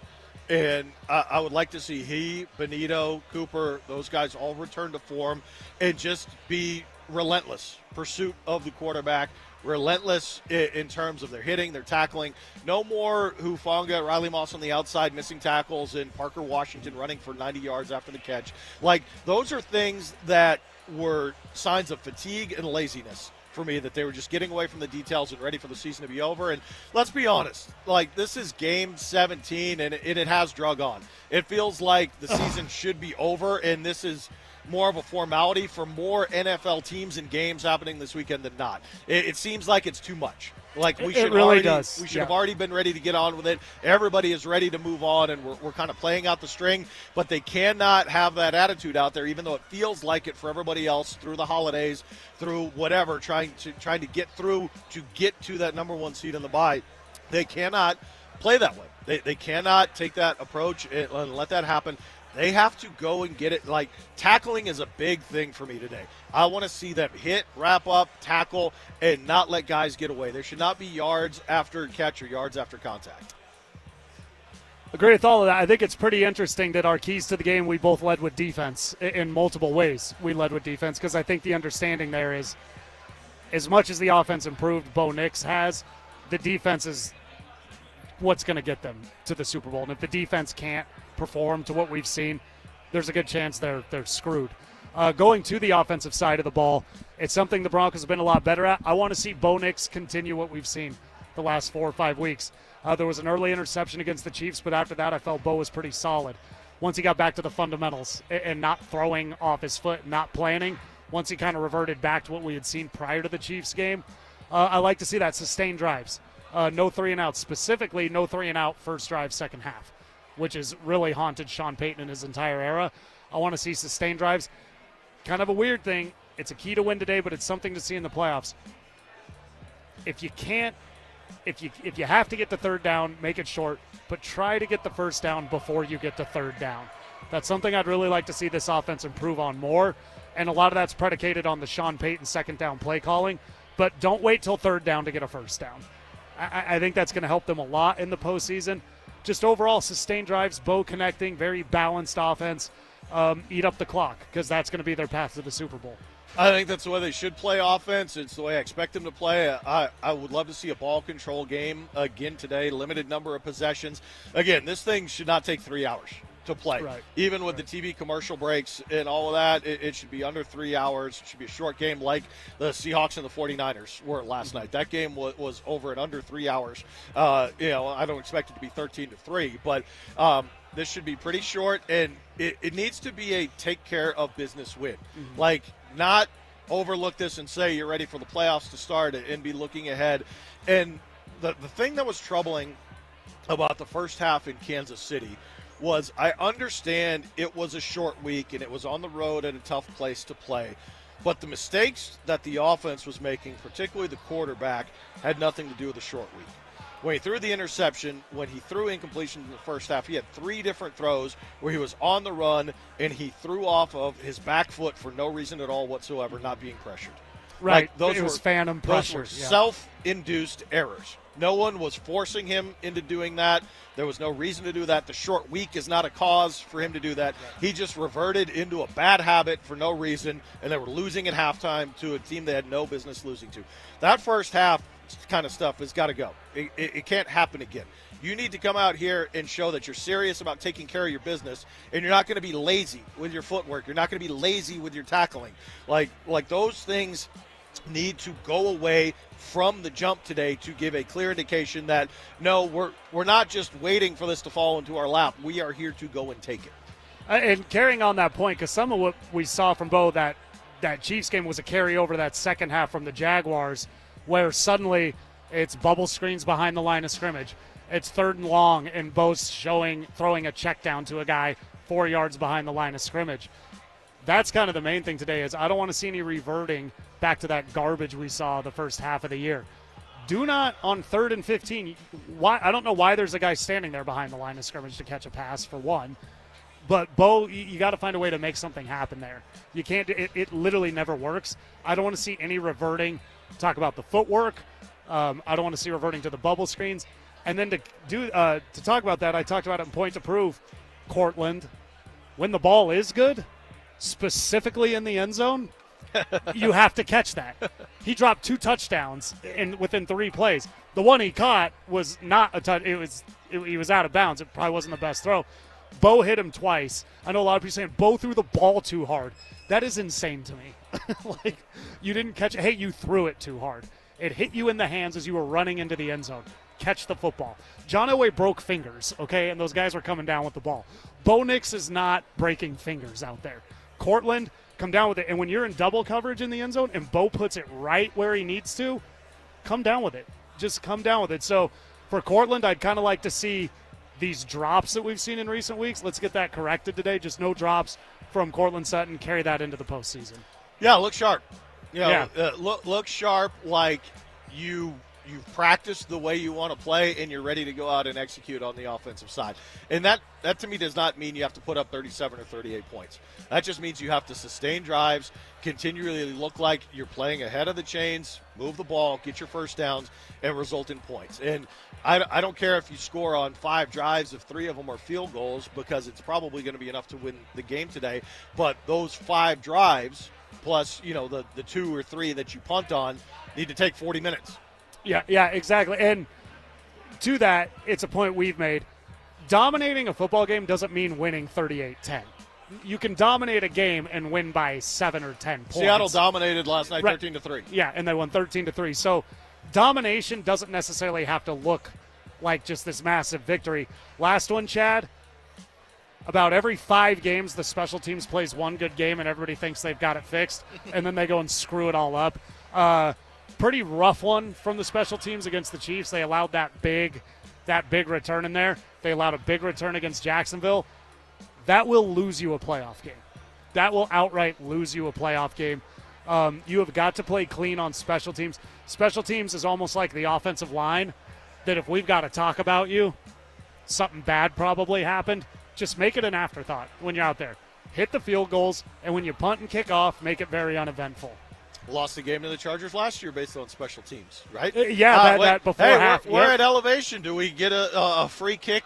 And I would like to see he, Bonito, Cooper, those guys all return to form and just be relentless pursuit of the quarterback, relentless in terms of their hitting, their tackling. No more Hufanga, Riley Moss on the outside missing tackles, and Parker Washington running for 90 yards after the catch. Like, those are things that were signs of fatigue and laziness for me, that they were just getting away from the details and ready for the season to be over. And let's be honest, like, this is game 17 and it has drug on. It feels like the season should be over, and this is more of a formality for more NFL teams and games happening this weekend than not. It seems like it's too much. Like, we should have already been ready to get on with it. Everybody is ready to move on, and we're kind of playing out the string, but they cannot have that attitude out there, even though it feels like it for everybody else through the holidays, through whatever, trying to get through to get to that number 1 seed in the bye. They cannot play that way. They cannot take that approach and let that happen. They have to go and get it. Like, tackling is a big thing for me today. I want to see them hit, wrap up, tackle, and not let guys get away. There should not be yards after catch or yards after contact. Agree with all of that. I think it's pretty interesting that our keys to the game, we both led with defense in multiple ways. We led with defense because I think the understanding there is as much as the offense improved, Bo Nix has, the defense is what's going to get them to the Super Bowl. And if the defense can't perform to what we've seen, there's a good chance they're screwed. Going to the offensive side of the ball, it's something the Broncos have been a lot better at. I want to see Bo Nix continue what we've seen the last 4 or 5 weeks. There was an early interception against the Chiefs, but after that I felt Bo was pretty solid. Once he got back to the fundamentals and not throwing off his foot, not planning, once he kind of reverted back to what we had seen prior to the Chiefs game, I like to see that sustained drives. No 3-and-out, specifically no 3-and-out first drive, second half, which has really haunted Sean Payton in his entire era. I want to see sustained drives. Kind of a weird thing. It's a key to win today, but it's something to see in the playoffs. If you have to get the third down, make it short, but try to get the first down before you get to third down. That's something I'd really like to see this offense improve on more, and a lot of that's predicated on the Sean Payton second down play calling, but don't wait till third down to get a first down. I think that's going to help them a lot in the postseason. Just overall, sustained drives, Bo connecting, very balanced offense. Eat up the clock because that's going to be their path to the Super Bowl. I think that's the way they should play offense. It's the way I expect them to play. I would love to see a ball control game again today, limited number of possessions. Again, this thing should not take 3 hours to play. Right. Even with the TV commercial breaks and all of that, it should be under 3 hours. It should be a short game like the Seahawks and the 49ers were last night. That game was over in under 3 hours. I don't expect it to be 13-3, but this should be pretty short, and it needs to be a take care of business win. Mm-hmm. Like, not overlook this and say you're ready for the playoffs to start and be looking ahead. And the thing that was troubling about the first half in Kansas City was I understand it was a short week and it was on the road at a tough place to play. But the mistakes that the offense was making, particularly the quarterback, had nothing to do with the short week. When he threw the interception, when he threw incompletion in the first half, he had 3 different throws where he was on the run and he threw off of his back foot for no reason at all whatsoever, not being pressured. Right. Those it was phantom pressure. Those were self-induced errors. No one was forcing him into doing that. There was no reason to do that. The short week is not a cause for him to do that. He just reverted into a bad habit for no reason, and they were losing at halftime to a team they had no business losing to. That first half kind of stuff has got to go. It can't happen again. You need to come out here and show that you're serious about taking care of your business, and you're not going to be lazy with your footwork. You're not going to be lazy with your tackling. Like those things need to go away from the jump today to give a clear indication that, no, we're not just waiting for this to fall into our lap. We are here to go and take it. And carrying on that point, because some of what we saw from Bo, that Chiefs game was a carryover to that second half from the Jaguars, where suddenly it's bubble screens behind the line of scrimmage. It's 3rd and long, and Bo's throwing a check down to a guy 4 yards behind the line of scrimmage. That's kind of the main thing today is I don't want to see any reverting back to that garbage we saw the first half of the year. Do not, on 3rd and 15, I don't know why there's a guy standing there behind the line of scrimmage to catch a pass, for one. But, Bo, you got to find a way to make something happen there. You can't. It literally never works. I don't want to see any reverting. Talk about the footwork. I don't want to see reverting to the bubble screens. And then to talk about that, I talked about it in Point to Prove. Cortland, when the ball is good, specifically in the end zone, you have to catch that. He dropped 2 touchdowns within 3 plays. The one he caught was not a touch. He was out of bounds. It probably wasn't the best throw. Bo hit him twice. I know a lot of people saying Bo threw the ball too hard. That is insane to me. Like, you didn't catch it. Hey, you threw it too hard. It hit you in the hands as you were running into the end zone. Catch the football. John Elway broke fingers, okay, and those guys were coming down with the ball. Bo Nix is not breaking fingers out there. Cortland, come down with it. And when you're in double coverage in the end zone and Bo puts it right where he needs to, come down with it. Just come down with it. So for Cortland, I'd kind of like to see these drops that we've seen in recent weeks. Let's get that corrected today. Just no drops from Cortland Sutton. Carry that into the postseason. Yeah, look sharp. Look sharp, like you you've practiced the way you want to play, and you're ready to go out and execute on the offensive side. And that to me does not mean you have to put up 37 or 38 points. That just means you have to sustain drives, continually look like you're playing ahead of the chains, move the ball, get your first downs, and result in points. And I don't care if you score on 5 drives if 3 of them are field goals, because it's probably going to be enough to win the game today. But those 5 drives plus, the 2 or 3 that you punt on need to take 40 minutes. Yeah, exactly. And to that, it's a point we've made. Dominating a football game doesn't mean winning 38-10. You can dominate a game and win by 7 or 10 points. Seattle dominated last night, right. 13-3. Yeah, and they won 13-3. So domination doesn't necessarily have to look like just this massive victory. Last one, Chad, about every 5 games, the special teams plays one good game and everybody thinks they've got it fixed, and then they go and screw it all up. Pretty rough one from the special teams against the Chiefs. They allowed that big return in there. They allowed a big return against Jacksonville. That will lose you a playoff game. That will outright lose you a playoff game. You have got to play clean on special teams. Special teams is almost like the offensive line, that if we've got to talk about you, something bad probably happened. Just make it an afterthought when you're out there. Hit the field goals, and when you punt and kick off, make it very uneventful. Lost the game to the Chargers last year based on special teams, right? That before half. We're at elevation. Do we get a free kick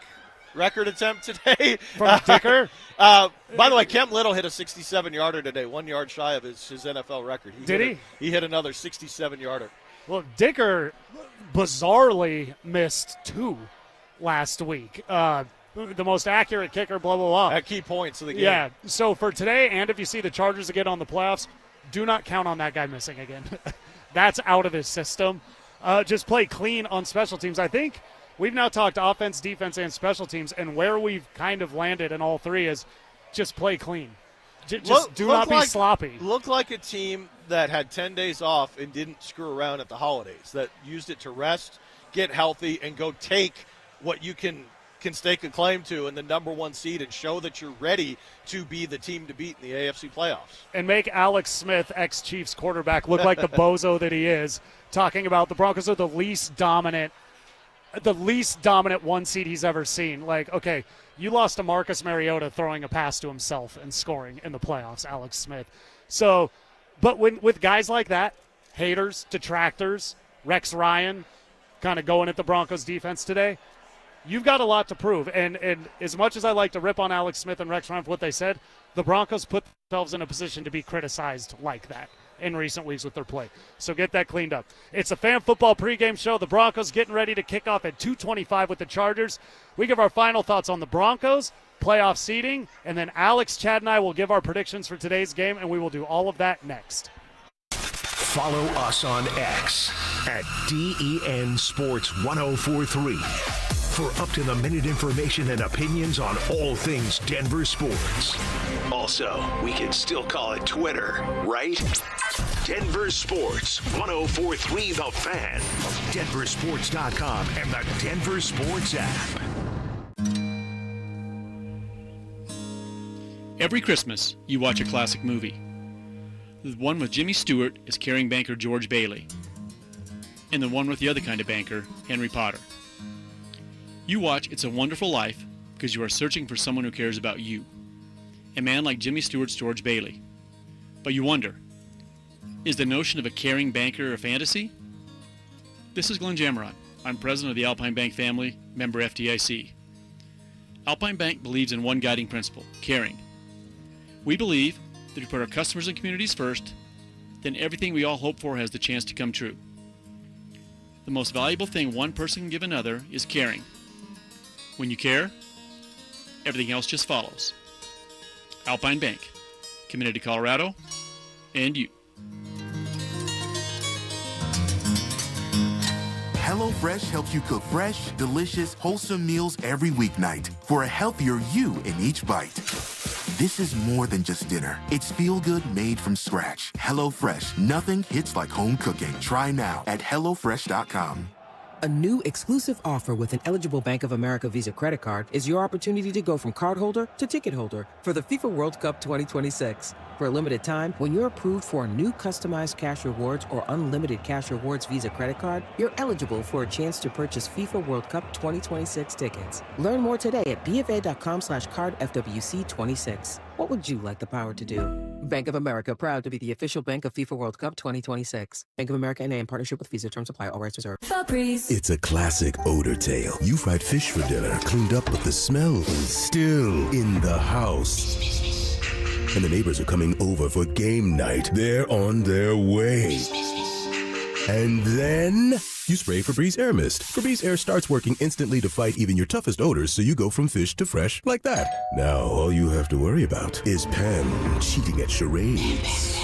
record attempt today? From Dicker? By the way, Cam Little hit a 67-yarder today, 1 yard shy of his NFL record. Did he? He hit another 67-yarder. Well, Dicker bizarrely missed 2 last week. The most accurate kicker, blah, blah, blah. At key points of the game. Yeah, so for today, and if you see the Chargers again on the playoffs, do not count on that guy missing again. That's out of his system. Just play clean on special teams. I think we've now talked offense, defense, and special teams, and where we've kind of landed in all 3 is just play clean. Just do not be sloppy. Look like a team that had 10 days off and didn't screw around at the holidays, that used it to rest, get healthy, and go take what you can stake a claim to in the number 1 seed and show that you're ready to be the team to beat in the AFC playoffs. And make Alex Smith, ex-Chiefs quarterback, look like the bozo that he is, talking about the Broncos are the least dominant 1 seed he's ever seen. Like, okay, you lost to Marcus Mariota throwing a pass to himself and scoring in the playoffs, Alex Smith. So, but with guys like that, haters, detractors, Rex Ryan kind of going at the Broncos defense today, you've got a lot to prove. And as much as I like to rip on Alex Smith and Rex Ryan for what they said, the Broncos put themselves in a position to be criticized like that in recent weeks with their play. So get that cleaned up. It's a Fan Football Pregame Show. The Broncos getting ready to kick off at 2:25 with the Chargers. We give our final thoughts on the Broncos, playoff seeding, and then Alex, Chad, and I will give our predictions for today's game, and we will do all of that next. Follow us on X at DEN Sports 1043 for up-to-the-minute information and opinions on all things Denver sports. Also, we can still call it Twitter, right? Denver Sports 1043 The Fan, denversports.com, and the Denver Sports app. Every Christmas, you watch a classic movie. The one with Jimmy Stewart as caring banker George Bailey, and the one with the other kind of banker, Henry Potter. You watch It's a Wonderful Life because you are searching for someone who cares about you, a man like Jimmy Stewart's George Bailey. But you wonder, is the notion of a caring banker a fantasy? This is Glenn Jamarot. I'm president of the Alpine Bank family, member FDIC. Alpine Bank believes in one guiding principle, caring. We believe that if we put our customers and communities first, then everything we all hope for has the chance to come true. The most valuable thing one person can give another is caring. When you care, everything else just follows. Alpine Bank, committed to Colorado and you. HelloFresh helps you cook fresh, delicious, wholesome meals every weeknight for a healthier you in each bite. This is more than just dinner. It's feel-good made from scratch. HelloFresh, nothing hits like home cooking. Try now at HelloFresh.com. A new exclusive offer with an eligible Bank of America Visa credit card is your opportunity to go from cardholder to ticket holder for the FIFA World Cup 2026. For a limited time, when you're approved for a new customized cash rewards or unlimited cash rewards Visa credit card, you're eligible for a chance to purchase FIFA World Cup 2026 tickets. Learn more today at bfa.com/cardfwc26. What would you like the power to do? Bank of America, proud to be the official bank of FIFA World Cup 2026. Bank of America NA in partnership with Visa. Terms apply. All rights reserved. It's a classic odor tale. You fried fish for dinner, cleaned up, but the smell is still in the house. And the neighbors are coming over for game night. They're on their way. And then you spray Febreze Air Mist. Febreze Air starts working instantly to fight even your toughest odors, so you go from fish to fresh like that. Now all you have to worry about is Pam cheating at charades.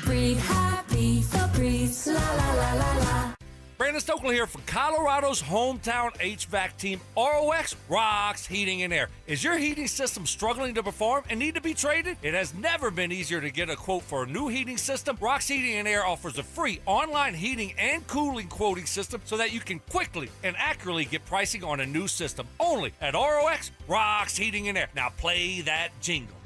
Breathe happy, Febreze, la la la la la. Brandon Stokely here for Colorado's hometown HVAC team, ROX Rocks Heating and Air. Is your heating system struggling to perform and need to be traded? It has never been easier to get a quote for a new heating system. Rocks Heating and Air offers a free online heating and cooling quoting system so that you can quickly and accurately get pricing on a new system. Only at ROX Rocks Heating and Air. Now play that jingle.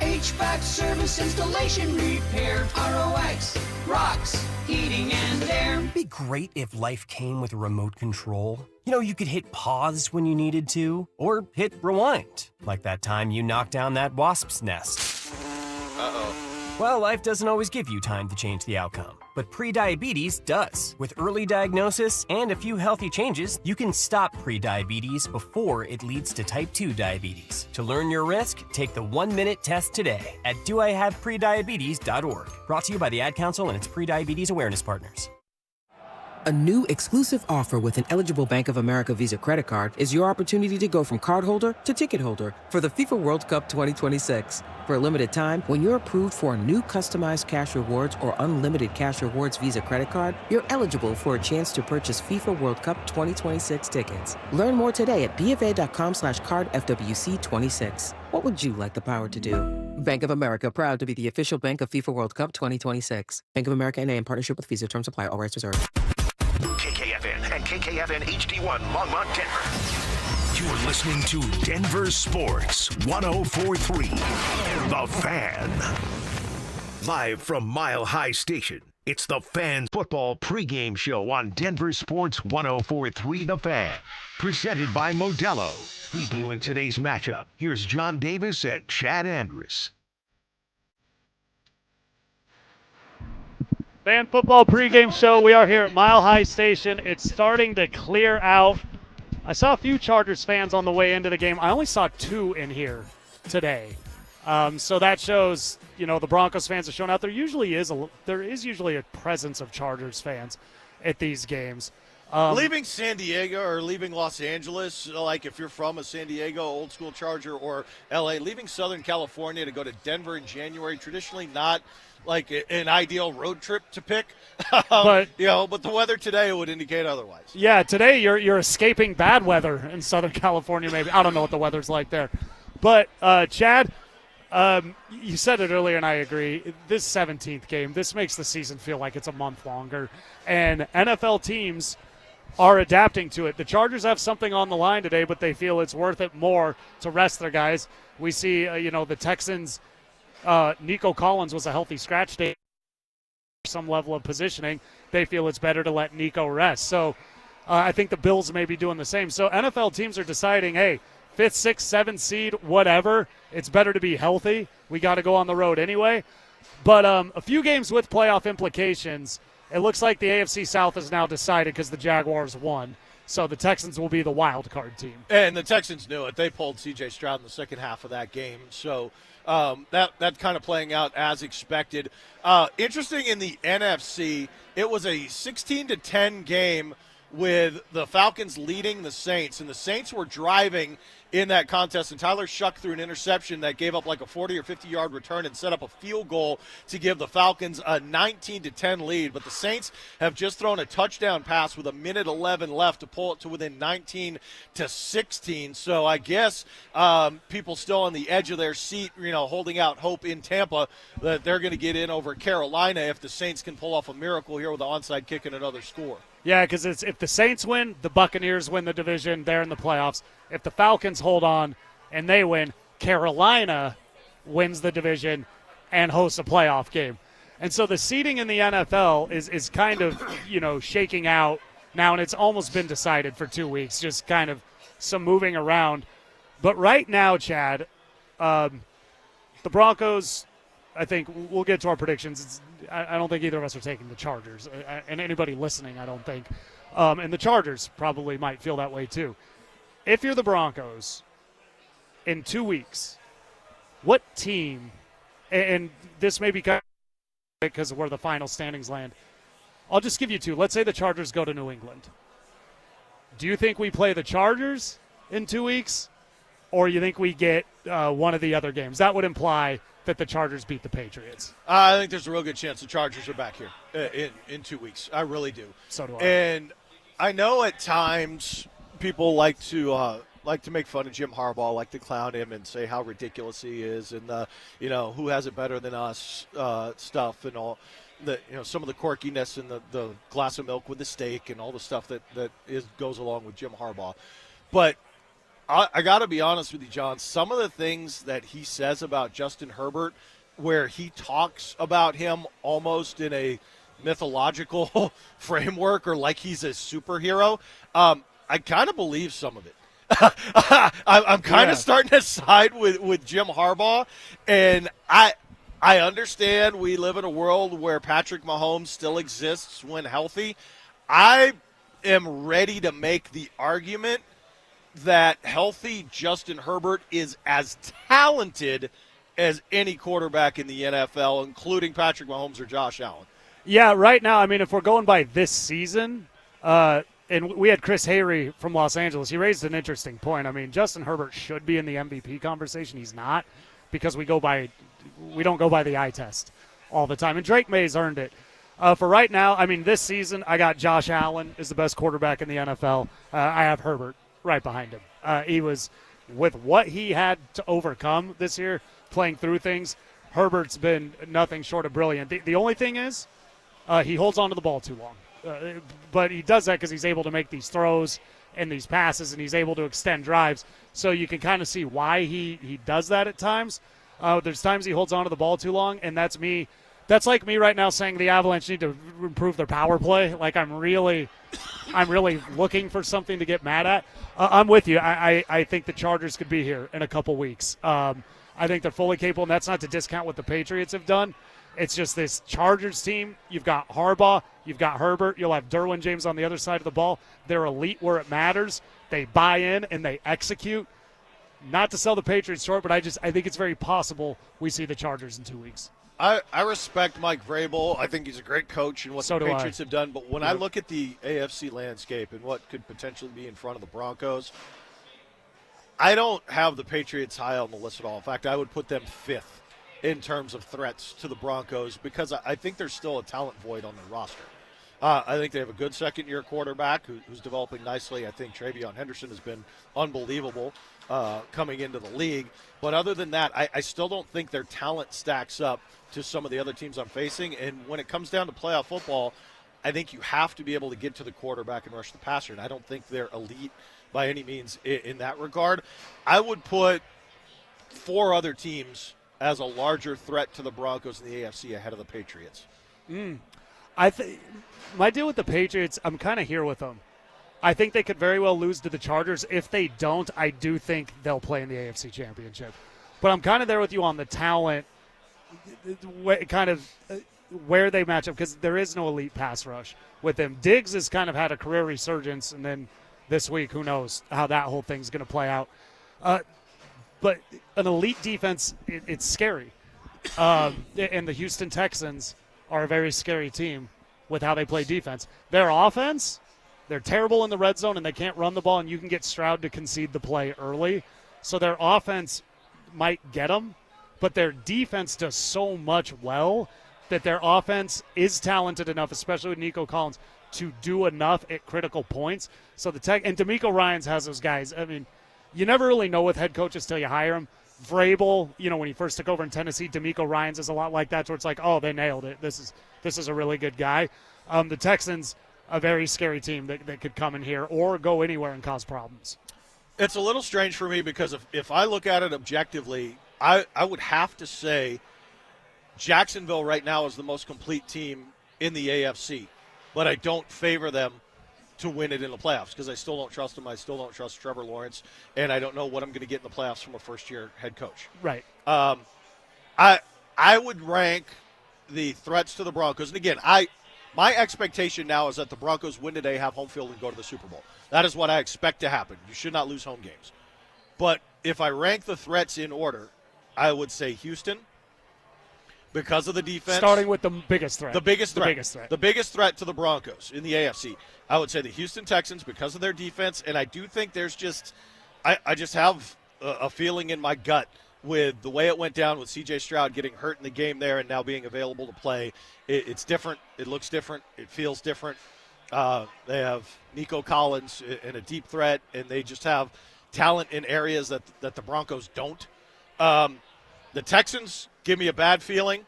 HVAC service, installation, repair, ROX, rocks, heating and air. It'd be great if life came with a remote control. You know, you could hit pause when you needed to, or hit rewind, like that time you knocked down that wasp's nest. Uh-oh. Well, life doesn't always give you time to change the outcome, but prediabetes does. With early diagnosis and a few healthy changes, you can stop prediabetes before it leads to type 2 diabetes. To learn your risk, take the 1-minute test today at doihaveprediabetes.org. Brought to you by the Ad Council and its prediabetes awareness partners. A new exclusive offer with an eligible Bank of America Visa credit card is your opportunity to go from cardholder to ticket holder for the FIFA World Cup 2026. For a limited time, when you're approved for a new customized cash rewards or unlimited cash rewards Visa credit card, you're eligible for a chance to purchase FIFA World Cup 2026 tickets. Learn more today at bfa.com/cardfwc26. What would you like the power to do? Bank of America, proud to be the official bank of FIFA World Cup 2026. Bank of America NA in partnership with Visa. Terms apply. All rights reserved. KKFN and KKFN HD1 Longmont, Denver. You're listening to Denver Sports 104.3. The Fan. Live from Mile High Station, it's the Fan Football Pregame Show on Denver Sports 104.3. The Fan. Presented by Modelo. Previewing today's matchup, here's John Davis and Chad Andrus. Fan Football Pregame Show. We are here at Mile High Station. It's starting to clear out. I saw a few Chargers fans on the way into the game. I only saw 2 in here today. So that shows, you know, the Broncos fans are showing out. There is usually a presence of Chargers fans at these games. Leaving San Diego or leaving Los Angeles, like if you're from a San Diego old school Charger or LA, leaving Southern California to go to Denver in January, traditionally not like an ideal road trip to pick. But the weather today would indicate otherwise. Yeah, today you're escaping bad weather in Southern California maybe. I don't know what the weather's like there. But Chad, you said it earlier and I agree. This 17th game, this makes the season feel like it's a month longer. And NFL teams are adapting to it. The Chargers have something on the line today, but they feel it's worth it more to rest their guys. We see, the Texans, Nico Collins was a healthy scratch day. Some level of positioning. They feel it's better to let Nico rest. So I think the Bills may be doing the same. So NFL teams are deciding, hey, 5th, 6th, 7th seed, whatever. It's better to be healthy. We got to go on the road anyway. But a few games with playoff implications. It looks like the AFC South is now decided because the Jaguars won. So the Texans will be the wild card team. And the Texans knew it. They pulled C.J. Stroud in the second half of that game. So that kind of playing out as expected. Interesting in the NFC, it was a 16-10 game with the Falcons leading the Saints. And the Saints were driving in that contest, and Tyler Shuck threw an interception that gave up like a 40 or 50-yard return and set up a field goal to give the Falcons a 19-10 lead. But the Saints have just thrown a touchdown pass with 1:11 left to pull it to within 19-16. So I guess people still on the edge of their seat, holding out hope in Tampa that they're going to get in over Carolina if the Saints can pull off a miracle here with the onside kick and another score. Yeah, because if the Saints win, the Buccaneers win the division. They're in the playoffs. If the Falcons hold on and they win, Carolina wins the division and hosts a playoff game. And so the seeding in the NFL is kind of, shaking out now, and it's almost been decided for 2 weeks, just kind of some moving around. But right now, Chad, the Broncos, I think we'll get to our predictions. I don't think either of us are taking the Chargers, and anybody listening, I don't think. And the Chargers probably might feel that way too. If you're the Broncos, in 2 weeks, what team, and this may be because of where the final standings land, I'll just give you two. Let's say the Chargers go to New England. Do you think we play the Chargers in 2 weeks, or you think we get one of the other games? That would imply that the Chargers beat the Patriots. I think there's a real good chance the Chargers are back here in 2 weeks. I really do. So do I. And I know at times people like to make fun of Jim Harbaugh, like to clown him and say how ridiculous he is, and who has it better than us stuff, and all the some of the quirkiness and the glass of milk with the steak and all the stuff that goes along with Jim Harbaugh. But I got to be honest with you, John. Some of the things that he says about Justin Herbert, where he talks about him almost in a mythological framework or like he's a superhero, I kind of believe some of it. I'm kind of starting to side with Jim Harbaugh, and I understand we live in a world where Patrick Mahomes still exists when healthy. I am ready to make the argument that healthy Justin Herbert is as talented as any quarterback in the NFL, including Patrick Mahomes or Josh Allen. Yeah, right now, I mean, if we're going by this season, and we had Chris Hayre from Los Angeles, he raised an interesting point. I mean, Justin Herbert should be in the MVP conversation. He's not, because we don't go by the eye test all the time. And Drake May's earned it. For right now, I mean, this season, I got Josh Allen is the best quarterback in the NFL. I have Herbert right behind him. He was, with what he had to overcome this year, playing through things, Herbert's been nothing short of brilliant. The only thing is he holds on to the ball too long. But he does that because he's able to make these throws and these passes, and he's able to extend drives. So you can kind of see why he does that at times. There's times he holds on to the ball too long, and that's me. That's like me right now saying the Avalanche need to improve their power play. Like I'm really looking for something to get mad at. I'm with you. I think the Chargers could be here in a couple weeks. I think they're fully capable, and that's not to discount what the Patriots have done. It's just this Chargers team. You've got Harbaugh. You've got Herbert. You'll have Derwin James on the other side of the ball. They're elite where it matters. They buy in and they execute. Not to sell the Patriots short, but I think it's very possible we see the Chargers in 2 weeks. I respect Mike Vrabel. I think he's a great coach and what the Patriots have done. But when I look at the AFC landscape and what could potentially be in front of the Broncos, I don't have the Patriots high on the list at all. In fact, I would put them fifth in terms of threats to the Broncos because I think there's still a talent void on their roster. I think they have a good second-year quarterback who's developing nicely. I think Travion Henderson has been unbelievable coming into the league. But other than that, I still don't think their talent stacks up to some of the other teams I'm facing. And when it comes down to playoff football, I think you have to be able to get to the quarterback and rush the passer. And I don't think they're elite by any means in that regard. I would put four other teams as a larger threat to the Broncos in the AFC ahead of the Patriots. My deal with the Patriots, I'm kind of here with them. I think they could very well lose to the Chargers. If they don't, I do think they'll play in the AFC Championship. But I'm kind of there with you on the talent, kind of where they match up, because there is no elite pass rush with them. Diggs has kind of had a career resurgence, and then this week, who knows how that whole thing's going to play out. But an elite defense, it's scary. And the Houston Texans are a very scary team with how they play defense. Their offense, they're terrible in the red zone, and they can't run the ball, and you can get Stroud to concede the play early. So their offense might get them, but their defense does so much well that their offense is talented enough, especially with Nico Collins, to do enough at critical points. So and DeMeco Ryans has those guys. I mean, you never really know with head coaches till you hire them. Vrabel, when he first took over in Tennessee, DeMeco Ryans is a lot like that, where it's like, oh, they nailed it. This is a really good guy. The Texans, a very scary team that could come in here or go anywhere and cause problems. It's a little strange for me because if I look at it objectively, I would have to say Jacksonville right now is the most complete team in the AFC, but I don't favor them to win it in the playoffs because I still don't trust them. I still don't trust Trevor Lawrence, and I don't know what I'm going to get in the playoffs from a first-year head coach. Right. I would rank the threats to the Broncos, and again, my expectation now is that the Broncos win today, have home field, and go to the Super Bowl. That is what I expect to happen. You should not lose home games. But if I rank the threats in order, I would say Houston because of the defense. Starting with the biggest threat. The biggest threat to the Broncos in the AFC. I would say the Houston Texans because of their defense, and I do think there's just I just have a feeling in my gut with the way it went down with C.J. Stroud getting hurt in the game there and now being available to play. It's different. It looks different. It feels different. They have Nico Collins in a deep threat, and they just have talent in areas that the Broncos don't. The Texans give me a bad feeling.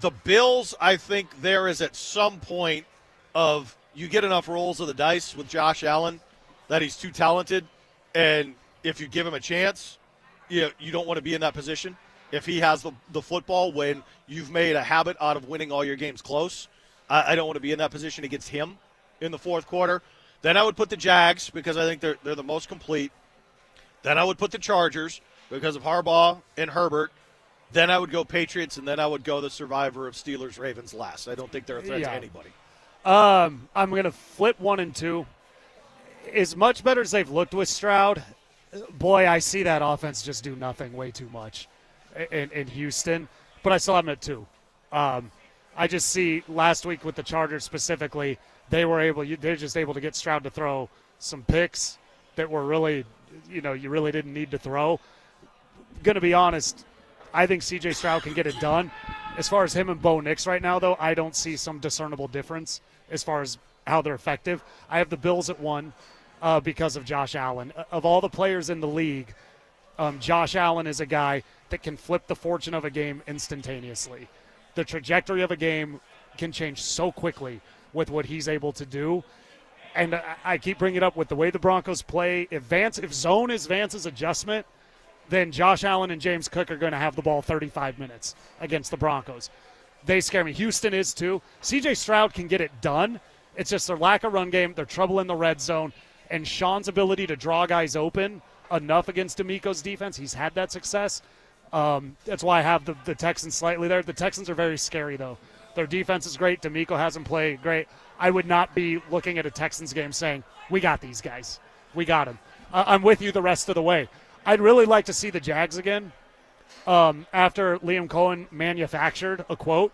The Bills, I think there is at some point of you get enough rolls of the dice with Josh Allen that he's too talented, and if you give him a chance, you don't want to be in that position. If he has the football when you've made a habit out of winning all your games close, I don't want to be in that position against him in the fourth quarter. Then I would put the Jags because I think they're the most complete. Then I would put the Chargers because of Harbaugh and Herbert. Then I would go Patriots, and then I would go the survivor of Steelers-Ravens last. I don't think they're a threat to anybody. I'm going to flip 1 and 2. As much better as they've looked with Stroud, boy, I see that offense just do nothing way too much in Houston. But I still have them at 2. I just see last week with the Chargers specifically, they're just able to get Stroud to throw some picks that were really, you really didn't need to throw. Going to be honest, I think C.J. Stroud can get it done. As far as him and Bo Nix right now, though, I don't see some discernible difference as far as how they're effective. I have the Bills at 1 because of Josh Allen. Of all the players in the league, Josh Allen is a guy that can flip the fortune of a game instantaneously. The trajectory of a game can change so quickly with what he's able to do. And I keep bringing it up with the way the Broncos play. If zone is Vance's adjustment, then Josh Allen and James Cook are going to have the ball 35 minutes against the Broncos. They scare me. Houston is too. C.J. Stroud can get it done. It's just their lack of run game, their trouble in the red zone, and Sean's ability to draw guys open enough against D'Amico's defense. He's had that success. That's why I have the Texans slightly there. The Texans are very scary, though. Their defense is great. D'Amico hasn't played great. I would not be looking at a Texans game saying, we got these guys. We got them. I'm with you the rest of the way. I'd really like to see the Jags again after Liam Cohen manufactured a quote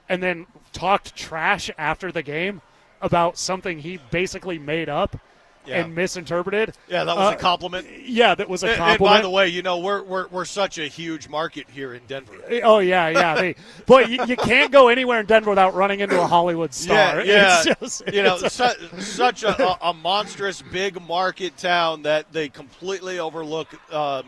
and then talked trash after the game about something he basically made up and misinterpreted. Yeah, that was a compliment. Yeah, that was a compliment. And by the way, we're such a huge market here in Denver. Oh, yeah. Boy, you can't go anywhere in Denver without running into a Hollywood star. Yeah. It's just, such a monstrous big market town that they completely overlook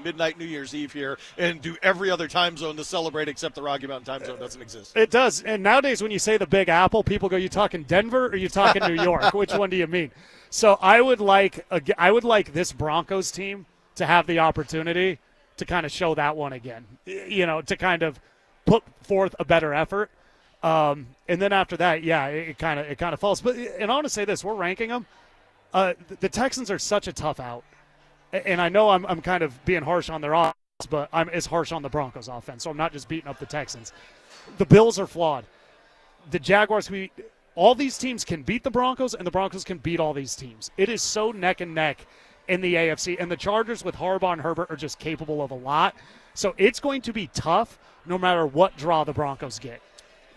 midnight New Year's Eve here and do every other time zone to celebrate except the Rocky Mountain time zone doesn't exist. It does. And nowadays when you say the Big Apple, people go, you talking Denver or you talking New York? Which one do you mean? So I would like this Broncos team to have the opportunity to kind of show that one again, to kind of put forth a better effort. And then after that, it kind of falls. But and I want to say this: we're ranking them. The Texans are such a tough out, and I know I'm kind of being harsh on their offense, but I'm as harsh on the Broncos offense. So I'm not just beating up the Texans. The Bills are flawed. The Jaguars, all these teams can beat the Broncos, and the Broncos can beat all these teams. It is so neck and neck in the AFC, and the Chargers with Harbaugh and Herbert are just capable of a lot. So it's going to be tough no matter what draw the Broncos get.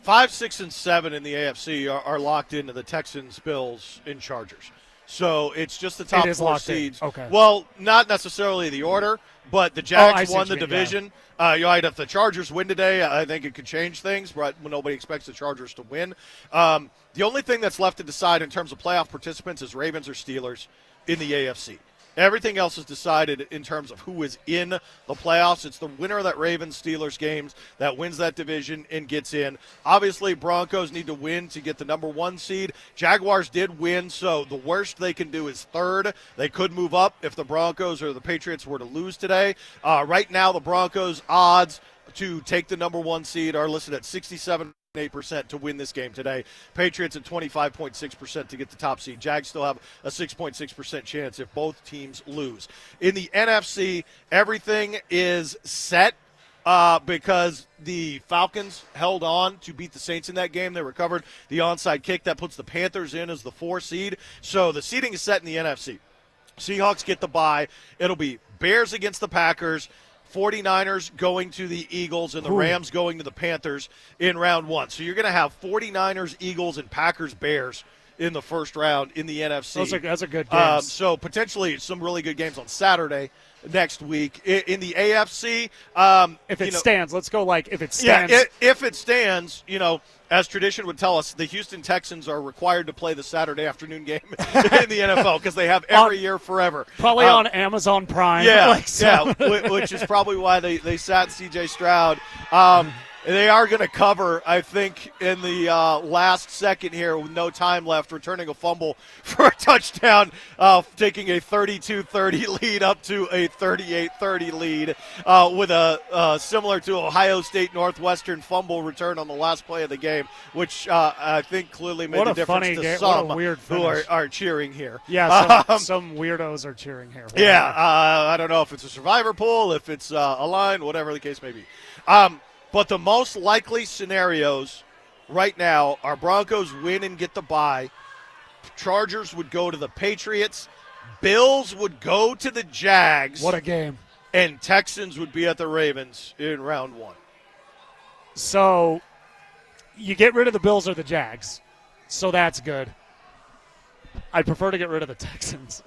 5, 6, and 7 in the AFC are locked into the Texans, Bills, and Chargers. So it's just the top 4 seeds. Okay. Well, not necessarily the order, but the Jags won the division. Yeah. If the Chargers win today, I think it could change things, but nobody expects the Chargers to win. The only thing that's left to decide in terms of playoff participants is Ravens or Steelers in the AFC. Everything else is decided in terms of who is in the playoffs. It's the winner of that Ravens-Steelers games that wins that division and gets in. Obviously, Broncos need to win to get the number 1 seed. Jaguars did win, so the worst they can do is third. They could move up if the Broncos or the Patriots were to lose today. Right now, the Broncos' odds to take the number 1 seed are listed at 67%. 8% to win this game today. Patriots at 25.6% to get the top seed. Jags still have a 6.6% chance if both teams lose. In the NFC, everything is set because the Falcons held on to beat the Saints in that game. They recovered the onside kick. That puts the Panthers in as the 4 seed. So the seeding is set in the NFC. Seahawks get the bye. It'll be Bears against the Packers, 49ers going to the Eagles, and the Rams going to the Panthers in round 1. So you're going to have 49ers, Eagles, and Packers, Bears in the first round in the NFC. Those are good games. So potentially some really good games on Saturday next week. In the AFC, if it stands, let's go if it stands. Yeah, if it stands, as tradition would tell us, the Houston Texans are required to play the Saturday afternoon game in the NFL because they have every year forever. Probably on Amazon Prime. Yeah, which is probably why they sat C.J. Stroud. They are going to cover, I think, in the last second here with no time left, returning a fumble for a touchdown, taking a 32-30 lead up to a 38-30 lead with a similar to Ohio State Northwestern fumble return on the last play of the game, which I think clearly made a difference to some who are cheering here. Yeah, some weirdos are cheering here. Yeah, I don't know if it's a survivor pool, if it's a line, whatever the case may be. But the most likely scenarios right now are Broncos win and get the bye. Chargers would go to the Patriots. Bills would go to the Jags. What a game. And Texans would be at the Ravens in round 1. So you get rid of the Bills or the Jags. So that's good. I'd prefer to get rid of the Texans.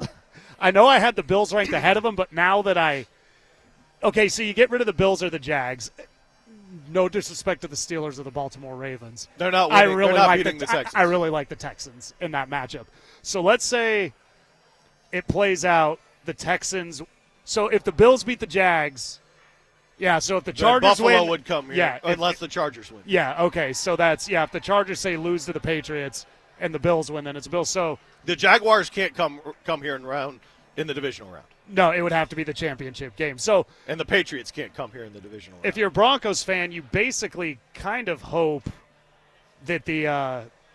I know I had the Bills ranked ahead of them, but now that okay, so you get rid of the Bills or the Jags. No disrespect to the Steelers or the Baltimore Ravens. They're not winning. They're not beating the Texans. I really like the Texans in that matchup. So let's say it plays out the Texans. So if the Bills beat the Jags, so if the Chargers Buffalo win. would come here, unless the Chargers win. Yeah, okay. So that's, if the Chargers, say, lose to the Patriots and the Bills win, then it's Bills. So the Jaguars can't come here in the divisional round. No, it would have to be the championship game. And the Patriots can't come here in the divisional round. If you're a Broncos fan, you basically kind of hope that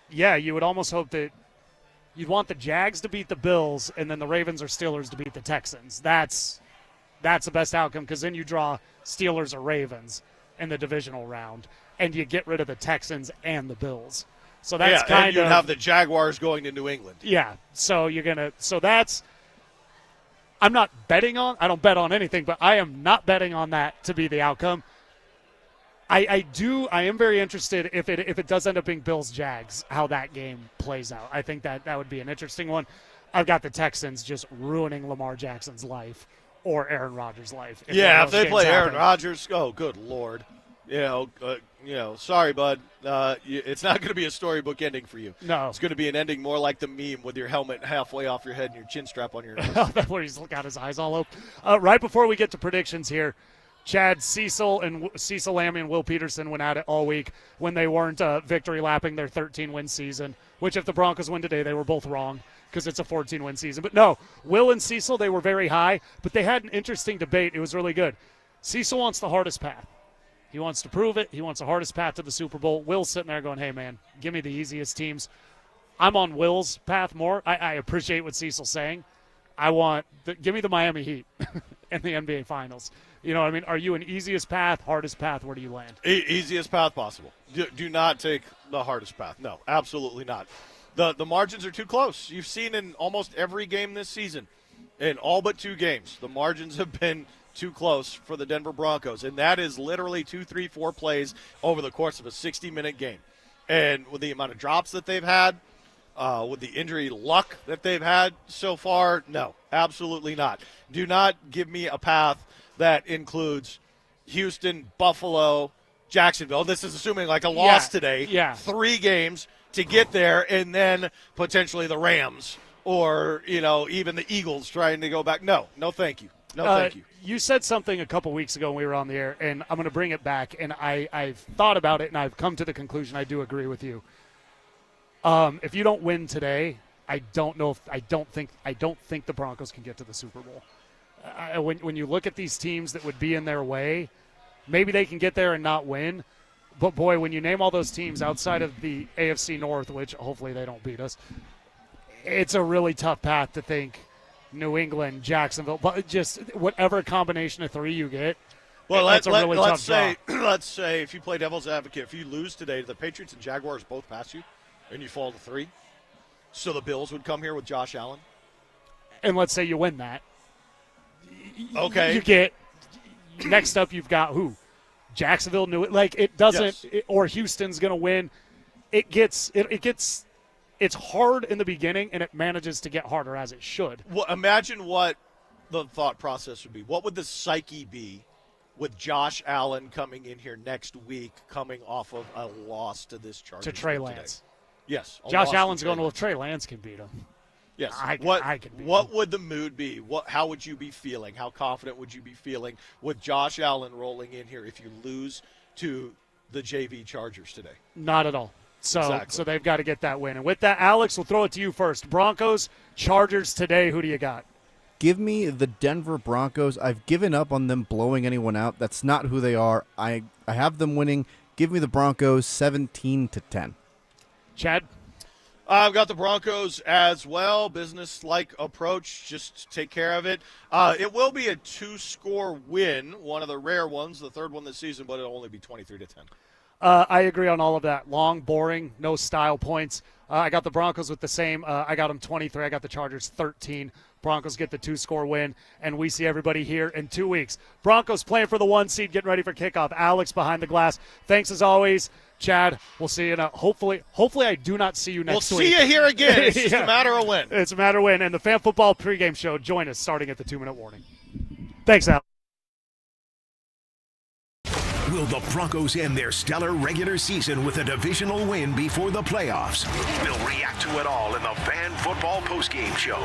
you would almost hope that you'd want the Jags to beat the Bills and then the Ravens or Steelers to beat the Texans. That's the best outcome because then you draw Steelers or Ravens in the divisional round and you get rid of the Texans and the Bills. So that's kind of – you'd have the Jaguars going to New England. Yeah, so you're going to – so that's – I'm not betting on. I don't bet on anything, but I am not betting on that to be the outcome. I am very interested if it does end up being Bills Jags, how that game plays out. I think that would be an interesting one. I've got the Texans just ruining Lamar Jackson's life or Aaron Rodgers' life. If they play Aaron Rodgers, oh good Lord. Sorry, bud. It's not going to be a storybook ending for you. No. It's going to be an ending more like the meme with your helmet halfway off your head and your chin strap on your nose. Where he's got his eyes all open. Right before we get to predictions here, Chad, Cecil Lammy and Will Peterson went at it all week when they weren't victory lapping their 13-win season, which if the Broncos win today, they were both wrong because it's a 14-win season. But no, Will and Cecil, they were very high, but they had an interesting debate. It was really good. Cecil wants the hardest path. He wants to prove it. He wants the hardest path to the Super Bowl. Will's sitting there going, hey, man, give me the easiest teams. I'm on Will's path more. I appreciate what Cecil's saying. Give me the Miami Heat in the NBA Finals. You know what I mean? Are you an easiest path, hardest path? Where do you land? Easiest path possible. Do not take the hardest path. No, absolutely not. The margins are too close. You've seen in almost every game this season, in all but 2 games, the margins have been too close for the Denver Broncos, and that is literally 2, 3, 4 plays over the course of a 60-minute game. And with the amount of drops that they've had, with the injury luck that they've had so far, no, absolutely not. Do not give me a path that includes Houston, Buffalo, Jacksonville. This is assuming like a loss today. Yeah. 3 games to get there, and then potentially the Rams or, even the Eagles trying to go back. No, thank you. No, thank you. You said something a couple weeks ago when we were on the air, and I'm going to bring it back, and I've thought about it, and I've come to the conclusion I do agree with you. If you don't win today, I don't think the Broncos can get to the Super Bowl. When you look at these teams that would be in their way, maybe they can get there and not win. But, boy, when you name all those teams outside of the AFC North, which hopefully they don't beat us, it's a really tough path to think New England, Jacksonville, but just whatever combination of three you get, well, that's a really tough job. Let's say if you play devil's advocate, if you lose today, the Patriots and Jaguars both pass you, and you fall to 3. So the Bills would come here with Josh Allen. And let's say you win that. Okay. You get next up. You've got who? Jacksonville, it doesn't, Yes. or Houston's going to win. It's hard in the beginning, and it manages to get harder as it should. Well, imagine what the thought process would be. What would the psyche be with Josh Allen coming in here next week, coming off of a loss to this Chargers To Trey team Lance. today? Yes. Josh Allen's going to, if Trey Lance can beat him. Yes. I can beat what him. would the mood be? How would you be feeling? How confident would you be feeling with Josh Allen rolling in here if you lose to the JV Chargers today? Not at all. So Exactly. they've got to get that win. And with that, Alex, we'll throw it to you first. Broncos, Chargers today. Who do you got? Give me the Denver Broncos. I've given up on them blowing anyone out. That's not who they are. I have them winning. Give me the Broncos 17-10. Chad? I've got the Broncos as well. Business-like approach. Just take care of it. It will be a 2-score win, one of the rare ones, the third one this season, but it'll only be 23-10. I agree on all of that. Long, boring, no style points. I got the Broncos with the same. I got them 23. I got the Chargers 13. Broncos get the 2-score win, and we see everybody here in 2 weeks. Broncos playing for the 1 seed, getting ready for kickoff. Alex behind the glass. Thanks as always. Chad, we'll see you. Hopefully I do not see you next week. We'll see you here again. It's just a matter of when. It's a matter of when. And the Fan Football Pregame Show, join us starting at the 2-minute warning. Thanks, Alex. Will the Broncos end their stellar regular season with a divisional win before the playoffs? We'll react to it all in the Fan Football Postgame Show.